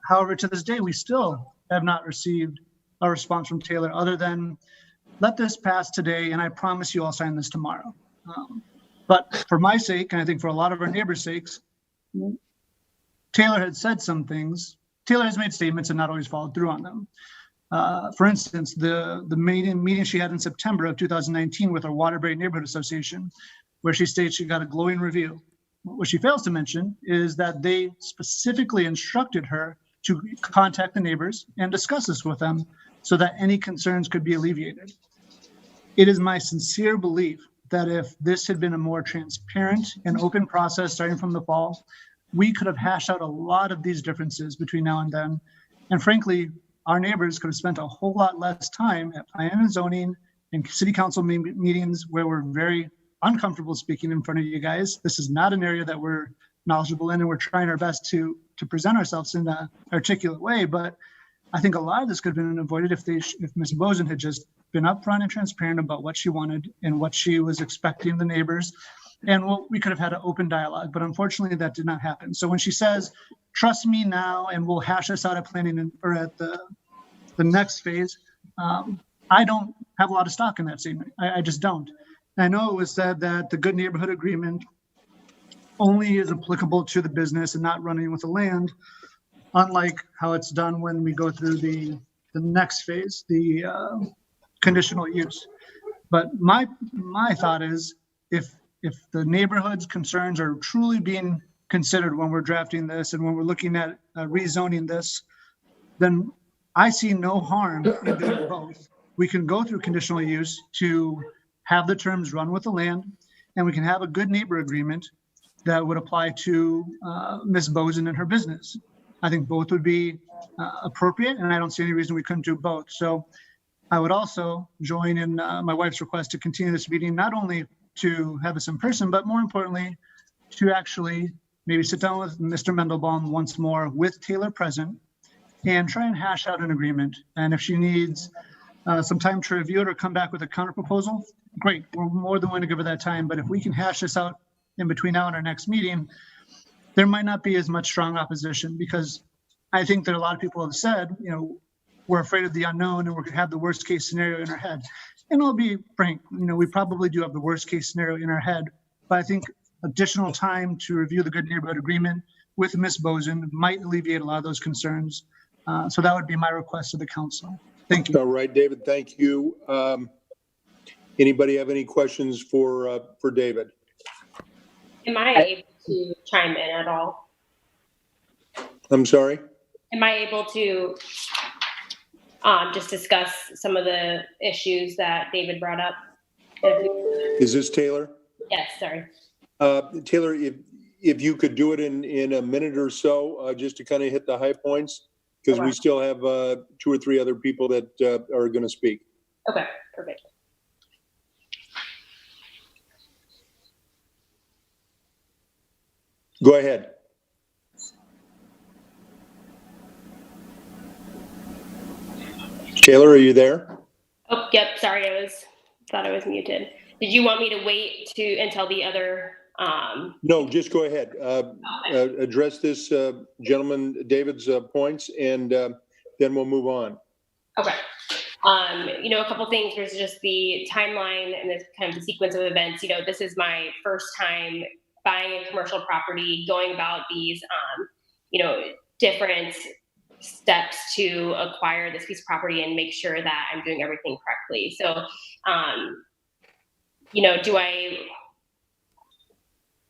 However, to this day, we still have not received a response from Taylor other than, let this pass today, and I promise you I'll sign this tomorrow. But for my sake, and I think for a lot of our neighbors' sakes, Taylor had said some things. Taylor has made statements and not always followed through on them. For instance, the meeting she had in September of 2019 with our Waterbury Neighborhood Association, where she states she got a glowing review. What she fails to mention is that they specifically instructed her to contact the neighbors and discuss this with them so that any concerns could be alleviated. It is my sincere belief that if this had been a more transparent and open process starting from the fall, we could have hashed out a lot of these differences between now and then. And frankly, our neighbors could have spent a whole lot less time at planning and zoning and city council meetings where we're very uncomfortable speaking in front of you guys. This is not an area that we're knowledgeable in, and we're trying our best to present ourselves in an articulate way. But I think a lot of this could have been avoided if Ms. Bozen had just been upfront and transparent about what she wanted and what she was expecting the neighbors. And we could have had an open dialogue, but unfortunately that did not happen. So when she says, trust me now and we'll hash this out at planning or at the next phase, I don't have a lot of stock in that statement. I just don't. I know it was said that the Good Neighborhood Agreement only is applicable to the business and not running with the land, unlike how it's done when we go through the next phase, the conditional use. But my thought is, if the neighborhood's concerns are truly being considered when we're drafting this and when we're looking at rezoning this, then I see no harm in doing both. We can go through conditional use to have the terms run with the land, and we can have a good neighbor agreement that would apply to Ms. Bozen and her business. I think both would be appropriate, and I don't see any reason we couldn't do both. So I would also join in my wife's request to continue this meeting, not only to have this in person, but more importantly, to actually maybe sit down with Mr. Mendelbaum once more with Taylor present and try and hash out an agreement. And if she needs some time to review it or come back with a counter proposal, great, we're more than willing to give her that time. But if we can hash this out in between now and our next meeting, there might not be as much strong opposition, because I think that a lot of people have said, we're afraid of the unknown and we're gonna have the worst case scenario in our head. And I'll be frank, we probably do have the worst case scenario in our head, but I think additional time to review the Good Neighborhood Agreement with Ms. Bozen might alleviate a lot of those concerns. So that would be my request to the council. Thank you. All right, David, thank you. Anybody have any questions for David? Am I able to chime in at all? I'm sorry? Am I able to just discuss some of the issues that David brought up? Is this Taylor? Yes, sorry. Taylor, if you could do it in a minute or so, just to kind of hit the high points, because we still have 2 or 3 other people that are going to speak. Okay, perfect. Go ahead. Taylor, are you there? Oh, yep. Sorry, thought I was muted. Did you want me to wait until the other? No, just go ahead. Address this gentleman, David's points, and then we'll move on. Okay. A couple things. There's just the timeline and this kind of the sequence of events. This is my first time buying a commercial property, going about these, different steps to acquire this piece of property and make sure that I'm doing everything correctly. So,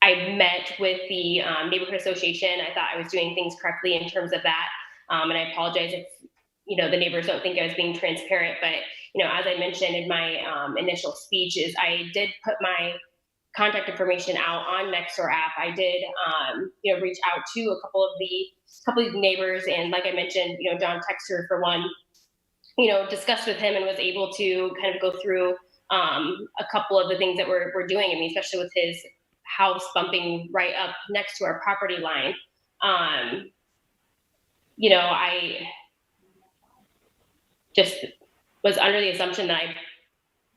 I met with the neighborhood association. I thought I was doing things correctly in terms of that. And I apologize if, the neighbors don't think I was being transparent, but, as I mentioned in my initial speech is I did put my contact information out on Nextdoor app. I did, reach out to a couple of the neighbors. And like I mentioned, John Texter for one, discussed with him and was able to kind of go through a couple of the things that we're doing. I mean, especially with his house bumping right up next to our property line. I just was under the assumption that I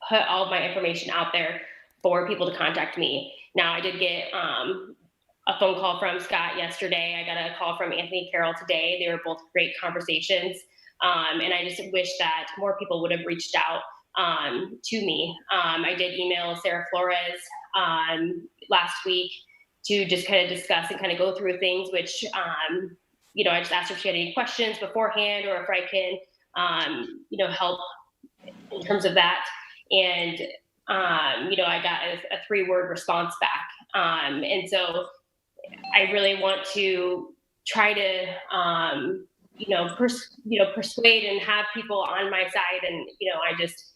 put all of my information out there for people to contact me. Now, I did get a phone call from Scott yesterday. I got a call from Anthony Carroll today. They were both great conversations. And I just wish that more people would have reached out to me. I did email Sarah Flores last week to just kind of discuss and kind of go through things, which, I just asked her if she had any questions beforehand or if I can, help in terms of that. And, I got a 3-word response back. And so I really want to try to, persuade and have people on my side. And, I just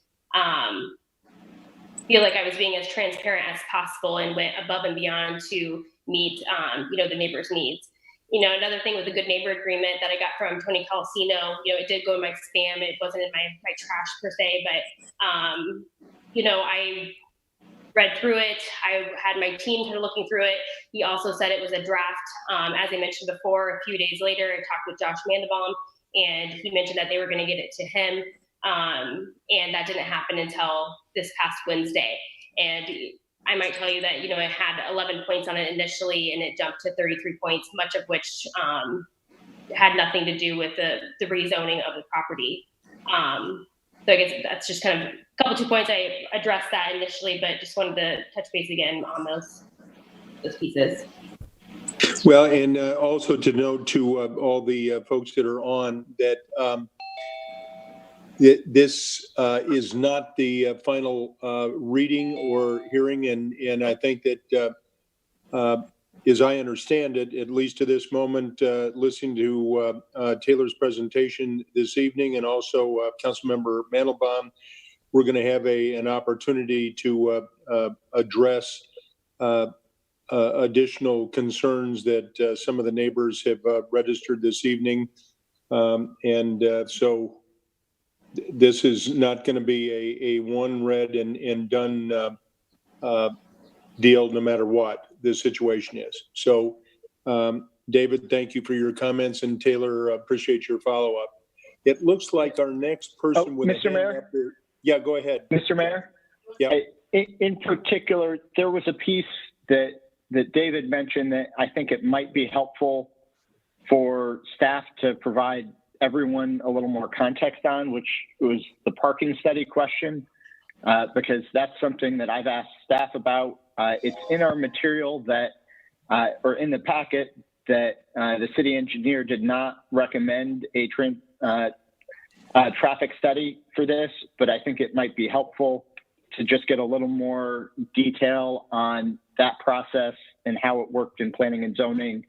feel like I was being as transparent as possible and went above and beyond to meet, the neighbors' needs. Another thing with the good neighbor agreement that I got from Tony Calcino, it did go in my spam. It wasn't in my trash per se, but, I read through it. I had my team kind of looking through it. He also said it was a draft. As I mentioned before, a few days later, I talked with Josh Mandelbaum, and he mentioned that they were going to get it to him. And that didn't happen until this past Wednesday. And I might tell you that, it had 11 points on it initially, and it jumped to 33 points, much of which had nothing to do with the rezoning of the property. So I guess that's just kind of a couple 2 points. I addressed that initially, but just wanted to touch base again on those pieces. Well, and also to note to all the folks that are on that this is not the final reading or hearing, and I think that, as I understand it, at least to this moment, listening to Taylor's presentation this evening and also Councilmember Mandelbaum, we're going to have an opportunity to address additional concerns that some of the neighbors have registered this evening. So this is not going to be a one read and done deal no matter what the situation is. So, David, thank you for your comments, and Taylor, appreciate your follow-up. It looks like our next person with Mr. Mayor? Yeah, go ahead. Mr. Mayor? Yeah. In particular, there was a piece that David mentioned that I think it might be helpful for staff to provide everyone a little more context on, which was the parking study question, because that's something that I've asked staff about. It's in our material or in the packet that the city engineer did not recommend a traffic study for this, but I think it might be helpful to just get a little more detail on that process and how it worked in planning and zoning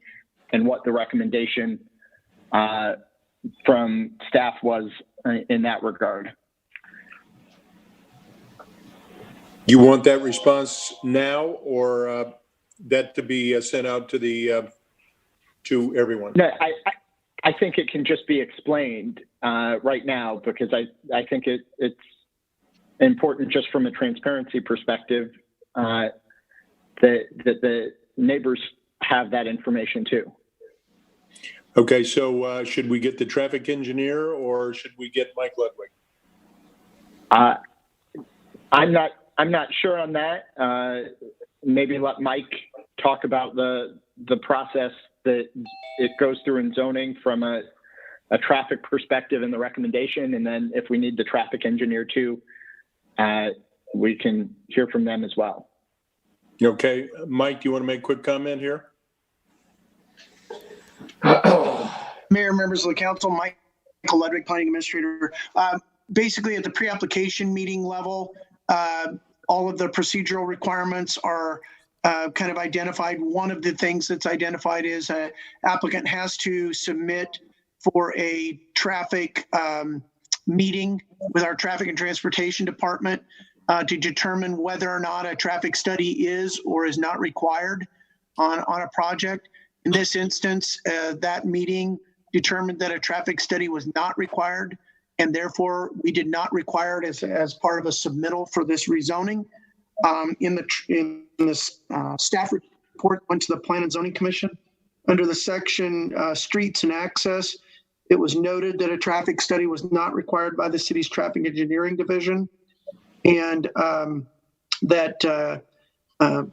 and what the recommendation from staff was in that regard. You want that response now, or that to be sent out to the to everyone? No, I think it can just be explained right now, because I think it's important just from a transparency perspective that the neighbors have that information too. Okay, so should we get the traffic engineer, or should we get Mike Ludwig? I'm not sure on that. Maybe let Mike talk about the process that it goes through in zoning from a traffic perspective and the recommendation. And then if we need the traffic engineer too, we can hear from them as well. Okay, Mike, do you want to make a quick comment here? Mayor, members of the council, Michael Ludwig, Planning Administrator. Basically, at the pre-application meeting level, all of the procedural requirements are kind of identified. One of the things that's identified is an applicant has to submit for a traffic meeting with our Traffic and Transportation Department to determine whether or not a traffic study is or is not required on a project. In this instance, that meeting determined that a traffic study was not required, and therefore we did not require it as part of a submittal for this rezoning. In the staff report went to the Plan and Zoning Commission. Under the section Streets and Access, it was noted that a traffic study was not required by the city's Traffic Engineering Division, and that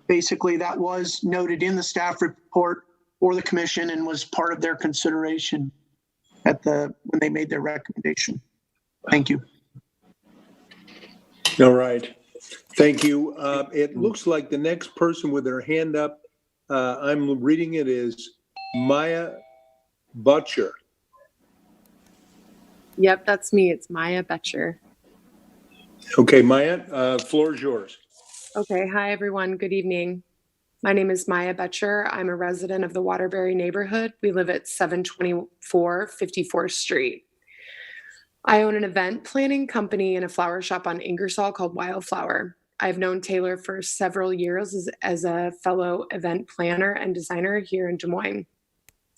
basically that was noted in the staff report for the commission and was part of their consideration when they made their recommendation. Thank you. All right. Thank you. It looks like the next person with their hand up, I'm reading it, is Maya Boettcher. Yep, that's me. It's Maya Boettcher. Okay, Maya, floor is yours. Okay. Hi, everyone. Good evening. My name is Maya Boettcher. I'm a resident of the Waterbury neighborhood. We live at 724 54th Street. I own an event planning company and a flower shop on Ingersoll called Wildflower. I've known Taylor for several years as a fellow event planner and designer here in Des Moines.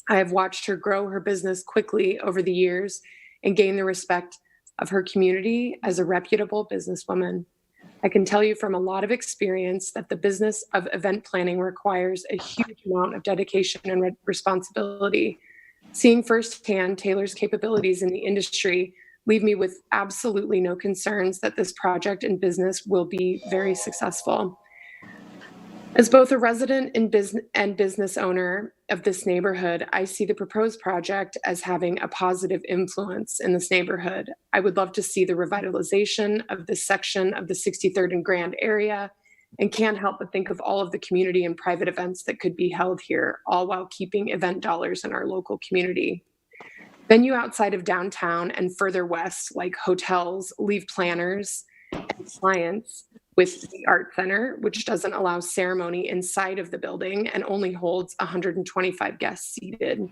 I have watched her grow her business quickly over the years and gain the respect of her community as a reputable businesswoman. I can tell you from a lot of experience that the business of event planning requires a huge amount of dedication and responsibility. Seeing firsthand Taylor's capabilities in the industry leave me with absolutely no concerns that this project and business will be very successful. As both a resident and business owner of this neighborhood, I see the proposed project as having a positive influence in this neighborhood. I would love to see the revitalization of this section of the 63rd and Grand area, and can't help but think of all of the community and private events that could be held here, all while keeping event dollars in our local community. Venue outside of downtown and further west, like hotels, leave planners and clients with the Art Center, which doesn't allow ceremony inside of the building and only holds 125 guests seated.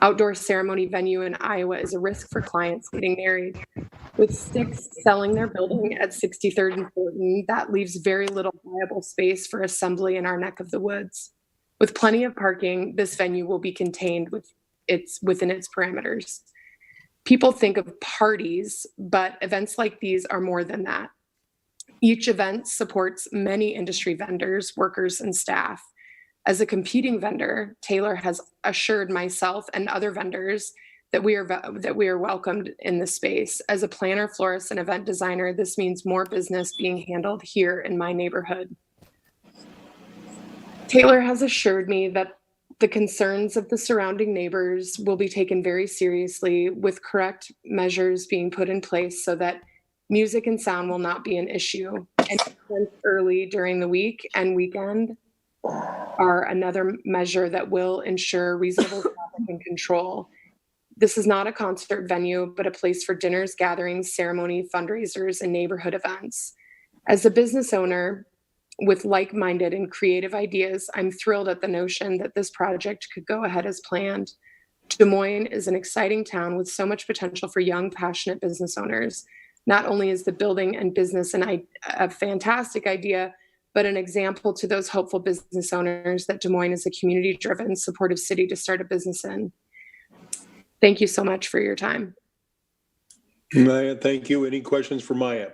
Outdoor ceremony venue in Iowa is a risk for clients getting married. With Sticks selling their building at 63rd and Thornton, that leaves very little viable space for assembly in our neck of the woods. With plenty of parking, this venue will be contained within its parameters. People think of parties, but events like these are more than that. Each event supports many industry vendors, workers, and staff. As a competing vendor, Taylor has assured myself and other vendors that we are welcomed in this space. As a planner, florist, and event designer, this means more business being handled here in my neighborhood. Taylor has assured me that the concerns of the surrounding neighbors will be taken very seriously, with correct measures being put in place so that music and sound will not be an issue. And events early during the week and weekend are another measure that will ensure reasonable traffic and control. This is not a concert venue, but a place for dinners, gatherings, ceremony, fundraisers, and neighborhood events. As a business owner with like-minded and creative ideas, I'm thrilled at the notion that this project could go ahead as planned. Des Moines is an exciting town with so much potential for young, passionate business owners. Not only is the building and business a fantastic idea, but an example to those hopeful business owners that Des Moines is a community-driven, supportive city to start a business in. Thank you so much for your time. Maya, thank you. Any questions for Maya?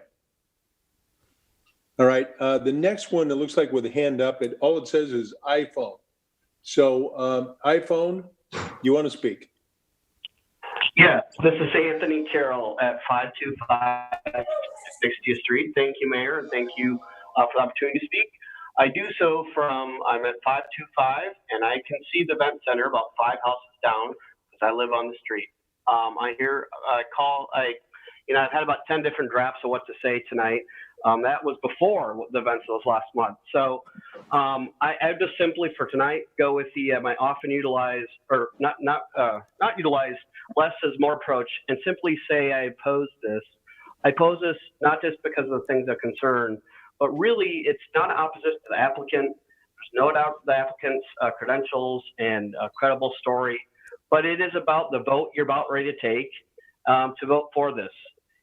All right. The next one, it looks like with a hand up, all it says is iPhone. So iPhone, you want to speak? Yeah, this is Anthony Carroll at 525 60th Street. Thank you, Mayor, and thank you for the opportunity to speak. I do so I'm at 525, and I can see the event center about 5 houses down because I live on the street. I've had about 10 different drafts of what to say tonight. That was before the events was last month. So I just simply for tonight go with my often utilized or not utilized less is more approach and simply say I oppose this. I oppose this not just because of the things of concern, but really it's not opposite to the applicant. There's no doubt the applicant's credentials and credible story, but it is about the vote you're about ready to take to vote for this.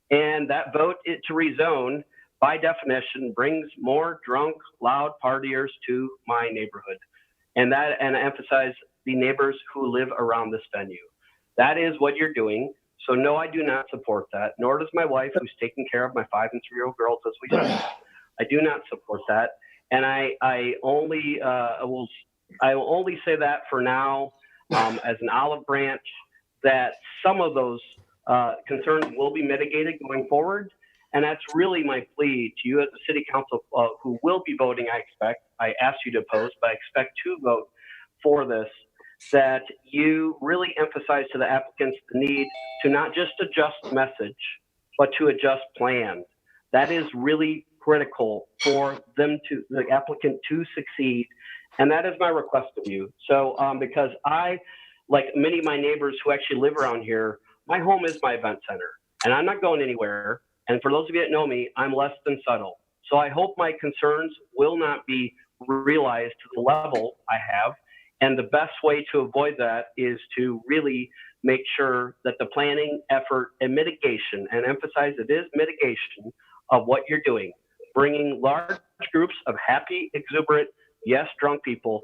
And that vote to rezone, by definition, brings more drunk, loud partiers to my neighborhood. And I emphasize the neighbors who live around this venue. That is what you're doing. So no, I do not support that, nor does my wife, who's taking care of my 5- and 3-year-old girls as we speak. I do not support that. And I will only say that for now as an olive branch, that some of those concerns will be mitigated going forward. And that's really my plea to you as a city council who will be voting, I expect. I asked you to oppose, but I expect to vote for this, that you really emphasize to the applicants the need to not just adjust message, but to adjust plan. That is really critical for the applicant to succeed. And that is my request of you. So because I, like many of my neighbors who actually live around here, my home is my event center and I'm not going anywhere. And for those of you that know me, I'm less than subtle. So I hope my concerns will not be realized to the level I have. And the best way to avoid that is to really make sure that the planning effort and mitigation, and emphasize it is mitigation of what you're doing, bringing large groups of happy, exuberant, yes, drunk people,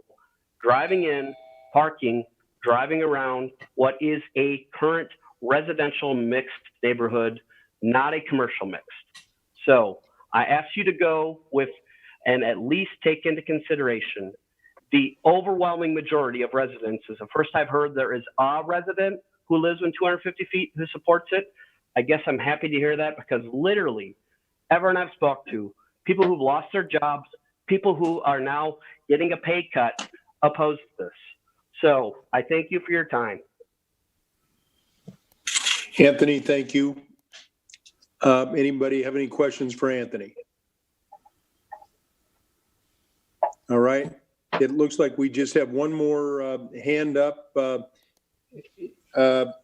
driving in, parking, driving around what is a current residential mixed neighborhood, not a commercial mixed. So I ask you to go with and at least take into consideration the overwhelming majority of residents. Is the first I've heard there is a resident who lives in 250 feet who supports it. I guess I'm happy to hear that because literally everyone I've spoke to, people who've lost their jobs, people who are now getting a pay cut, oppose this. So I thank you for your time. Anthony, thank you. Anybody have any questions for Anthony? All right. It looks like we just have one more hand up.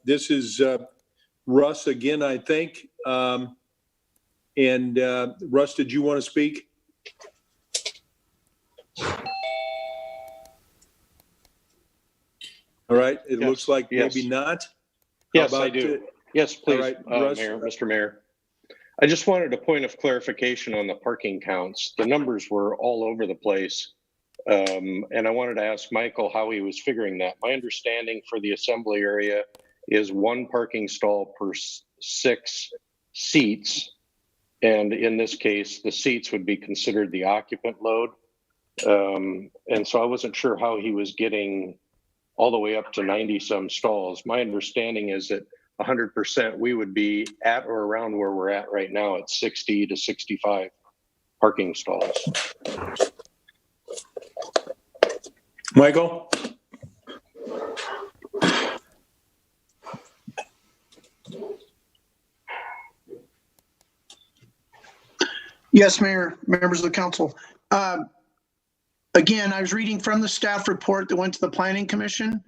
This is Russ again, I think. Russ, did you want to speak? All right. It looks like maybe not. Yes, I do. Yes, please, right, Mr. Mayor. I just wanted a point of clarification on the parking counts. The numbers were all over the place. And I wanted to ask Michael how he was figuring that. My understanding for the assembly area is 1 parking stall per 6 seats. And in this case, the seats would be considered the occupant load. And so I wasn't sure how he was getting all the way up to 90 some stalls. My understanding is that 100% we would be at or around where we're at right now at 60 to 65 parking stalls. Michael? Yes, Mayor, members of the council. Again, I was reading from the staff report that went to the Planning Commission.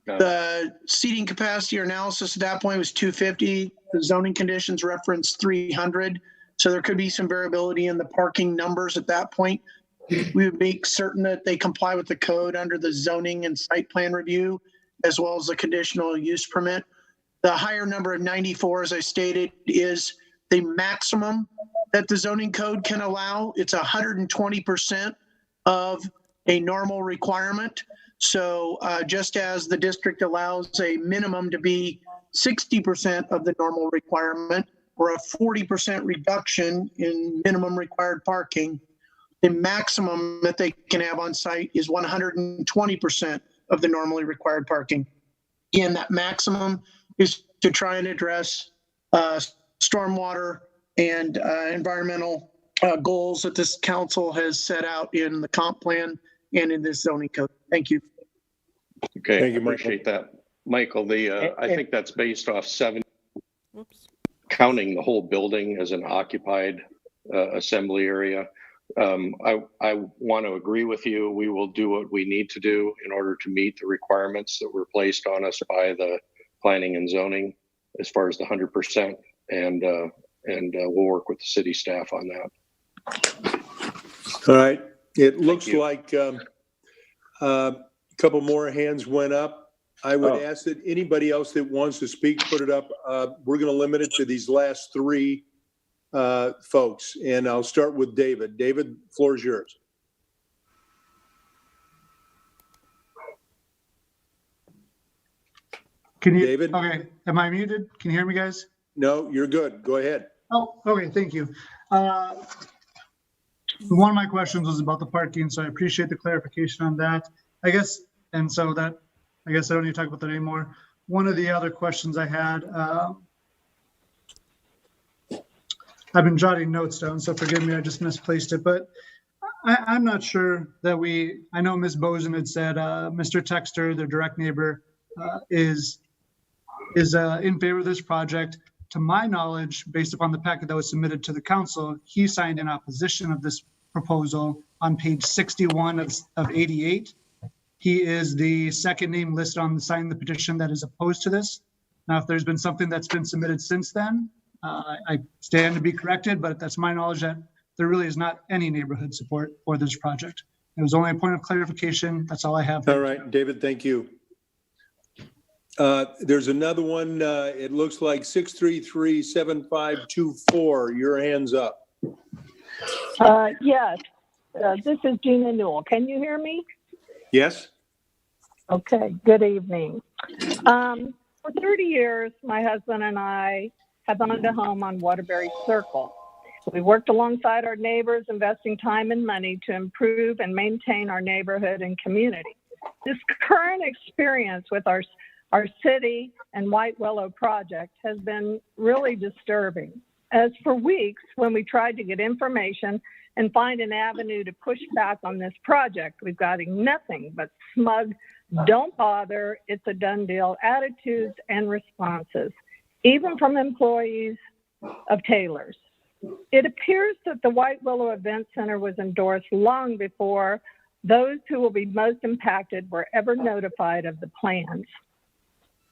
The seating capacity or analysis at that point was 250. The zoning conditions referenced 300. So there could be some variability in the parking numbers at that point. We would make certain that they comply with the code under the zoning and site plan review. as well as the conditional use permit. The higher number of 94, as I stated, is the maximum that the zoning code can allow. It's 120% of a normal requirement. So just as the district allows a minimum to be 60% of the normal requirement, or a 40% reduction in minimum required parking, the maximum that they can have on site is 120% of the normally required parking. Again, that maximum is to try and address stormwater and environmental goals that this council has set out in the comp plan and in this zoning code. Thank you. Okay, Thank you, I appreciate that. Michael, I think that's based off 7, counting the whole building as an occupied assembly area. I want to agree with you. We will do what we need to do in order to meet the requirements that were placed on us by the planning and zoning as far as the 100%, and we'll work with the city staff on that. All right. It looks like a couple more hands went up. I would ask that anybody else that wants to speak, put it up. We're going to limit it to these last 3 folks, and I'll start with David. David, floor is yours. Can you, David? Okay, am I muted? Can you hear me, guys? No, you're good. Go ahead. Oh, okay, thank you. One of my questions was about the parking, so I appreciate the clarification on that. I guess I don't need to talk about that anymore. One of the other questions I had, I've been jotting notes down, so forgive me, I just misplaced it, but I'm not sure that I know Ms. Bozen had said Mr. Texter, their direct neighbor, is in favor of this project. To my knowledge, based upon the packet that was submitted to the council, he signed in opposition of this proposal on page 61 of 88. He is the second name listed on the sign of the petition that is opposed to this. Now, if there's been something that's been submitted since then, I stand to be corrected, but that's my knowledge that there really is not any neighborhood support for this project. It was only a point of clarification. That's all I have. All right, David, thank you. There's another one. It looks like 633-7524. Your hand's up. Yes, this is Gina Newell. Can you hear me? Yes. Okay, good evening. For 30 years, my husband and I have owned a home on Waterbury Circle. We worked alongside our neighbors, investing time and money to improve and maintain our neighborhood and community. This current experience with our city and White Willow project has been really disturbing. As for weeks, when we tried to get information and find an avenue to push back on this project, we've gotten nothing but smug, don't bother, it's a done deal attitudes and responses, even from employees of Taylor's. It appears that the White Willow Event Center was endorsed long before those who will be most impacted were ever notified of the plans.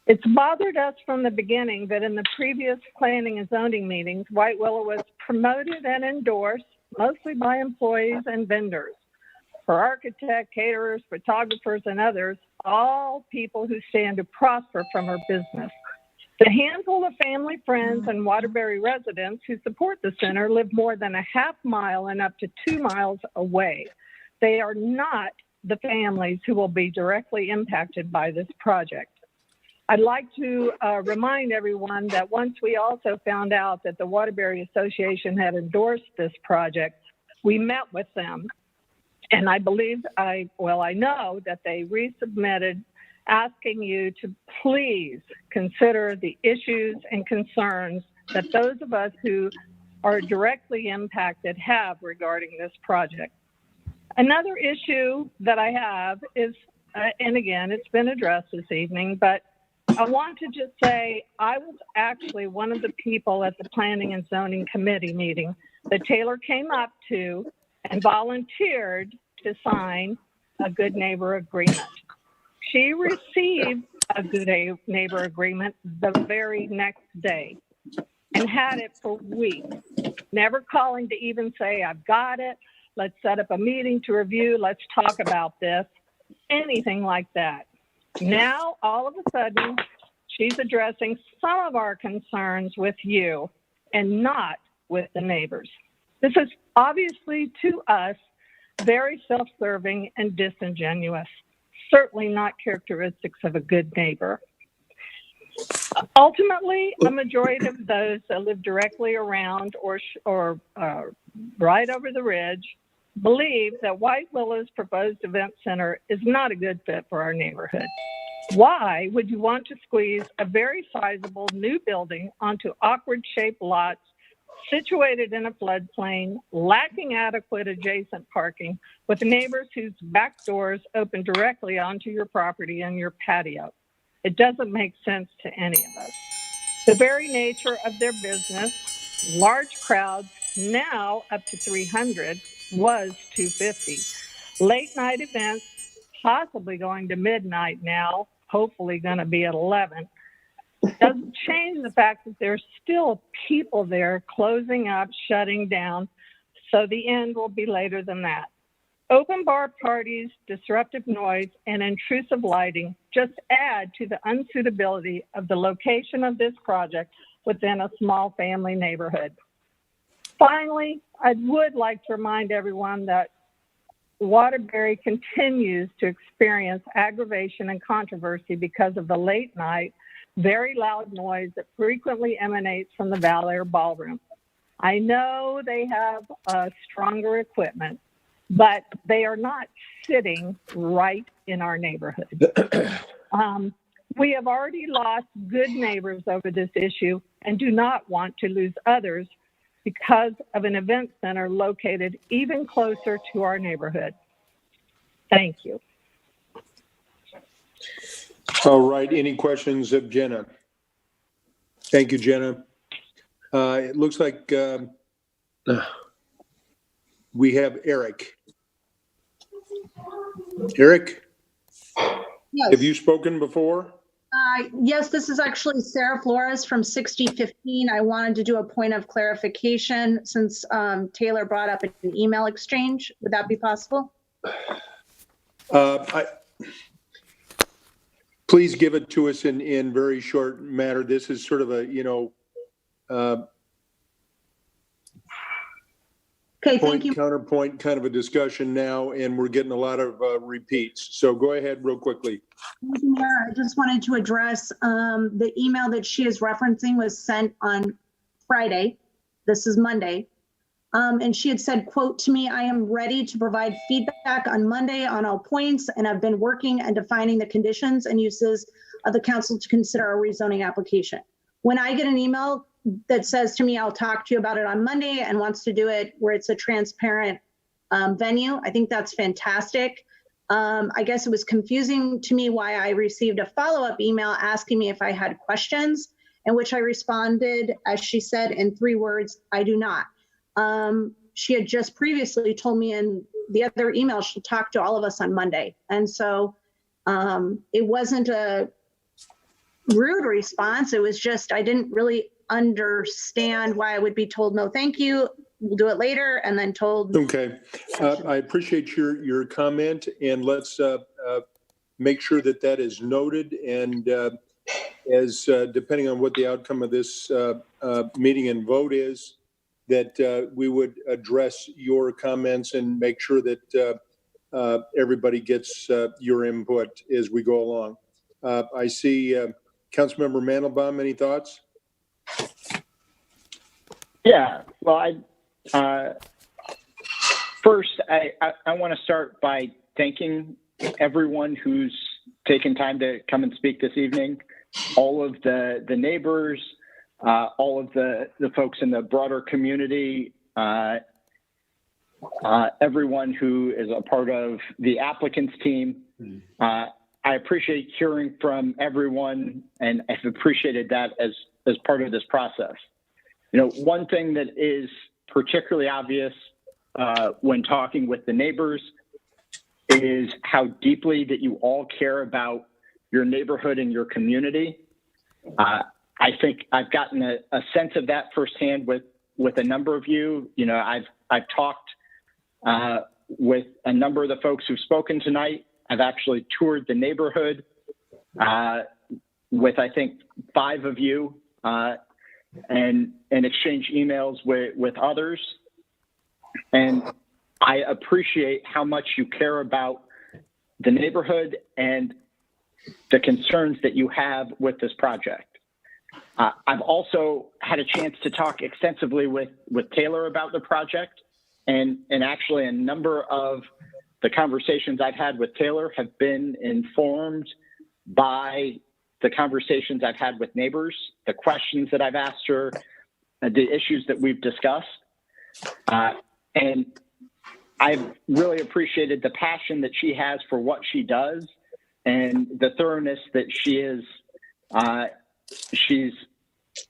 It's bothered us from the beginning that in the previous planning and zoning meetings, White Willow was promoted and endorsed mostly by employees and vendors. For architects, caterers, photographers, and others, all people who stand to prosper from her business. The handful of family, friends, and Waterbury residents who support the center live more than a half mile and up to 2 miles away. They are not the families who will be directly impacted by this project. I'd like to remind everyone that once we also found out that the Waterbury Association had endorsed this project, we met with them. And I know that they resubmitted asking you to please consider the issues and concerns that those of us who are directly impacted have regarding this project. Another issue that I have is, and again, it's been addressed this evening, but I want to just say I was actually one of the people at the Planning and Zoning Committee meeting that Taylor came up to and volunteered to sign a good neighbor agreement. She received a good neighbor agreement the very next day and had it for weeks, never calling to even say, I've got it, let's set up a meeting to review, let's talk about this, anything like that. Now, all of a sudden, she's addressing some of our concerns with you and not with the neighbors. This is obviously, to us, very self-serving and disingenuous. Certainly not characteristics of a good neighbor. Ultimately, a majority of those that live directly around or right over the ridge believe that White Willow's proposed event center is not a good fit for our neighborhood. Why would you want to squeeze a very sizable new building onto awkward shaped lots situated in a floodplain, lacking adequate adjacent parking, with neighbors whose back doors open directly onto your property and your patio? It doesn't make sense to any of us. The very nature of their business, large crowds, now up to 300, was 250. Late night events, possibly going to midnight now, hopefully going to be at 11. Doesn't change the fact that there's still people there closing up, shutting down, so the end will be later than that. Open bar parties, disruptive noise, and intrusive lighting just add to the unsuitability of the location of this project within a small family neighborhood. Finally, I would like to remind everyone that Waterbury continues to experience aggravation and controversy because of the late night, very loud noise that frequently emanates from the Valor Ballroom. I know they have stronger equipment, but they are not sitting right in our neighborhood. We have already lost good neighbors over this issue and do not want to lose others because of an event center located even closer to our neighborhood. Thank you. All right, any questions of Jenna? Thank you, Jenna. It looks like we have Eric. Eric, Yes. have you spoken before? Yes, this is actually Sarah Flores from 6015. I wanted to do a point of clarification since Taylor brought up an email exchange. Would that be possible? Please give it to us in very short matter. This is sort of a, Okay, point, thank you. counterpoint kind of a discussion now, and we're getting a lot of repeats. So go ahead real quickly. Thank you, Mayor. I just wanted to address the email that she is referencing was sent on Friday. This is Monday. And she had said, quote, to me, I am ready to provide feedback on Monday on all points, and I've been working and defining the conditions and uses of the council to consider a rezoning application. When I get an email that says to me, I'll talk to you about it on Monday and wants to do it where it's a transparent venue, I think that's fantastic. I guess it was confusing to me why I received a follow-up email asking me if I had questions, in which I responded, as she said, in 3 words, I do not. She had just previously told me in the other email she'll talk to all of us on Monday. And so it wasn't a rude response. It was just, I didn't really understand why I would be told, no, thank you, we'll do it later, and then told. Okay, I appreciate your comment, and let's make sure that that is noted. And as depending on what the outcome of this meeting and vote is, that we would address your comments and make sure that everybody gets your input as we go along. I see Councilmember Mandelbaum. Any thoughts? Yeah, well, first, I want to start by thanking everyone who's taken time to come and speak this evening, all of the neighbors, all of the folks in the broader community, everyone who is a part of the applicants team. I appreciate hearing from everyone, and I've appreciated that as part of this process. One thing that is particularly obvious when talking with the neighbors is how deeply that you all care about your neighborhood and your community. I think I've gotten a sense of that firsthand with a number of you. I've talked with a number of the folks who've spoken tonight. I've actually toured the neighborhood with I think 5 of you and exchange emails with others. And I appreciate how much you care about the neighborhood and the concerns that you have with this project. I've also had a chance to talk extensively with Taylor about the project, and actually a number of the conversations I've had with Taylor have been informed by the conversations I've had with neighbors, the questions that I've asked her, the issues that we've discussed. And I've really appreciated the passion that she has for what she does and the thoroughness that she's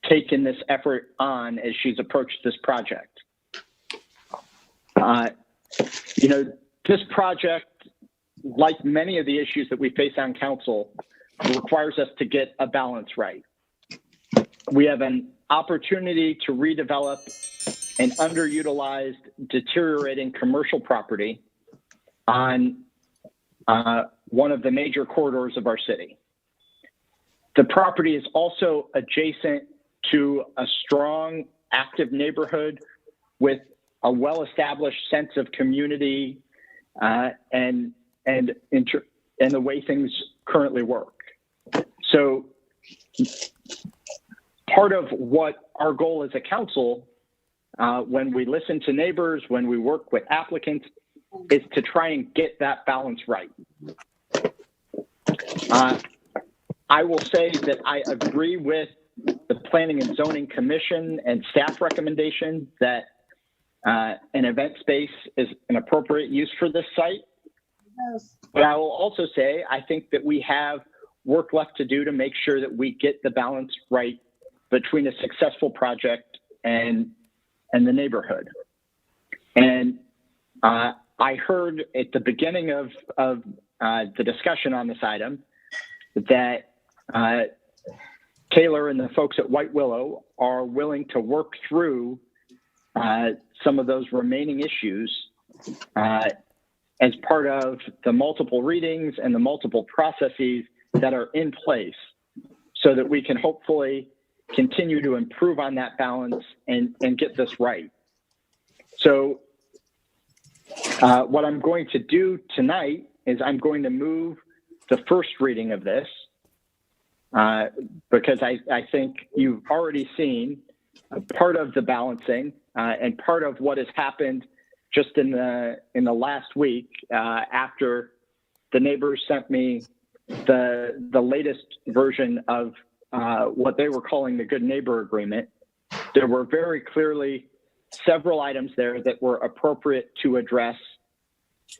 taken this effort on as she's approached this project. This project, like many of the issues that we face on council, requires us to get a balance right. We have an opportunity to redevelop an underutilized, deteriorating commercial property on one of the major corridors of our city. The property is also adjacent to a strong, active neighborhood with a well-established sense of community and the way things currently work. So part of what our goal as a council, when we listen to neighbors, when we work with applicants, is to try and get that balance right. I will say that I agree with the Planning and Zoning Commission and staff recommendation that an event space is an appropriate use for this site. But I will also say, I think that we have work left to do to make sure that we get the balance right between a successful project and the neighborhood. And I heard at the beginning of the discussion on this item that Taylor and the folks at White Willow are willing to work through some of those remaining issues as part of the multiple readings and the multiple processes that are in place so that we can hopefully continue to improve on that balance and get this right. So what I'm going to do tonight is I'm going to move the first reading of this because I think you've already seen part of the balancing and part of what has happened just in the last week after the neighbors sent me the latest version of what they were calling the Good Neighbor Agreement. There were very clearly several items there that were appropriate to address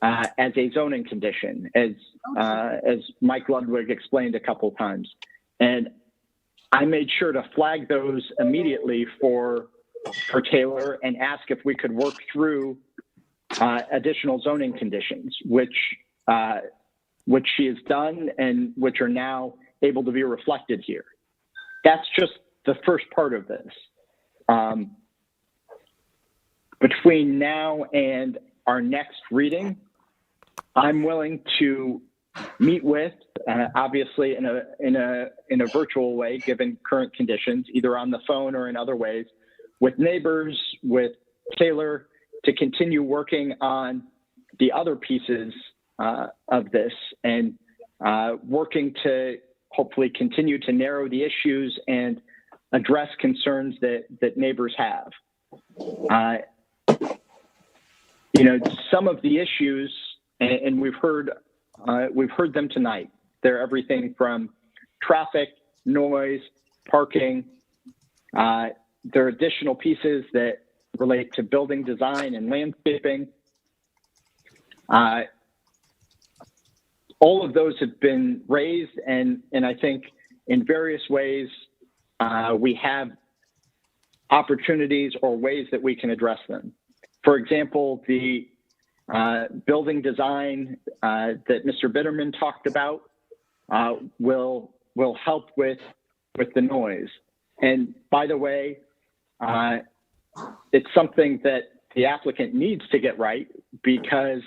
as a zoning condition, as Mike Ludwig explained a couple times. And I made sure to flag those immediately for Taylor and ask if we could work through additional zoning conditions, which she has done and which are now able to be reflected here. That's just the first part of this. Between now and our next reading, I'm willing to meet with, obviously in a virtual way, given current conditions, either on the phone or in other ways, with neighbors, with Taylor, to continue working on the other pieces of this and working to hopefully continue to narrow the issues and address concerns that neighbors have. Some of the issues, and we've heard them tonight. They're everything from traffic, noise, parking. There are additional pieces that relate to building design and landscaping. All of those have been raised, and I think in various ways we have opportunities or ways that we can address them. For example, the building design that Mr. Bitterman talked about will help with the noise. And by the way, it's something that the applicant needs to get right, because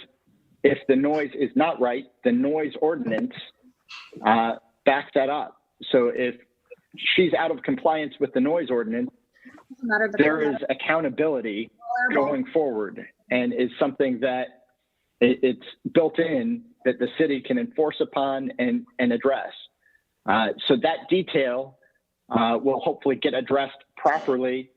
if the noise is not right, the noise ordinance back that up. So if she's out of compliance with the noise ordinance, there is accountability going forward, and is something that it's built in that the city can enforce upon and address. So that detail will hopefully get addressed properly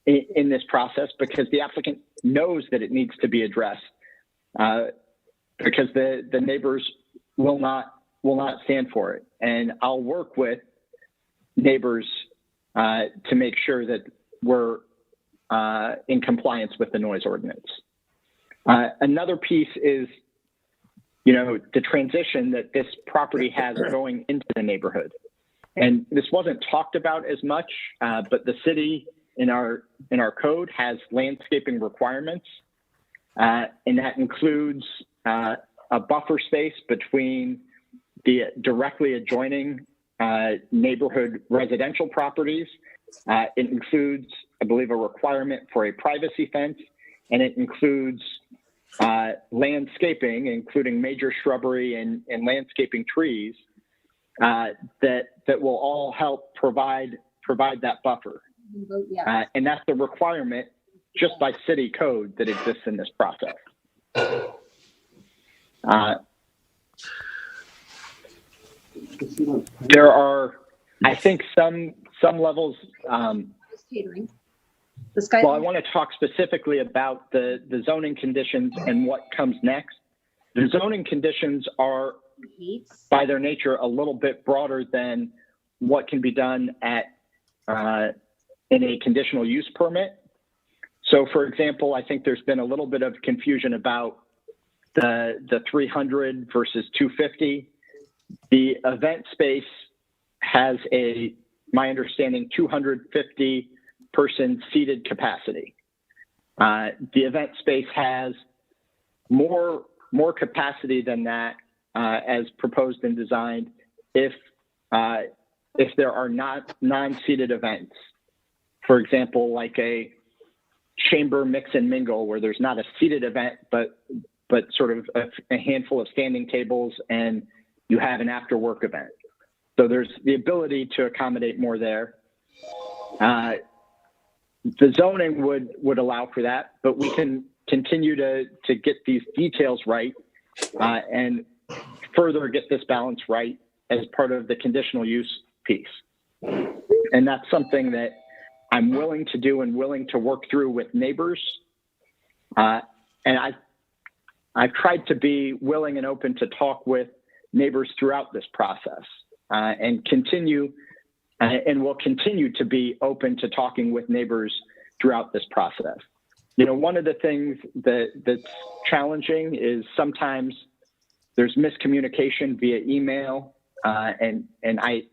in this process, because the applicant knows that it needs to be addressed, because the neighbors will not stand for it. And I'll work with neighbors to make sure that we're in compliance with the noise ordinance. Another piece is, the transition that this property has going into the neighborhood. And this wasn't talked about as much, but the city in our code has landscaping requirements, and that includes a buffer space between the directly adjoining neighborhood residential properties. It includes, I believe, a requirement for a privacy fence, and it includes landscaping, including major shrubbery and landscaping trees that will all help provide that buffer. And that's the requirement just by city code that exists in this process. There are, I think, some levels. Catering. Well, I want to talk specifically about the zoning conditions and what comes next. The zoning conditions are, by their nature, a little bit broader than what can be done in a conditional use permit. So, for example, I think there's been a little bit of confusion about the 300 versus 250. The event space has my understanding, 250 person seated capacity. The event space has more capacity than that as proposed and designed if there are not non-seated events. For example, like a chamber mix and mingle where there's not a seated event, but sort of a handful of standing tables, and you have an after work event. So there's the ability to accommodate more there. The zoning would allow for that, but we can continue to get these details right and further get this balance right as part of the conditional use piece. And that's something that I'm willing to do and willing to work through with neighbors. And I've tried to be willing and open to talk with neighbors throughout this process and will continue to be open to talking with neighbors throughout this process. One of the things that's challenging is sometimes there's miscommunication via email, and I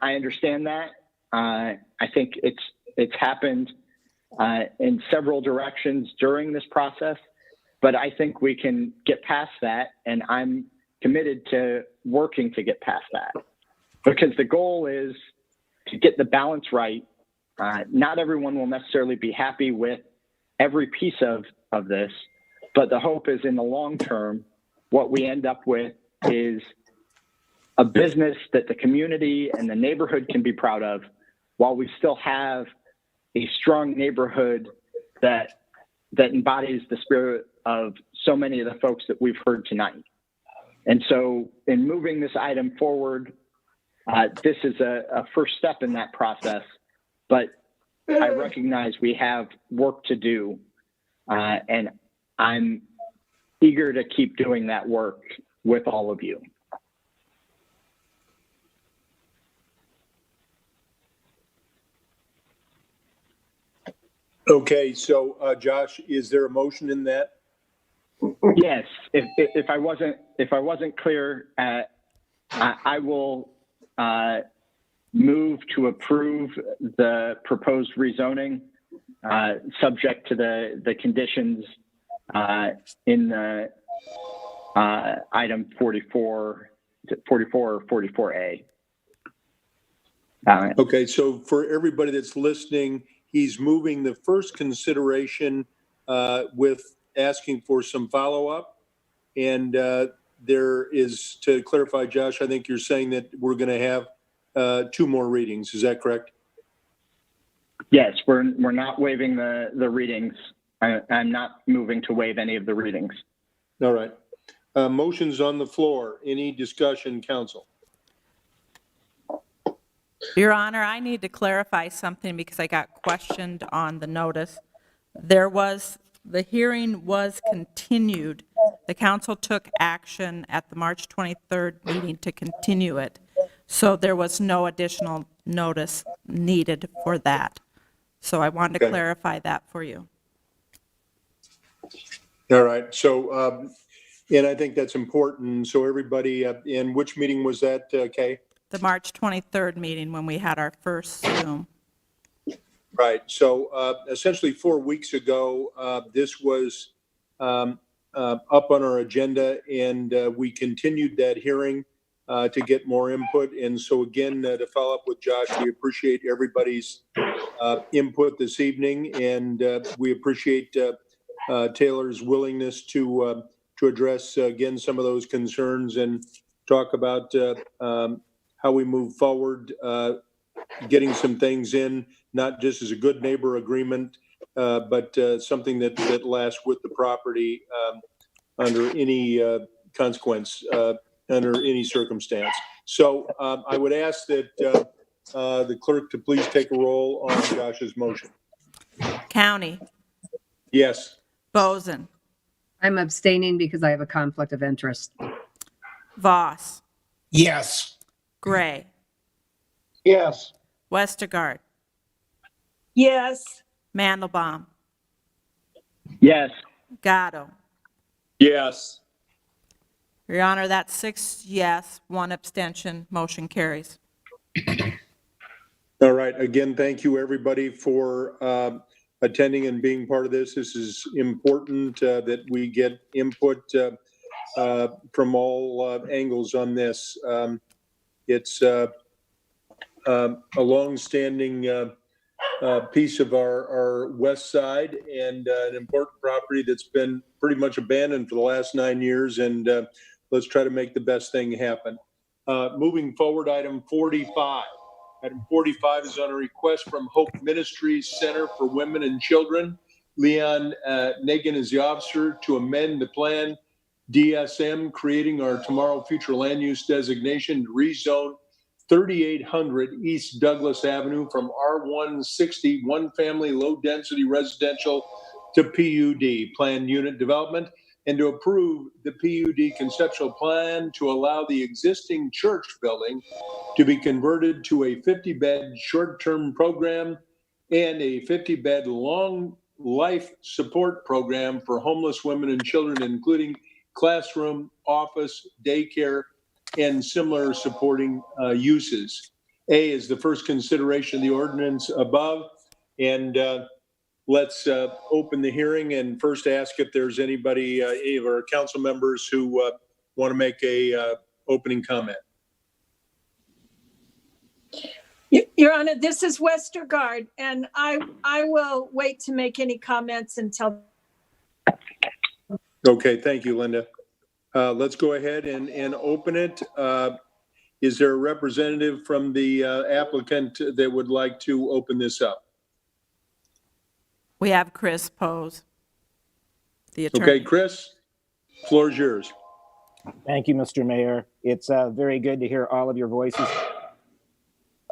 understand that. I think it's happened in several directions during this process, but I think we can get past that, and I'm committed to working to get past that, because the goal is to get the balance right. Not everyone will necessarily be happy with every piece of this, but the hope is in the long term, what we end up with is a business that the community and the neighborhood can be proud of, while we still have a strong neighborhood that embodies the spirit of so many of the folks that we've heard tonight. And so in moving this item forward, this is a first step in that process, but I recognize we have work to do, and I'm eager to keep doing that work with all of you. Okay, so Josh, is there a motion in that? Yes, if I wasn't clear, I will move to approve the proposed rezoning, subject to the conditions in the item 44 or 44A. Okay, so for everybody that's listening, he's moving the first consideration with asking for some follow-up, and there is, to clarify, Josh, I think you're saying that we're going to have 2 more readings. Is that correct? Yes, we're not waiving the readings. I'm not moving to waive any of the readings. All right. Motion's on the floor. Any discussion, council? Your Honor, I need to clarify something because I got questioned on the notice. The hearing was continued. The council took action at the March 23rd meeting to continue it. So there was no additional notice needed for that. So I wanted to clarify that for you. All right. So, and I think that's important. So everybody, in which meeting was that, Kay? The March 23rd meeting when we had our first Zoom. Right. So essentially 4 weeks ago, this was up on our agenda, and we continued that hearing to get more input. And so again, to follow up with Josh, we appreciate everybody's input this evening, and we appreciate Taylor's willingness to address again some of those concerns and talk about how we move forward, getting some things in, not just as a good neighbor agreement, but something that lasts with the property under any consequence, under any circumstance. So I would ask that the clerk to please take a roll on Josh's motion. County. Yes. Boson. I'm abstaining because I have a conflict of interest. Voss. Yes. Gray. Yes. Westergaard. Yes. Mandelbaum. Yes. Gatto. Yes. Your Honor, that's 6 yes, 1 abstention. Motion carries. All right. Again, thank you, everybody, for attending and being part of this. This is important that we get input from all angles on this. It's a long-standing piece of our west side and an important property that's been pretty much abandoned for the last 9 years, and let's try to make the best thing happen. Moving forward, item 45. Item 45 is on a request from Hope Ministries Center for Women and Children. Leon Nagin is the officer to amend the plan DSM, creating our tomorrow future land use designation to rezone 3800 East Douglas Avenue from R160 one family low density residential to PUD planned unit development, and to approve the PUD conceptual plan to allow the existing church building to be converted to a 50-bed short-term program and a 50-bed long life support program for homeless women and children, including classroom, office, daycare, and similar supporting uses. A is the first consideration of the ordinance above, and let's open the hearing and first ask if there's anybody, any of our council members who want to make a opening comment. Your Honor, this is Westergaard, and I will wait to make any comments until. Okay, thank you, Linda. Let's go ahead and open it. Is there a representative from the applicant that would like to open this up? We have Chris Pose, the attorney. Okay, Chris, floor is yours. Thank you, Mr. Mayor. It's very good to hear all of your voices.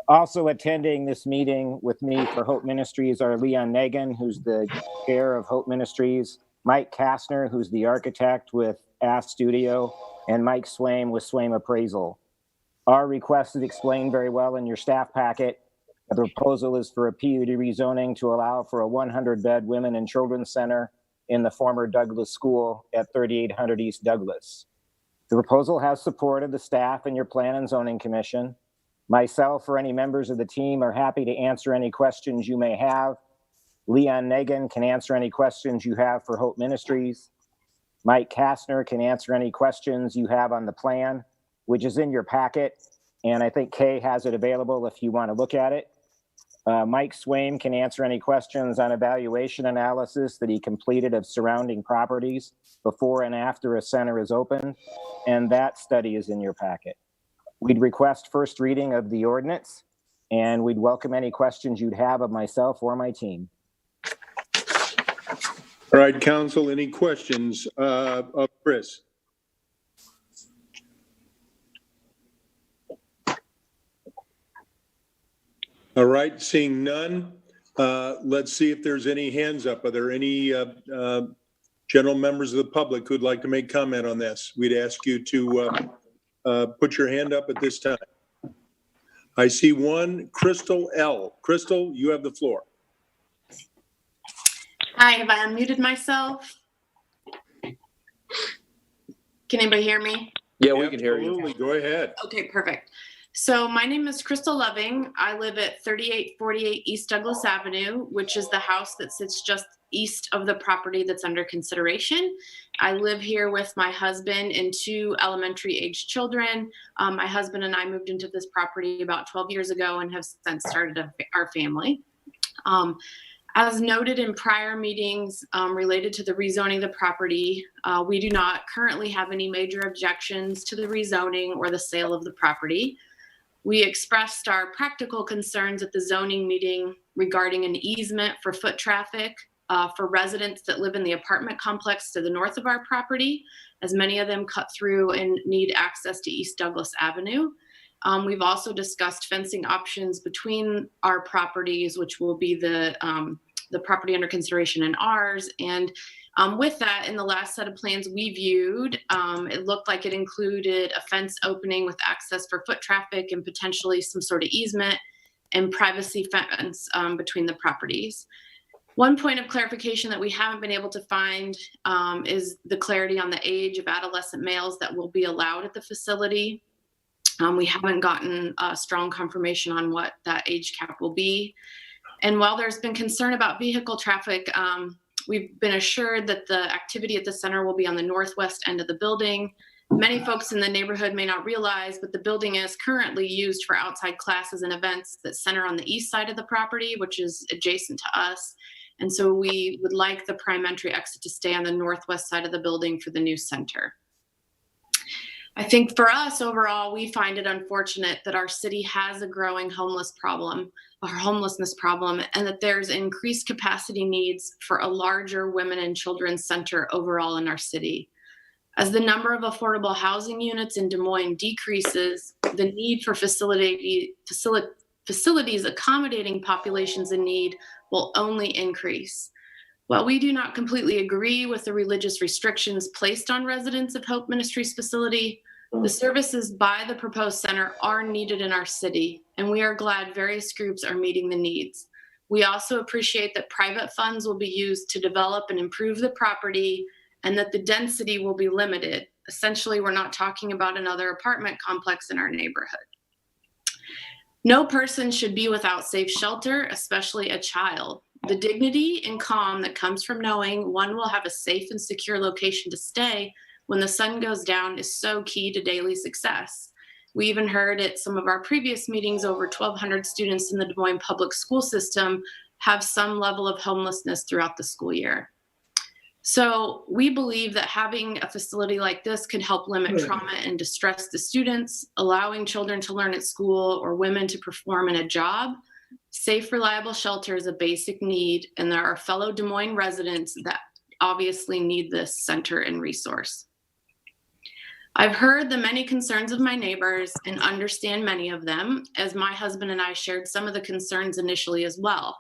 Also attending this meeting with me for Hope Ministries are Leon Nagin, who's the chair of Hope Ministries, Mike Kastner, who's the architect with Ask Studio, and Mike Swaim with Swaim Appraisal. Our request is explained very well in your staff packet. The proposal is for a PUD rezoning to allow for a 100-bed women and children's center in the former Douglas School at 3800 East Douglas. The proposal has support of the staff and your Plan and Zoning Commission. Myself or any members of the team are happy to answer any questions you may have. Leon Nagin can answer any questions you have for Hope Ministries. Mike Kastner can answer any questions you have on the plan, which is in your packet, and I think Kay has it available if you want to look at it. Mike Swaim can answer any questions on evaluation analysis that he completed of surrounding properties before and after a center is opened, and that study is in your packet. We'd request first reading of the ordinance, and we'd welcome any questions you'd have of myself or my team. All right, council, any questions of Chris? All right, seeing none, let's see if there's any hands up. Are there any general members of the public who'd like to make comment on this? We'd ask you to put your hand up at this time. I see one, Crystal L. Crystal, you have the floor. Hi, have I unmuted myself? Can anybody hear me? Yeah, we can hear you. Absolutely, go ahead. Okay, perfect. So my name is Crystal Loving. I live at 3848 East Douglas Avenue, which is the house that sits just east of the property that's under consideration. I live here with my husband and 2 elementary age children. My husband and I moved into this property about 12 years ago and have since started our family. As noted in prior meetings related to the rezoning of the property, we do not currently have any major objections to the rezoning or the sale of the property. We expressed our practical concerns at the zoning meeting regarding an easement for foot traffic for residents that live in the apartment complex to the north of our property, as many of them cut through and need access to East Douglas Avenue. We've also discussed fencing options between our properties, which will be the property under consideration and ours. And with that, in the last set of plans we viewed, it looked like it included a fence opening with access for foot traffic and potentially some sort of easement and privacy fence between the properties. One point of clarification that we haven't been able to find is the clarity on the age of adolescent males that will be allowed at the facility. We haven't gotten a strong confirmation on what that age cap will be. And while there's been concern about vehicle traffic, we've been assured that the activity at the center will be on the northwest end of the building. Many folks in the neighborhood may not realize, but the building is currently used for outside classes and events that center on the east side of the property, which is adjacent to us. And so we would like the prime entry exit to stay on the northwest side of the building for the new center. I think for us overall, we find it unfortunate that our city has a growing homelessness problem, and that there's increased capacity needs for a larger women and children's center overall in our city. As the number of affordable housing units in Des Moines decreases, the need for facilities accommodating populations in need will only increase. While we do not completely agree with the religious restrictions placed on residents of Hope Ministries facility, the services by the proposed center are needed in our city, and we are glad various groups are meeting the needs. We also appreciate that private funds will be used to develop and improve the property, and that the density will be limited. Essentially, we're not talking about another apartment complex in our neighborhood. No person should be without safe shelter, especially a child. The dignity and calm that comes from knowing one will have a safe and secure location to stay when the sun goes down is so key to daily success. We even heard at some of our previous meetings over 1,200 students in the Des Moines public school system have some level of homelessness throughout the school year. So we believe that having a facility like this could help limit trauma and distress to students, allowing children to learn at school or women to perform in a job. Safe, reliable shelter is a basic need, and there are fellow Des Moines residents that obviously need this center and resource. I've heard the many concerns of my neighbors and understand many of them, as my husband and I shared some of the concerns initially as well.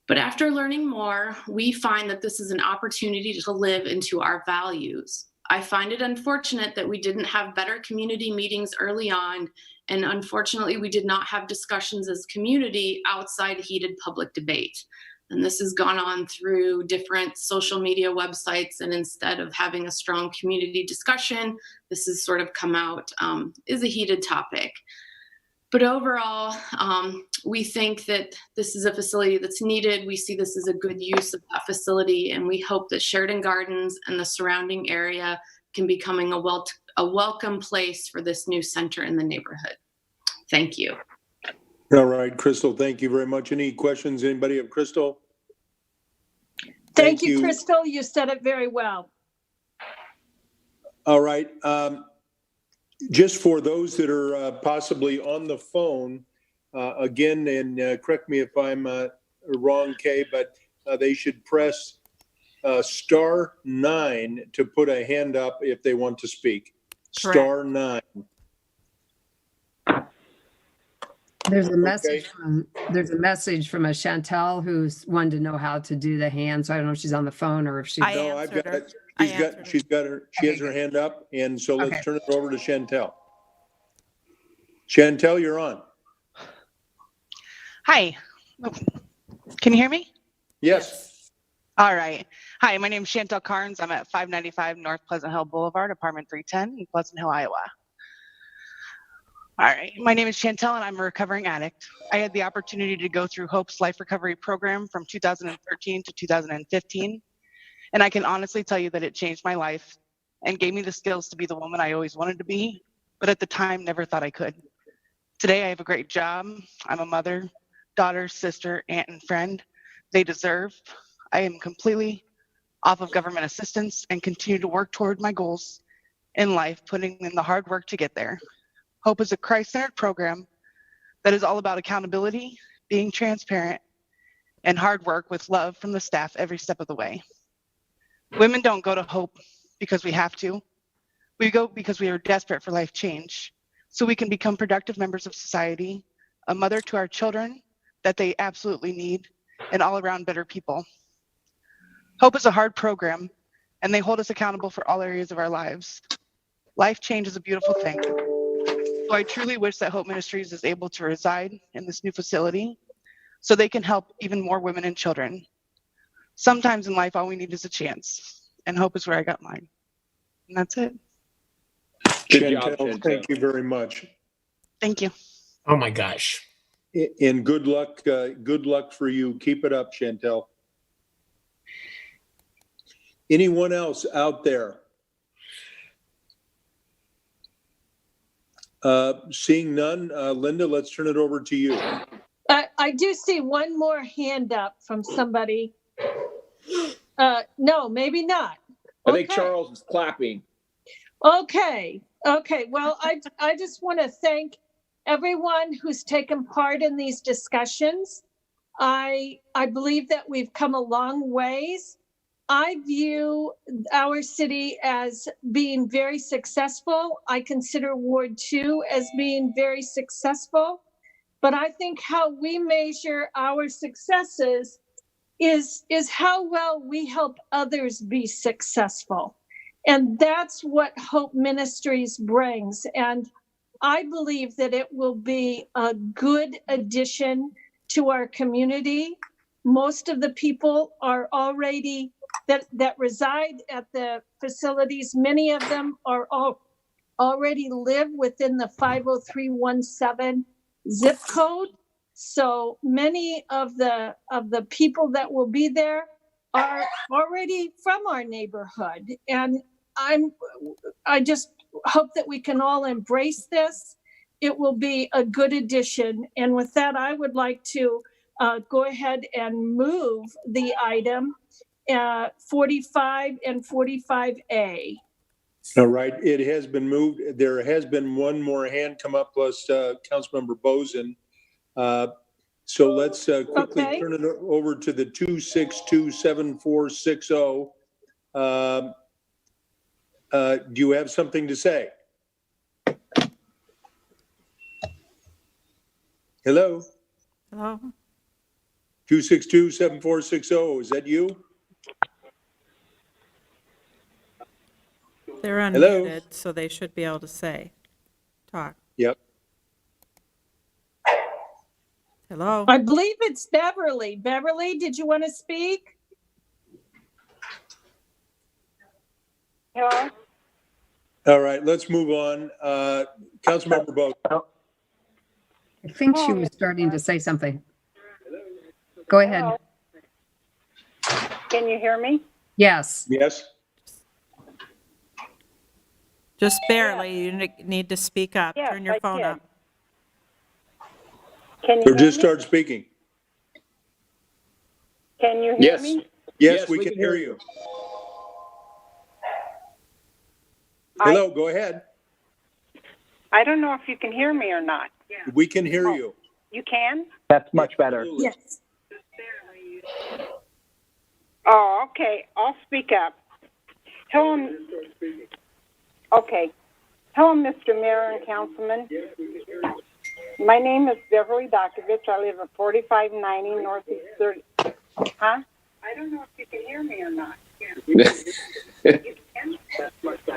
But after learning more, we find that this is an opportunity to live into our values. I find it unfortunate that we didn't have better community meetings early on, and unfortunately, we did not have discussions as community outside heated public debate. And this has gone on through different social media websites, and instead of having a strong community discussion, this has sort of come out is a heated topic. But overall, we think that this is a facility that's needed. We see this as a good use of that facility, and we hope that Sheridan Gardens and the surrounding area can become a welcome place for this new center in the neighborhood. Thank you. All right, Crystal, thank you very much. Any questions? Anybody of Crystal? Thank you, Crystal. You said it very well. All right. Just for those that are possibly on the phone, again, and correct me if I'm wrong, Kay, but they should press *9 to put a hand up if they want to speak. *9. There's a message from a Chantel who's wanted to know how to do the hand. So I don't know if she's on the phone or if she's. No, I've got it. She has her hand up, and so let's turn it over to Chantel. Chantel, you're on. Hi. Can you hear me? Yes. All right. Hi, my name is Chantel Carnes. I'm at 595 North Pleasant Hill Boulevard, apartment 310 in Pleasant Hill, Iowa. All right. My name is Chantel, and I'm a recovering addict. I had the opportunity to go through Hope's Life Recovery Program from 2013 to 2015. And I can honestly tell you that it changed my life and gave me the skills to be the woman I always wanted to be, but at the time never thought I could. Today, I have a great job. I'm a mother, daughter, sister, aunt, and friend they deserve. I am completely off of government assistance and continue to work toward my goals in life, putting in the hard work to get there. Hope is a Christ-centered program that is all about accountability, being transparent, and hard work with love from the staff every step of the way. Women don't go to Hope because we have to. We go because we are desperate for life change, so we can become productive members of society, a mother to our children that they absolutely need, and all around better people. Hope is a hard program, and they hold us accountable for all areas of our lives. Life change is a beautiful thing. So I truly wish that Hope Ministries is able to reside in this new facility so they can help even more women and children. Sometimes in life, all we need is a chance, and Hope is where I got mine. And that's it. Chantel, thank you very much. Thank you. Oh my gosh. And good luck. Good luck for you. Keep it up, Chantel. Anyone else out there? Seeing none, Linda, let's turn it over to you. I do see one more hand up from somebody. No, maybe not. I think Charles is clapping. Okay. Well, I just want to thank everyone who's taken part in these discussions. I believe that we've come a long ways. I view our city as being very successful. I consider Ward 2 as being very successful. But I think how we measure our successes is how well we help others be successful. And that's what Hope Ministries brings. And I believe that it will be a good addition to our community. Most of the people are already that reside at the facilities. Many of them are already live within the 50317 zip code. So many of the people that will be there are already from our neighborhood. And I just hope that we can all embrace this. It will be a good addition. And with that, I would like to go ahead and move the item 45 and 45A. All right, it has been moved. There has been one more hand come up, plus Councilmember Bozen. So let's quickly turn it over to the 2627460. Do you have something to say? Hello? Hello? 2627460, is that you? They're unmuted, Hello? so they should be able to talk. Yep. Hello? I believe it's Beverly. Beverly, did you want to speak? Hello? All right, let's move on. Councilmember Bowe. I think she was starting to say something. Go ahead. Hello? Can you hear me? Yes. Yes. Just barely. You need to speak up. Yes, Turn your I phone did. up. Can you Or hear just me? start speaking. Can you hear Yes. me? Yes, we can hear you. Hello, go ahead. I don't know if you can hear me or not. We can hear you. You can? That's much better. Yes. Oh, okay. I'll speak up. Tell him. Okay. Hello, Mr. Mayor and Councilman. My name is Beverly Dokovich. I live at 4590 Northeast 30. Huh? I don't know if you can hear me or not.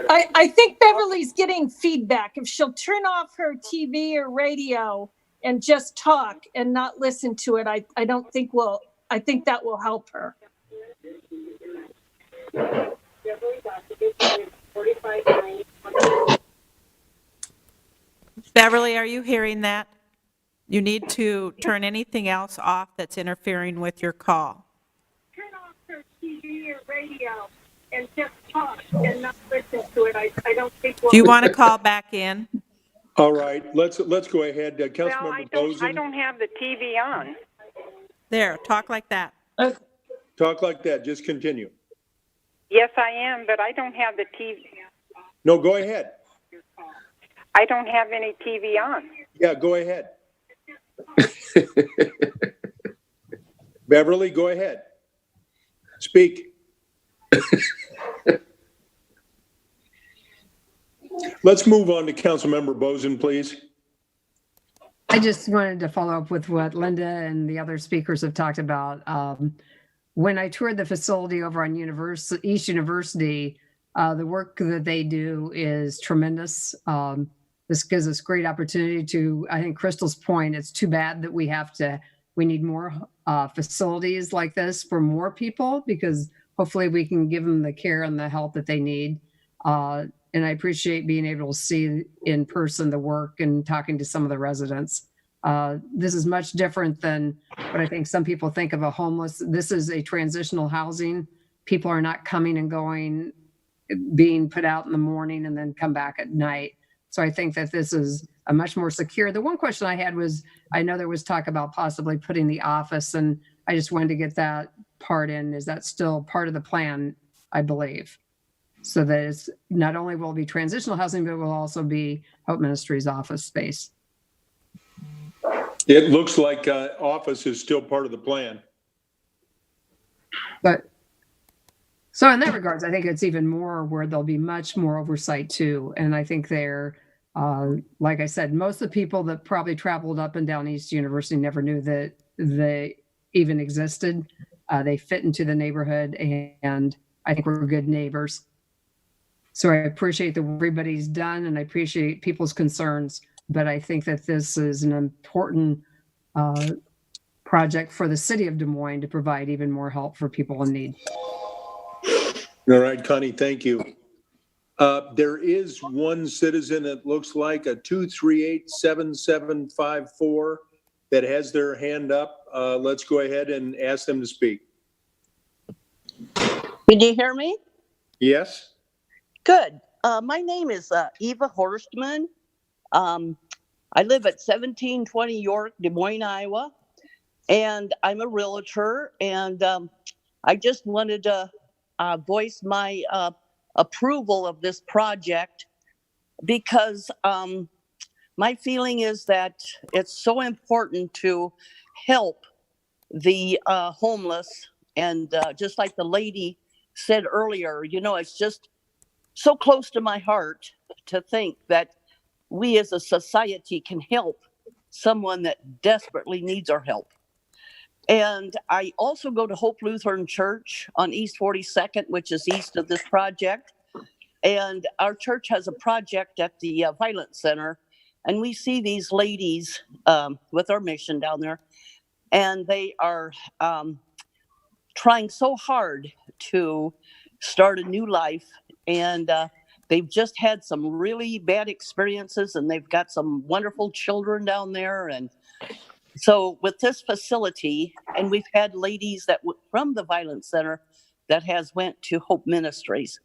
I think Beverly's getting feedback. If she'll turn off her TV or radio and just talk and not listen to it, I think that will help her. Beverly, are you hearing that? You need to turn anything else off that's interfering with your call. Turn off her TV or radio and just talk and not listen to it. I don't think. Do you want to call back in? All right, let's go ahead. Councilmember Bozen. I don't have the TV on. There, talk like that. Talk like that. Just continue. Yes, I am, but I don't have the TV. No, go ahead. I don't have any TV on. Yeah, go ahead. Beverly, go ahead. Speak. Let's move on to Councilmember Bozen, please. I just wanted to follow up with what Linda and the other speakers have talked about. When I toured the facility over on East University, the work that they do is tremendous. This gives us great opportunity to, I think Crystal's point, it's too bad that we need more facilities like this for more people, because hopefully we can give them the care and the help that they need. And I appreciate being able to see in person the work and talking to some of the residents. This is much different than what I think some people think of a homeless. This is a transitional housing. People are not coming and going, being put out in the morning and then come back at night. So I think that this is a much more secure. The one question I had was, I know there was talk about possibly putting the office, and I just wanted to get that part in. Is that still part of the plan, I believe? So that it's not only will it be transitional housing, but it will also be Hope Ministries office space. It looks like office is still part of the plan. But so in that regards, I think it's even more where there'll be much more oversight too. And I think they're, like I said, most of the people that probably traveled up and down East University never knew that they even existed. They fit into the neighborhood, and I think we're good neighbors. So I appreciate that everybody's done, and I appreciate people's concerns, but I think that this is an important project for the city of Des Moines to provide even more help for people in need. All right, Connie, thank you. There is one citizen, it looks like, a 238-7754, that has their hand up. Let's go ahead and ask them to speak. Can you hear me? Yes. Good. My name is Eva Horstman. I live at 1720 York, Des Moines, Iowa, and I'm a realtor, and I just wanted to voice my approval of this project, because my feeling is that it's so important to help the homeless, and just like the lady said earlier, you know, it's just so close to my heart to think that we as a society can help someone that desperately needs our help. And I also go to Hope Lutheran Church on East 42nd, which is east of this project. And our church has a project at the Violence Center. And we see these ladies with our mission down there. And they are trying so hard to start a new life. And they've just had some really bad experiences, and they've got some wonderful children down there. And so with this facility, and we've had ladies that from the Violence Center that has went to Hope Ministries,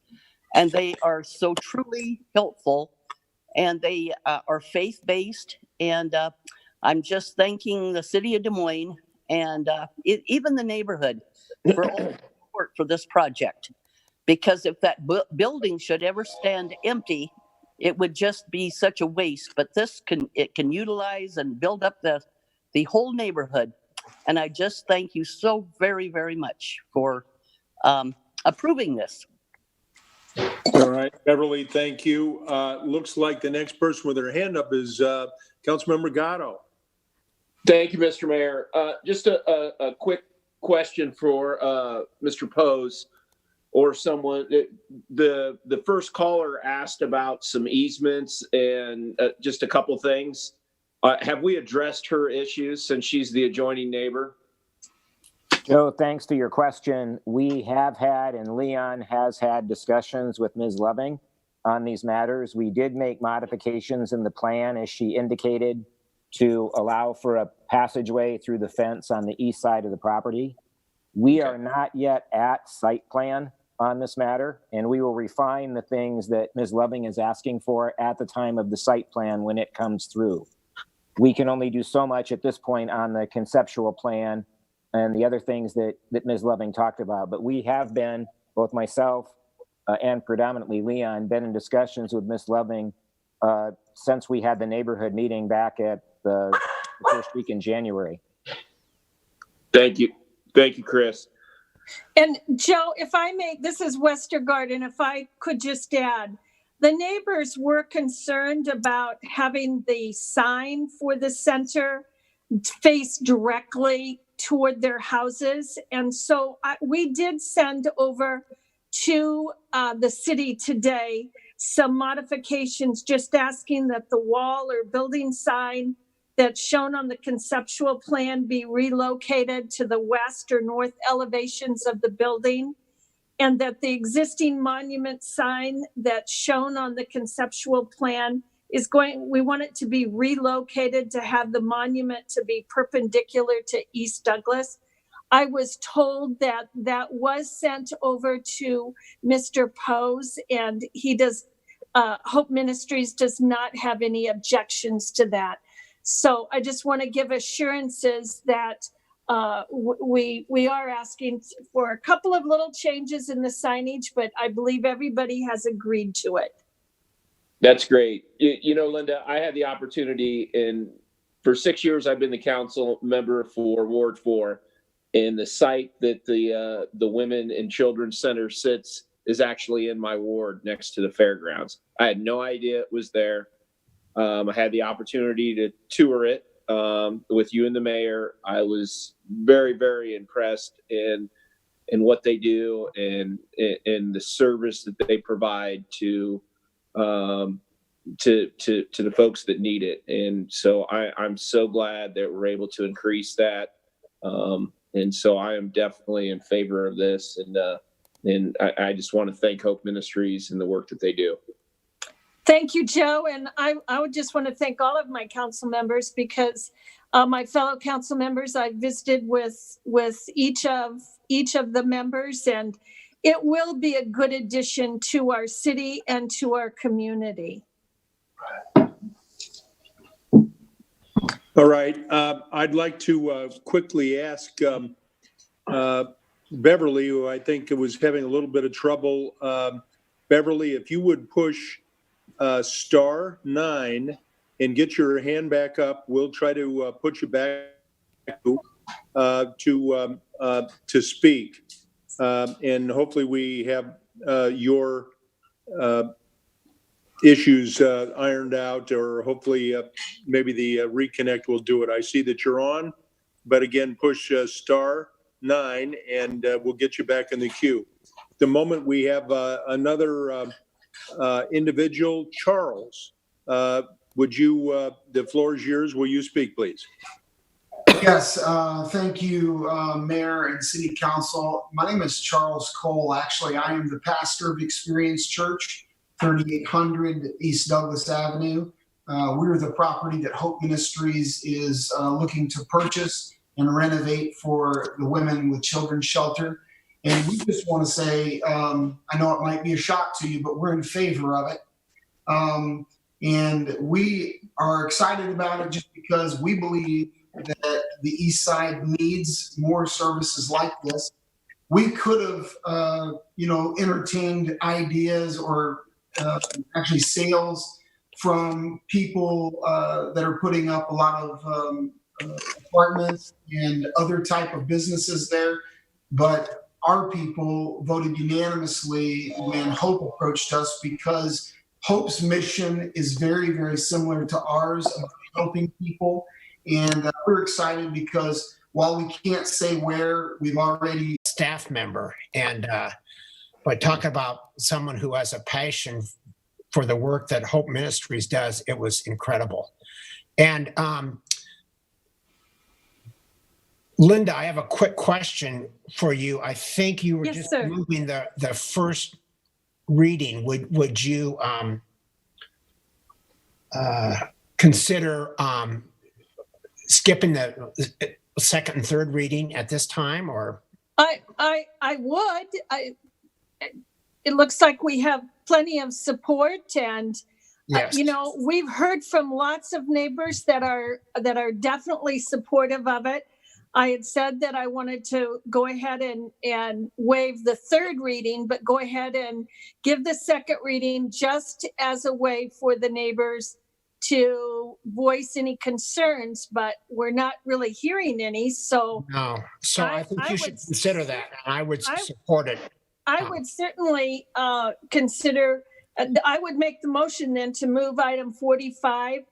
and they are so truly helpful, and they are faith-based. And I'm just thanking the city of Des Moines and even the neighborhood for all the support for this project. Because if that building should ever stand empty, it would just be such a waste. But this can utilize and build up the whole neighborhood. And I just thank you so very, very much for approving this. All right, Beverly, thank you. Looks like the next person with their hand up is Councilmember Gatto. Thank you, Mr. Mayor. Just a quick question for Mr. Pose or someone. The first caller asked about some easements and just a couple things. Have we addressed her issues since she's the adjoining neighbor? Joe, thanks to your question. We have had, and Leon has had discussions with Ms. Loving on these matters. We did make modifications in the plan, as she indicated, to allow for a passageway through the fence on the east side of the property. We are not yet at site plan on this matter, and we will refine the things that Ms. Loving is asking for at the time of the site plan when it comes through. We can only do so much at this point on the conceptual plan and the other things that Ms. Loving talked about. But we have been, both myself and predominantly Leon, been in discussions with Ms. Loving since we had the neighborhood meeting back at the first week in January. Thank you. Thank you, Chris. And Joe, if I may, this is Westergarden, if I could just add, the neighbors were concerned about having the sign for the center face directly toward their houses. And so we did send over to the city today some modifications, just asking that the wall or building sign that's shown on the conceptual plan be relocated to the west or north elevations of the building, and that the existing monument sign that's shown on the conceptual plan we want it to be relocated to have the monument to be perpendicular to East Douglas. I was told that that was sent over to Mr. Pose, and he does, Hope Ministries does not have any objections to that. So I just want to give assurances that we are asking for a couple of little changes in the signage, but I believe everybody has agreed to it. That's great. You know, Linda, I had the opportunity for 6 years, I've been the council member for Ward 4, and the site that the Women and Children's Center sits is actually in my ward next to the fairgrounds. I had no idea it was there. I had the opportunity to tour it with you and the mayor. I was very, very impressed in what they do and the service that they provide to the folks that need it. And so I'm so glad that we're able to increase that. And so I am definitely in favor of this. And I just want to thank Hope Ministries and the work that they do. Thank you, Joe. And I would just want to thank all of my council members, because my fellow council members, I visited with each of the members, and it will be a good addition to our city and to our community. All right. I'd like to quickly ask Beverly, who I think was having a little bit of trouble. Beverly, if you would push *9 and get your hand back up, we'll try to put you back to speak. And hopefully we have your issues ironed out, or hopefully maybe the reconnect will do it. I see that you're on, but again, push *9 and we'll get you back in the queue. The moment we have another individual, Charles, would you, the floor is yours. Will you speak, please? Yes, thank you, Mayor and City Council. My name is Charles Cole. Actually, I am the pastor of Experience Church, 3800 East Douglas Avenue. We're the property that Hope Ministries is looking to purchase and renovate for the Women with Children Shelter. And we just want to say, I know it might be a shock to you, but we're in favor of it. And we are excited about it just because we believe that the East Side needs more services like this. We could have, entertained ideas or actually sales from people that are putting up a lot of apartments and other type of businesses there. But our people voted unanimously when Hope approached us because Hope's mission is very, very similar to ours of helping people. And we're excited because while we can't say where, we've already staff member. And but talk about someone who has a passion for the work that Hope Ministries does. It was incredible. And Linda, I have a quick question for you. I think you were Yes, just sir. moving the first reading. Would you consider skipping the second and third reading at this time, or? I would. It looks like we have plenty of support, and Yes. we've heard from lots of neighbors that are definitely supportive of it. I had said that I wanted to go ahead and waive the third reading, but go ahead and give the second reading just as a way for the neighbors to voice any concerns, but we're not really hearing any. So No. So I think you should consider that. And I would support it. I would certainly consider, I would make the motion then to move item 45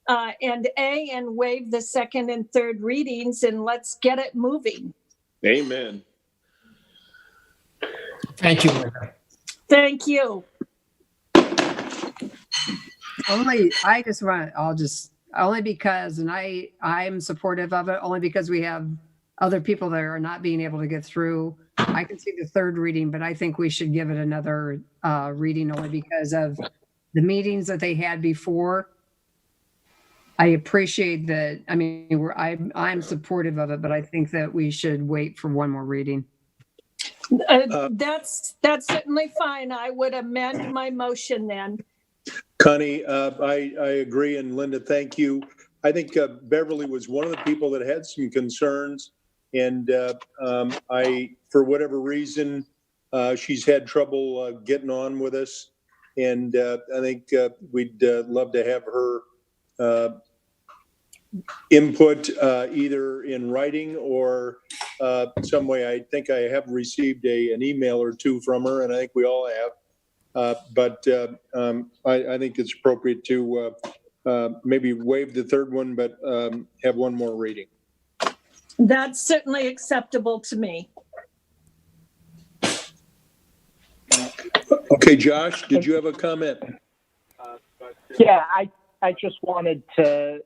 and A and waive the second and third readings, and let's get it moving. Amen. Thank you, Linda. Thank you. Only because, and I'm supportive of it, only because we have other people that are not being able to get through. I can see the third reading, but I think we should give it another reading only because of the meetings that they had before. I appreciate that. I mean, I'm supportive of it, but I think that we should wait for one more reading. That's certainly fine. I would amend my motion then. Connie, I agree, and Linda, thank you. I think Beverly was one of the people that had some concerns, and for whatever reason, she's had trouble getting on with us, and I think we'd love to have her input either in writing or some way. I think I have received an email or two from her, and I think we all have. But I think it's appropriate to maybe waive the third one, but have one more reading. That's certainly acceptable to me. Okay, Josh, did you have a comment? Yeah, I just wanted to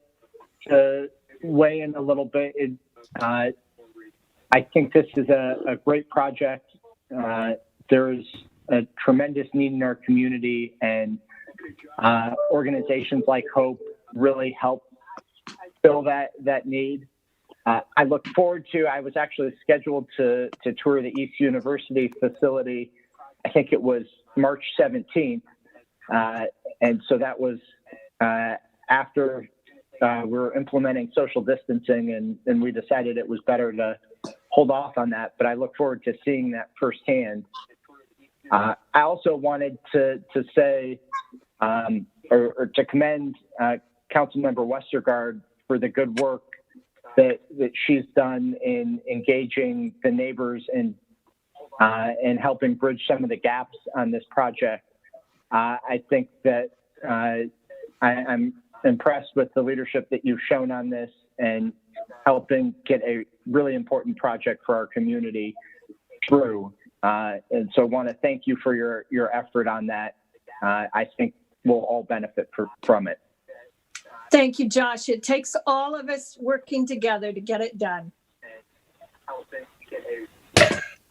weigh in a little bit. I think this is a great project. There's a tremendous need in our community, and organizations like Hope really help fill that need. I look forward to, I was actually scheduled to tour the East University facility. I think it was March 17th. And so that was after we were implementing social distancing, and we decided it was better to hold off on that. But I look forward to seeing that firsthand. I also wanted to say, or to commend Councilmember Westergaard for the good work that she's done in engaging the neighbors and helping bridge some of the gaps on this project. I think that I'm impressed with the leadership that you've shown on this and helping get a really important project for our community through. And so I want to thank you for your effort on that. I think we'll all benefit from it. Thank you, Josh. It takes all of us working together to get it done.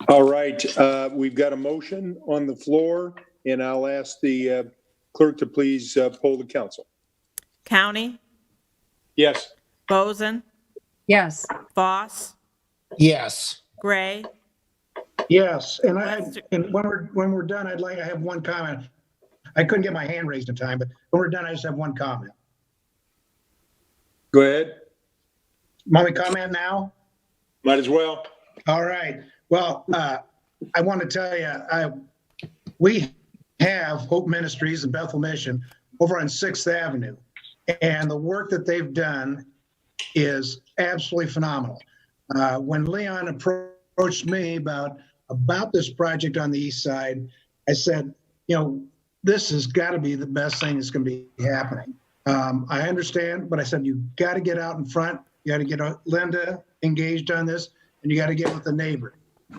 All right, we've got a motion on the floor, and I'll ask the clerk to please poll the council. County, Yes. Boson, Yes. Voss, Yes. Gray, Yes, and when we're done, I have one comment. I couldn't get my hand raised in time, but when we're done, I just have one comment. Go ahead. Want me to comment now? Might as well. All right. Well, I want to tell you, we have Hope Ministries in Bethel Mission over on 6th Avenue. And the work that they've done is absolutely phenomenal. When Leon approached me about this project on the east side, I said, this has got to be the best thing that's going to be happening. I understand, but I said, you got to get out in front. You got to get Linda engaged on this, and you got to get with the neighbor.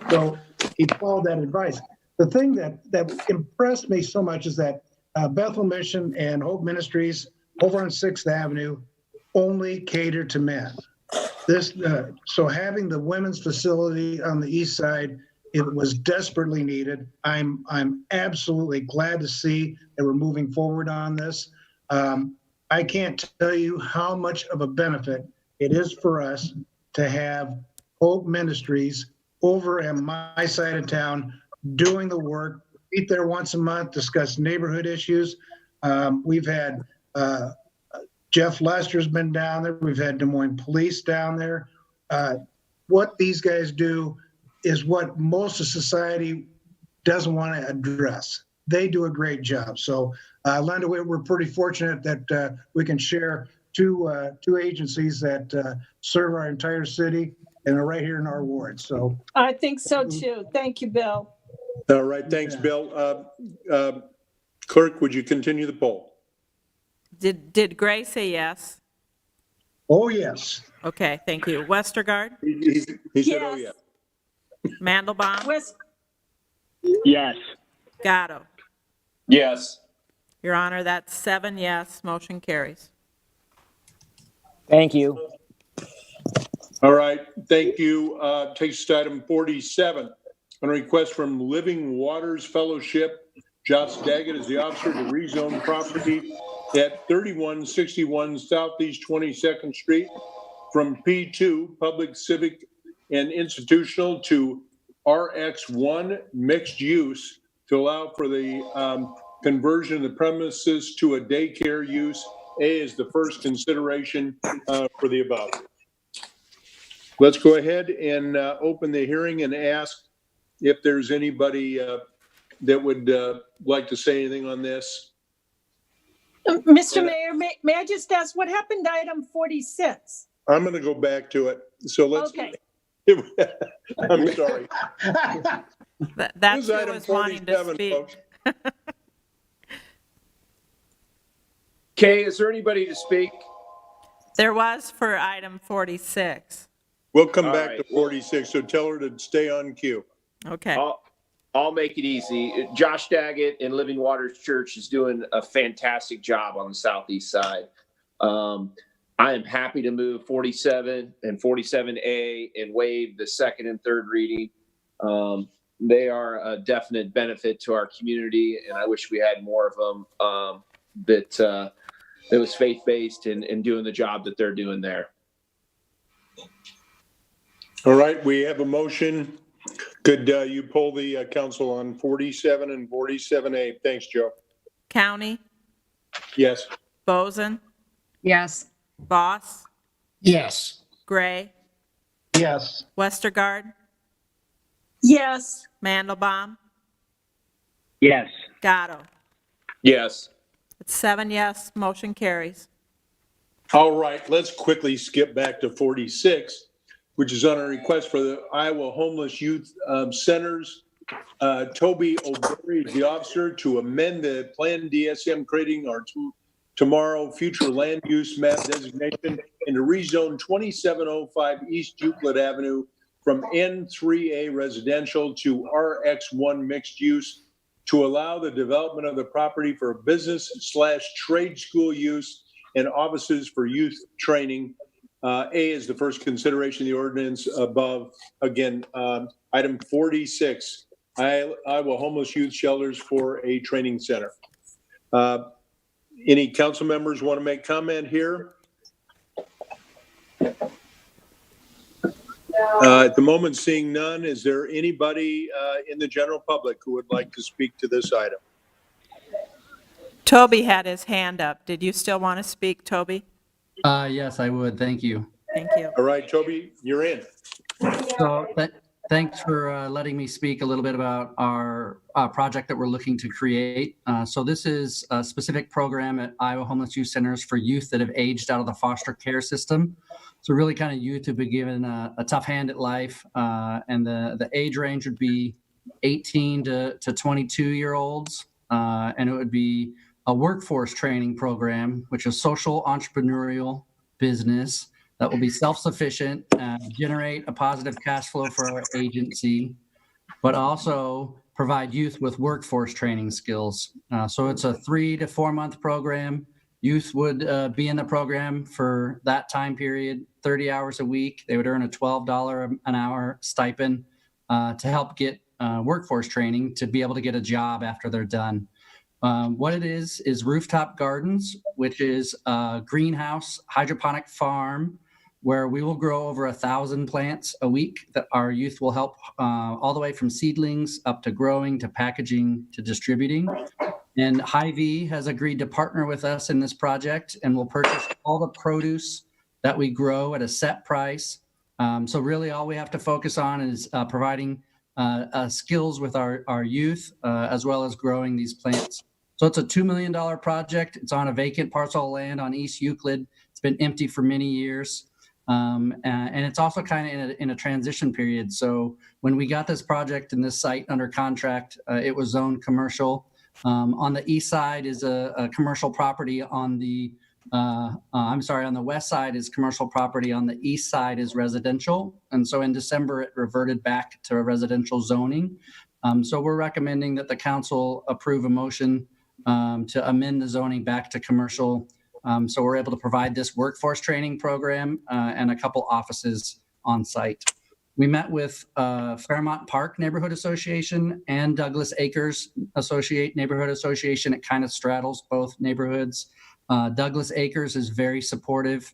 So he followed that advice. The thing that impressed me so much is that Bethel Mission and Hope Ministries over on 6th Avenue only cater to men. So having the women's facility on the east side, it was desperately needed. I'm absolutely glad to see that we're moving forward on this. I can't tell you how much of a benefit it is for us to have Hope Ministries over at my side of town doing the work. Meet there once a month, discuss neighborhood issues. We've had Jeff Lester's been down there. We've had Des Moines Police down there. What these guys do is what most of society doesn't want to address. They do a great job. So, Linda, we're pretty fortunate that we can share two agencies that serve our entire city and are right here in our ward. So I think so too. Thank you, Bill. All right. Thanks, Bill. Clerk, would you continue the poll? Did Gray say yes? Oh, yes. Okay, thank you. Westergaard? He said, oh, yeah. Mandelbaum? Yes. Gatto? Yes. Your Honor, that's 7 yes, motion carries. Thank you. All right, thank you. Takes us to item 47. On a request from Living Waters Fellowship, Josh Daggett is the officer to rezone property at 3161 Southeast 22nd Street from P2, Public, Civic, and Institutional, to RX1, Mixed Use, to allow for the conversion of the premises to a daycare use. A is the first consideration for the above. Let's go ahead and open the hearing and ask if there's anybody that would like to say anything on this. Mr. Mayor, may I just ask what happened to item 46? I'm going to go back to it. So let's. Okay. I'm sorry. That's who was wanting to speak. Kay, is there anybody to speak? There was for item 46. We'll come back to 46, so tell her to stay on cue. Okay. I'll make it easy. Josh Daggett in Living Waters Church is doing a fantastic job on the southeast side. I am happy to move 47 and 47A and waive the second and third reading. They are a definite benefit to our community, and I wish we had more of them that was faith-based and doing the job that they're doing there. All right, we have a motion. Could you poll the council on 47 and 47A? Thanks, Joe. County? Yes. Boson? Yes. Voss? Yes. Gray? Yes. Westergaard? Yes. Mandelbaum? Yes. Gatto? Yes. It's 7 yes, motion carries. All right, let's quickly skip back to 46, which is on a request for the Iowa Homeless Youth Centers. Toby O'Berry is the officer to amend the Plan DSM creating our tomorrow future land use map designation and to rezone 2705 East Euclid Avenue from N3A residential to RX1 mixed use to allow the development of the property for business/trade school use and offices for youth training. A is the first consideration of the ordinance above. Again, item 46, Iowa Homeless Youth Shelters for a Training Center. Any council members want to make comment here? At the moment, seeing none, is there anybody in the general public who would like to speak to this item? Toby had his hand up. Did you still want to speak, Toby? Yes, I would. Thank you. Thank you. All right, Toby, you're in. So thanks for letting me speak a little bit about our project that we're looking to create. So this is a specific program at Iowa Homeless Youth Centers for youth that have aged out of the foster care system. So really kind of youth who've been given a tough hand at life. And the age range would be 18 to 22-year-olds. And it would be a workforce training program, which is social entrepreneurial business that will be self-sufficient, generate a positive cash flow for our agency, but also provide youth with workforce training skills. So it's a 3 to 4 month program. Youth would be in the program for that time period, 30 hours a week. They would earn a $12 an hour stipend to help get workforce training to be able to get a job after they're done. What it is Rooftop Gardens, which is a greenhouse hydroponic farm where we will grow over 1,000 plants a week that our youth will help all the way from seedlings up to growing to packaging to distributing. And Hy-Vee has agreed to partner with us in this project and will purchase all the produce that we grow at a set price. So really all we have to focus on is providing skills with our youth as well as growing these plants. So it's a $2 million project. It's on a vacant parcel of land on East Euclid. It's been empty for many years. And it's also kind of in a transition period. So when we got this project and this site under contract, it was zoned commercial. On the east side is a commercial property. On the west side is commercial property. On the east side is residential. And so in December, it reverted back to a residential zoning. So we're recommending that the council approve a motion to amend the zoning back to commercial. So we're able to provide this workforce training program and a couple offices on site. We met with Fairmont Park Neighborhood Association and Douglas Acres Neighborhood Association. It kind of straddles both neighborhoods. Douglas Acres is very supportive.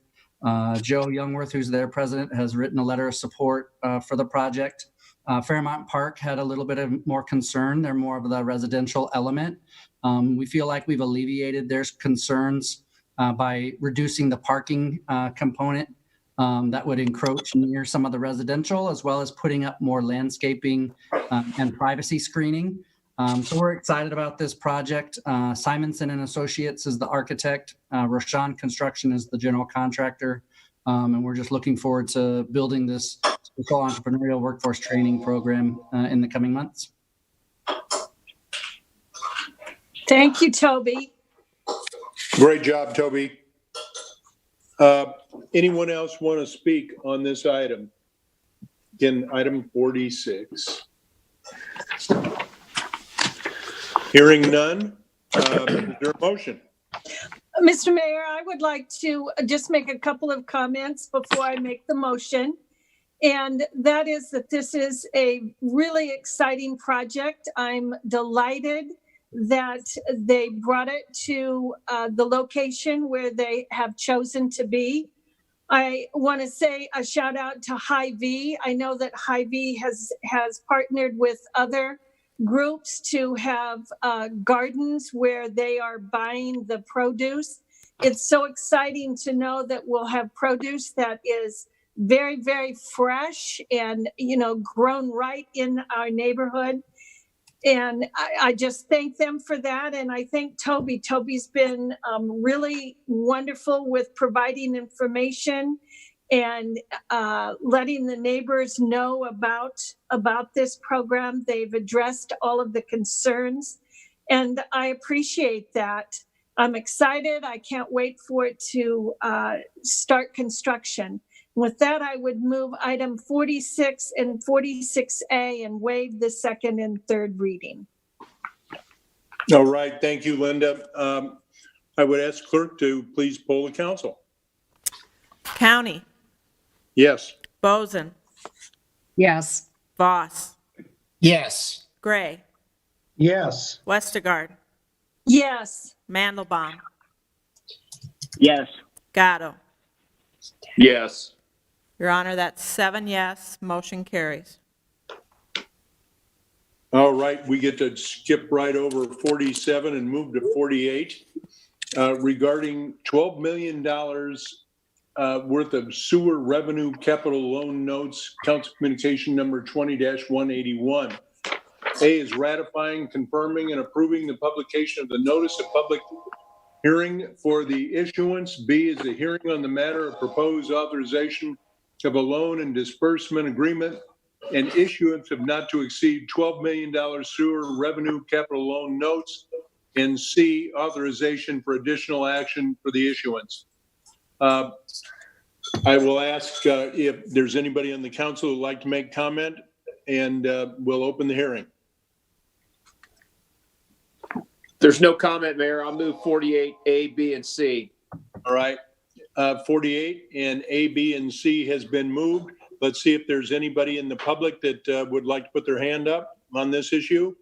Joe Youngworth, who's their president, has written a letter of support for the project. Fairmont Park had a little bit of more concern. They're more of the residential element. We feel like we've alleviated their concerns by reducing the parking component that would encroach near some of the residential, as well as putting up more landscaping and privacy screening. So we're excited about this project. Simonson and Associates is the architect. Roshan Construction is the general contractor. And we're just looking forward to building this social entrepreneurial workforce training program in the coming months. Thank you, Toby. Great job, Toby. Anyone else want to speak on this item? Again, item 46. Hearing none, is there a motion? Mr. Mayor, I would like to just make a couple of comments before I make the motion. And that is that this is a really exciting project. I'm delighted that they brought it to the location where they have chosen to be. I want to say a shout out to Hy-Vee. I know that Hy-Vee has partnered with other groups to have gardens where they are buying the produce. It's so exciting to know that we'll have produce that is very, very fresh and, grown right in our neighborhood. And I just thank them for that. And I thank Toby. Toby's been really wonderful with providing information and letting the neighbors know about this program. They've addressed all of the concerns, and I appreciate that. I'm excited. I can't wait for it to start construction. With that, I would move item 46 and 46A and waive the second and third reading. All right, thank you, Linda. I would ask clerk to please poll the council. County. Yes. Boson. Yes. Voss. Yes. Gray. Yes. Westergaard. Yes. Mandelbaum. Yes. Gatto. Yes. Your Honor, that's 7 yes, motion carries. All right, we get to skip right over 47 and move to 48. Regarding $12 million worth of sewer revenue capital loan notes, Council Communication number 20-181. A is ratifying, confirming, and approving the publication of the notice of public hearing for the issuance. B is the hearing on the matter of proposed authorization of a loan and disbursement agreement and issuance of not to exceed $12 million sewer revenue capital loan notes. And C, authorization for additional action for the issuance. I will ask if there's anybody on the council who'd like to make comment, and we'll open the hearing. There's no comment, Mayor. I'll move 48, A, B, and C. All right. 48 and A, B, and C has been moved. Let's see if there's anybody in the public that would like to put their hand up on this issue.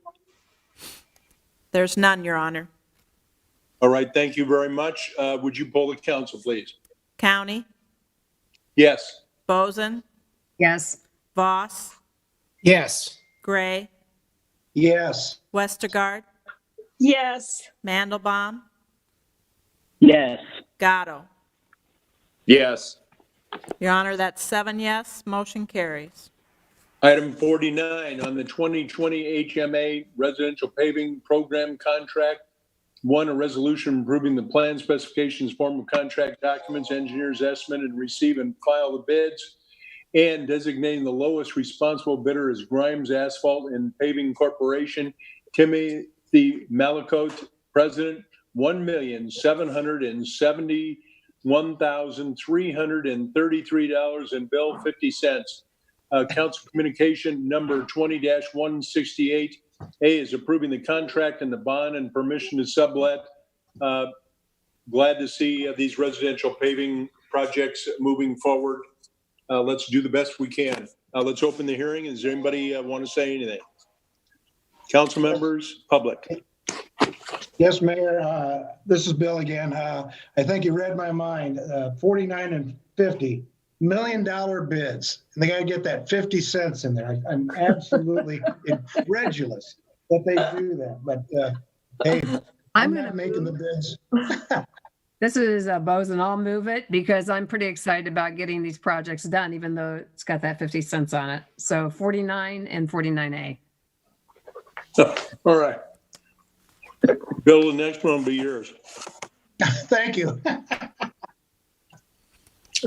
There's none, Your Honor. All right. Thank you very much. Would you poll the council, please? County, Yes. Boson, Yes. Voss, Yes. Gray, Yes. Westergaard, Yes. Mandelbaum, Yes. Gatto. Yes. Your Honor, that's 7 yes, motion carries. Item 49 on the 2020 HMA residential paving program contract. 1, a resolution approving the plan specifications, form of contract documents, engineer's estimate, and receive and file the bids, and designating the lowest responsible bidder as Grimes Asphalt and Paving Corporation. Timothy Malicote, President, $1,771,333 and bill 50 cents. Council Communication number 20-168. A is approving the contract and the bond and permission to sublet. Glad to see these residential paving projects moving forward. Let's do the best we can. Let's open the hearing. Is there anybody want to say anything? Council members, public. Yes, Mayor. This is Bill again. I think you read my mind. 49 and 50 $1 million bids, and they got to get that 50 cents in there. I'm absolutely incredulous that they do that. But hey, I'm not making the bids. This is Boson. I'll move it because I'm pretty excited about getting these projects done, even though it's got that 50 cents on it. So 49 and 49A. All right. Bill, the next one will be yours. Thank you.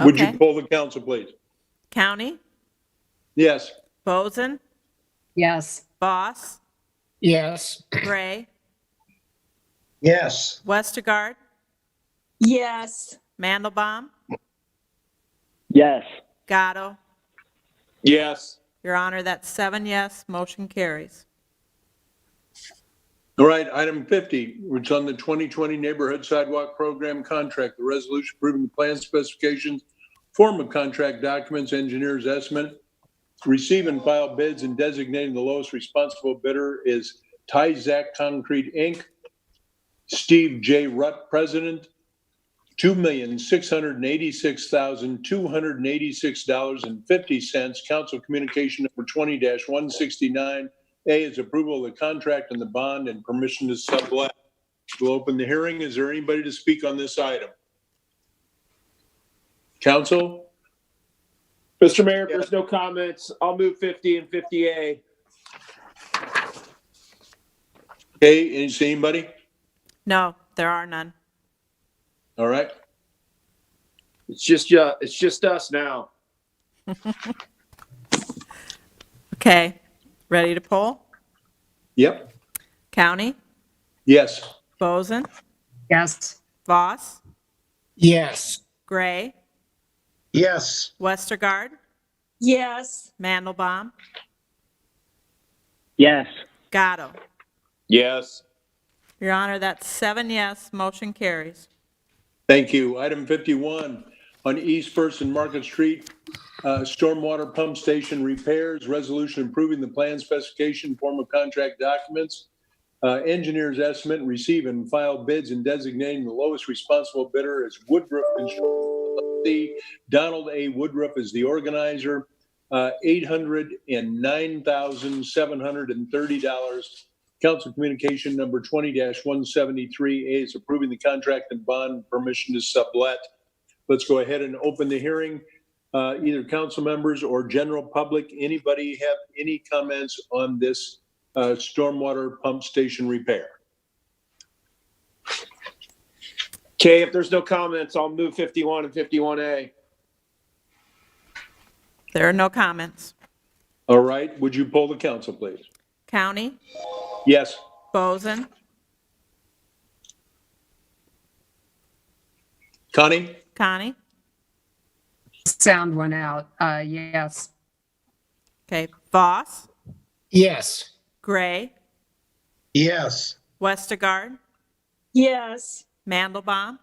Would you Okay. poll the council, please? County, Yes. Boson, Yes. Voss, Yes. Gray, Yes. Westergaard, Yes. Mandelbaum, Yes. Gatto. Yes. Your Honor, that's 7 yes, motion carries. All right, item 50, which is on the 2020 Neighborhood Sidewalk Program contract, the resolution approving the plan specifications, form of contract documents, engineer's estimate, receive and file bids, and designating the lowest responsible bidder is Tyzac Concrete, Inc. Steve J. Rutt, President, $2,686,286.50. Council Communication number 20-169. A is approval of the contract and the bond and permission to sublet. We'll open the hearing. Is there anybody to speak on this item? Council? Mr. Mayor, if there's no comments, I'll move 50 and 50A. Okay, anybody? No, there are none. All right. It's just us now. Okay, ready to poll? Yep. County, Yes. Boson, Yes. Voss, Yes. Gray, Yes. Westergaard, Yes. Mandelbaum, Yes. Gatto. Yes. Your Honor, that's 7 yes, motion carries. Thank you. Item 51, on East First and Market Street, stormwater pump station repairs, resolution approving the plan specification, form of contract documents, engineer's estimate, receive and file bids, and designating the lowest responsible bidder as Woodruff Construction LLC. Donald A. Woodruff is the organizer. $809,730. Council Communication number 20-173A is approving the contract and bond permission to sublet. Let's go ahead and open the hearing. Either council members or general public, anybody have any comments on this stormwater pump station repair? Okay, if there's no comments, I'll move 51 and 51A. There are no comments. All right, would you poll the council, please? County, Yes. Boson, Connie? Connie. Sound went out. Yes. Okay, Voss, Yes. Gray, Yes. Westergaard, Yes. Mandelbaum,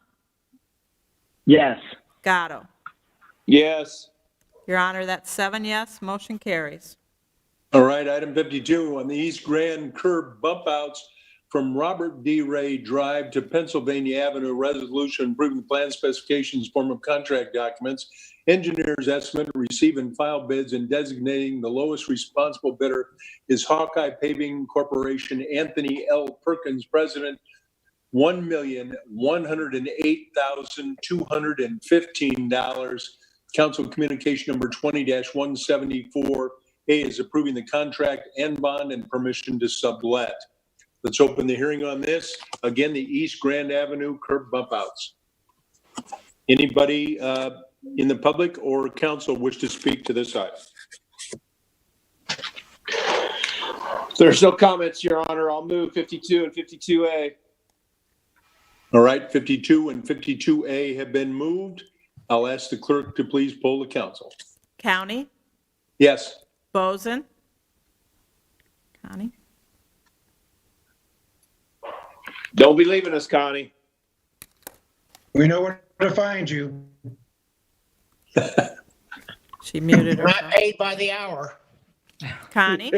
Yes. Gatto. Yes. Your Honor, that's 7 yes, motion carries. All right, item 52 on the East Grand curb bump outs from Robert D. Ray Drive to Pennsylvania Avenue, resolution approving the plan specifications, form of contract documents, engineer's estimate, receive and file bids, and designating the lowest responsible bidder is Hawkeye Paving Corporation, Anthony L. Perkins, President, $1,108,215. Council Communication number 20-174A is approving the contract and bond and permission to sublet. Let's open the hearing on this. Again, the East Grand Avenue curb bump outs. Anybody in the public or council wish to speak to this item? If there's no comments, Your Honor, I'll move 52 and 52A. All right, 52 and 52A have been moved. I'll ask the clerk to please poll the council. County, Yes. Boson, Connie, Don't be leaving us, Connie. We know where to find you. she muted Not herself. paid by the hour. Connie,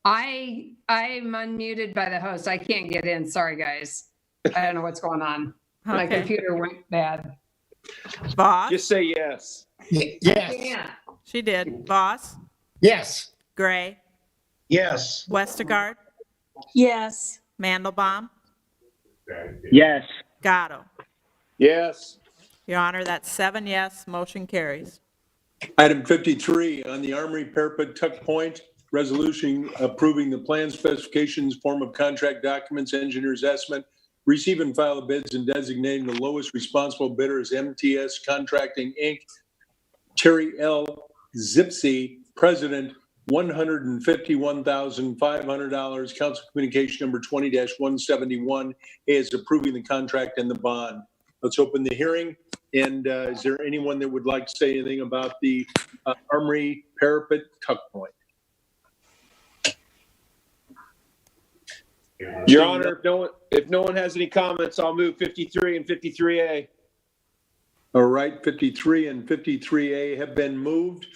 I'm unmuted by the host. I can't get in. Sorry, guys. I don't know what's going on. My Okay. computer went bad. Voss, Just say yes. Yes. Yeah. she did. Voss, Yes. Gray, Yes. Westergaard, Yes. Mandelbaum, Yes. Gatto. Yes. Your Honor, that's 7 yes, motion carries. Item 53 on the Armory Parapet Tuck Point, resolution approving the plan specifications, form of contract documents, engineer's estimate, receive and file the bids, and designating the lowest responsible bidder as MTS Contracting, Inc., Terry L. Zipsey, President, $151,500. Council Communication number 20-171 is approving the contract and the bond. Let's open the hearing. And is there anyone that would like to say anything about the Armory Parapet Tuck Point? Your Honor, if no one has any comments, I'll move 53 and 53A. All right, 53 and 53A have been moved.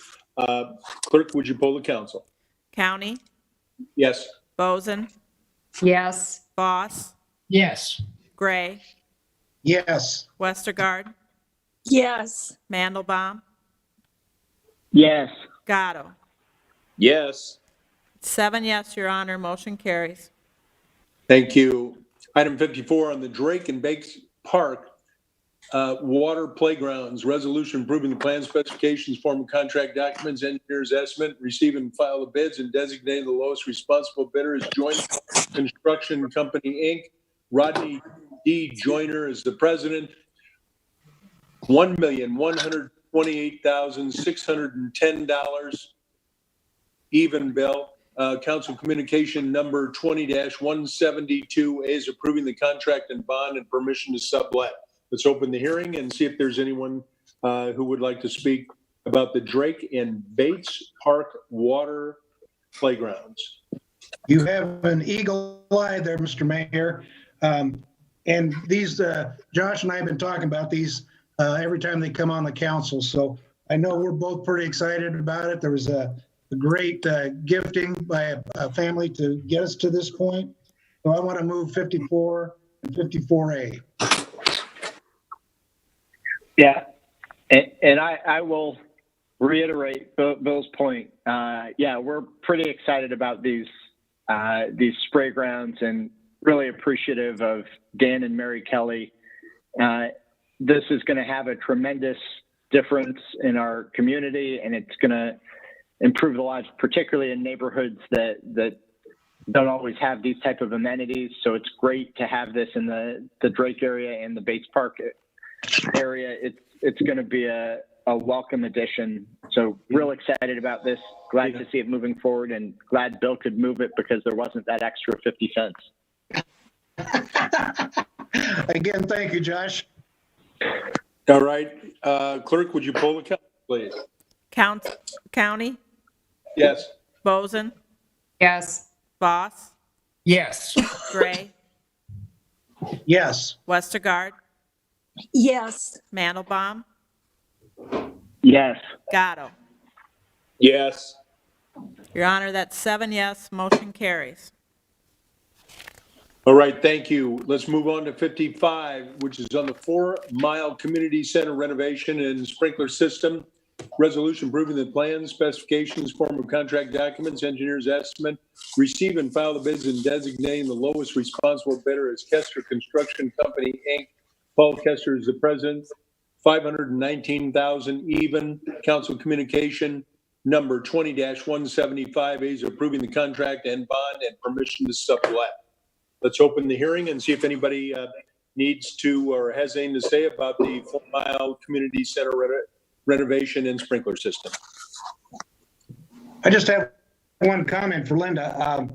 Clerk, would you poll the council? County, Yes. Boson, Yes. Voss, Yes. Gray, Yes. Westergaard, Yes. Mandelbaum, Yes. Gatto. Yes. 7 yes, Your Honor, motion carries. Thank you. Item 54 on the Drake and Bakes Park water playgrounds, resolution approving the plan specifications, form of contract documents, engineer's estimate, receive and file the bids, and designating the lowest responsible bidder as Joint Construction Company, Inc. Rodney D. Joyner is the president. $1,128,610 even bill. Council Communication number 20-172 is approving the contract and bond and permission to sublet. Let's open the hearing and see if there's anyone who would like to speak about the Drake and Bates Park water playgrounds. You have an eagle eye there, Mr. Mayor. And these, Josh and I have been talking about these every time they come on the council. So I know we're both pretty excited about it. There was a great gifting by a family to get us to this point. So I want to move 54 and 54A. Yeah. And I will reiterate Bill's point. Yeah, we're pretty excited about these spray grounds and really appreciative of Dan and Mary Kelly. This is going to have a tremendous difference in our community, and it's going to improve the lives, particularly in neighborhoods that don't always have these type of amenities. So it's great to have this in the Drake area and the Bates Park area. It's going to be a welcome addition. So real excited about this. Glad to see it moving forward, and glad Bill could move it because there wasn't that extra 50 cents. Again, thank you, Josh. All right, clerk, would you poll the council, please? County, Yes. Boson, Yes. Voss, Yes. Gray, Yes. Westergaard, Yes. Mandelbaum, Yes. Gatto. Yes. Your Honor, that's 7 yes, motion carries. All right, thank you. Let's move on to 55, which is on the 4 Mile Community Center renovation and sprinkler system. Resolution approving the plans, specifications, form of contract documents, engineer's estimate, receive and file the bids, and designating the lowest responsible bidder as Kester Construction Company, Inc. Paul Kester is the president. $519,000 even. Council communication number 20-175 is approving the contract and bond and permission to sublet. Let's open the hearing and see if anybody needs to or has anything to say about the 4 Mile Community Center renovation and sprinkler system. I just have one comment for Linda.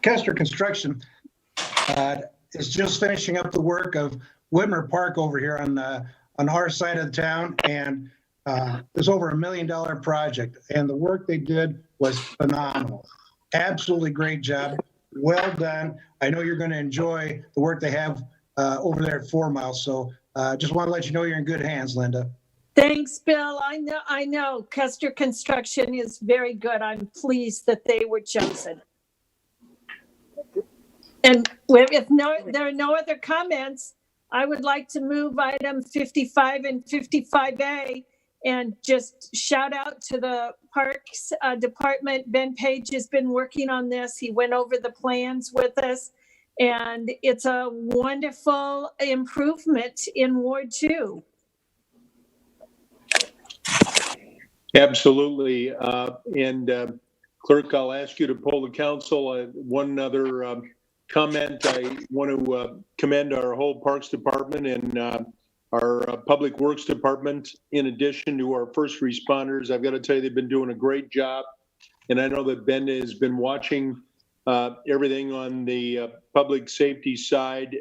Kester Construction is just finishing up the work of Whitmer Park over here on our side of the town, and it's over $1 million project, and the work they did was phenomenal. Absolutely great job. Well done. I know you're going to enjoy the work they have over there at 4 Mile. So just want to let you know you're in good hands, Linda. Thanks, Bill. I know Kester Construction is very good. I'm pleased that they were chosen. And if there are no other comments, I would like to move item 55 and 55A and just shout out to the Parks Department. Ben Page has been working on this. He went over the plans with us, and it's a wonderful improvement in Ward 2. Absolutely. Clerk, I'll ask you to poll the council. One other comment. I want to commend our whole Parks Department and our Public Works Department, in addition to our first responders. I've got to tell you, they've been doing a great job. And I know that Ben has been watching everything on the public safety side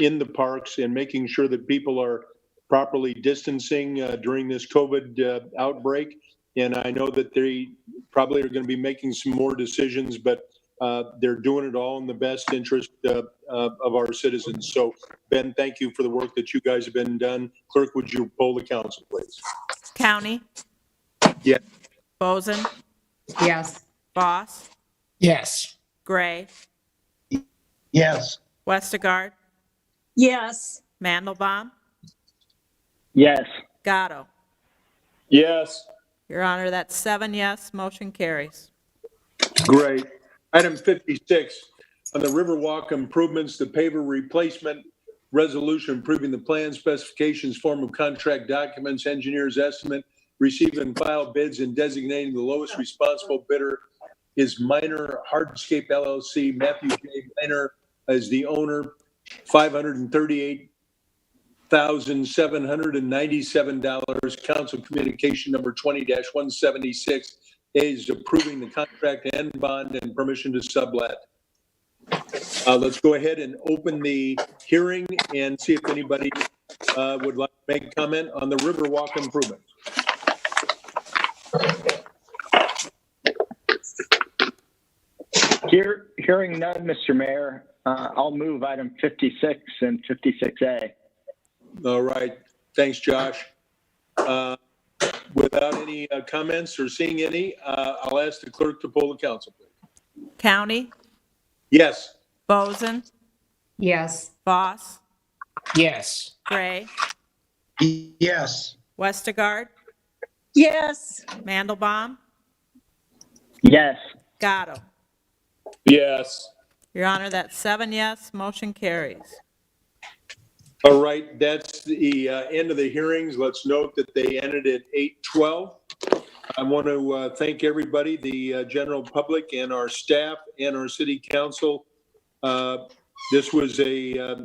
in the parks and making sure that people are properly distancing during this COVID outbreak. And I know that they probably are going to be making some more decisions, but they're doing it all in the best interest of our citizens. So, Ben, thank you for the work that you guys have been done. Clerk, would you poll the council, please? County, Yes. Boson, Yes. Voss, Yes. Gray, Yes. Westergaard, Yes. Mandelbaum, Yes. Gatto. Yes. Your Honor, that's 7 yes, motion carries. Great. Item 56, on the Riverwalk improvements, the paver replacement resolution approving the plan, specifications, form of contract documents, engineer's estimate, receive and file bids, and designating the lowest responsible bidder is Minor Hardscape LLC. Matthew J. Minor as the owner. $538,797. Council communication number 20-176 is approving the contract and bond and permission to sublet. Let's go ahead and open the hearing and see if anybody would like to make a comment on the Riverwalk improvements. Hearing none, Mr. Mayor, I'll move item 56 and 56A. All right. Thanks, Josh. Without any comments or seeing any, I'll ask the clerk to poll the council, please. County, Yes. Boson, Yes. Voss, Yes. Gray, Yes. Westergaard, Yes. Mandelbaum, Yes. Gatto. Yes. Your Honor, that's 7 yes, motion carries. All right, that's the end of the hearings. Let's note that they ended at 8:12. I want to thank everybody, the general public and our staff and our city council. This was a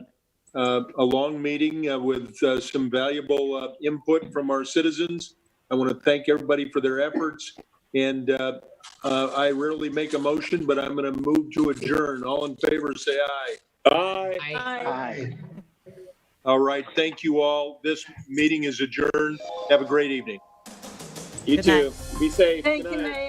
long meeting with some valuable input from our citizens. I want to thank everybody for their efforts. And I rarely make a motion, but I'm going to move to adjourn. All in favor, say aye. Aye. Aye. All right, thank you all. This meeting is adjourned. Have a great evening. You Good too. night. Be safe. Thank Good you, night. Mayor.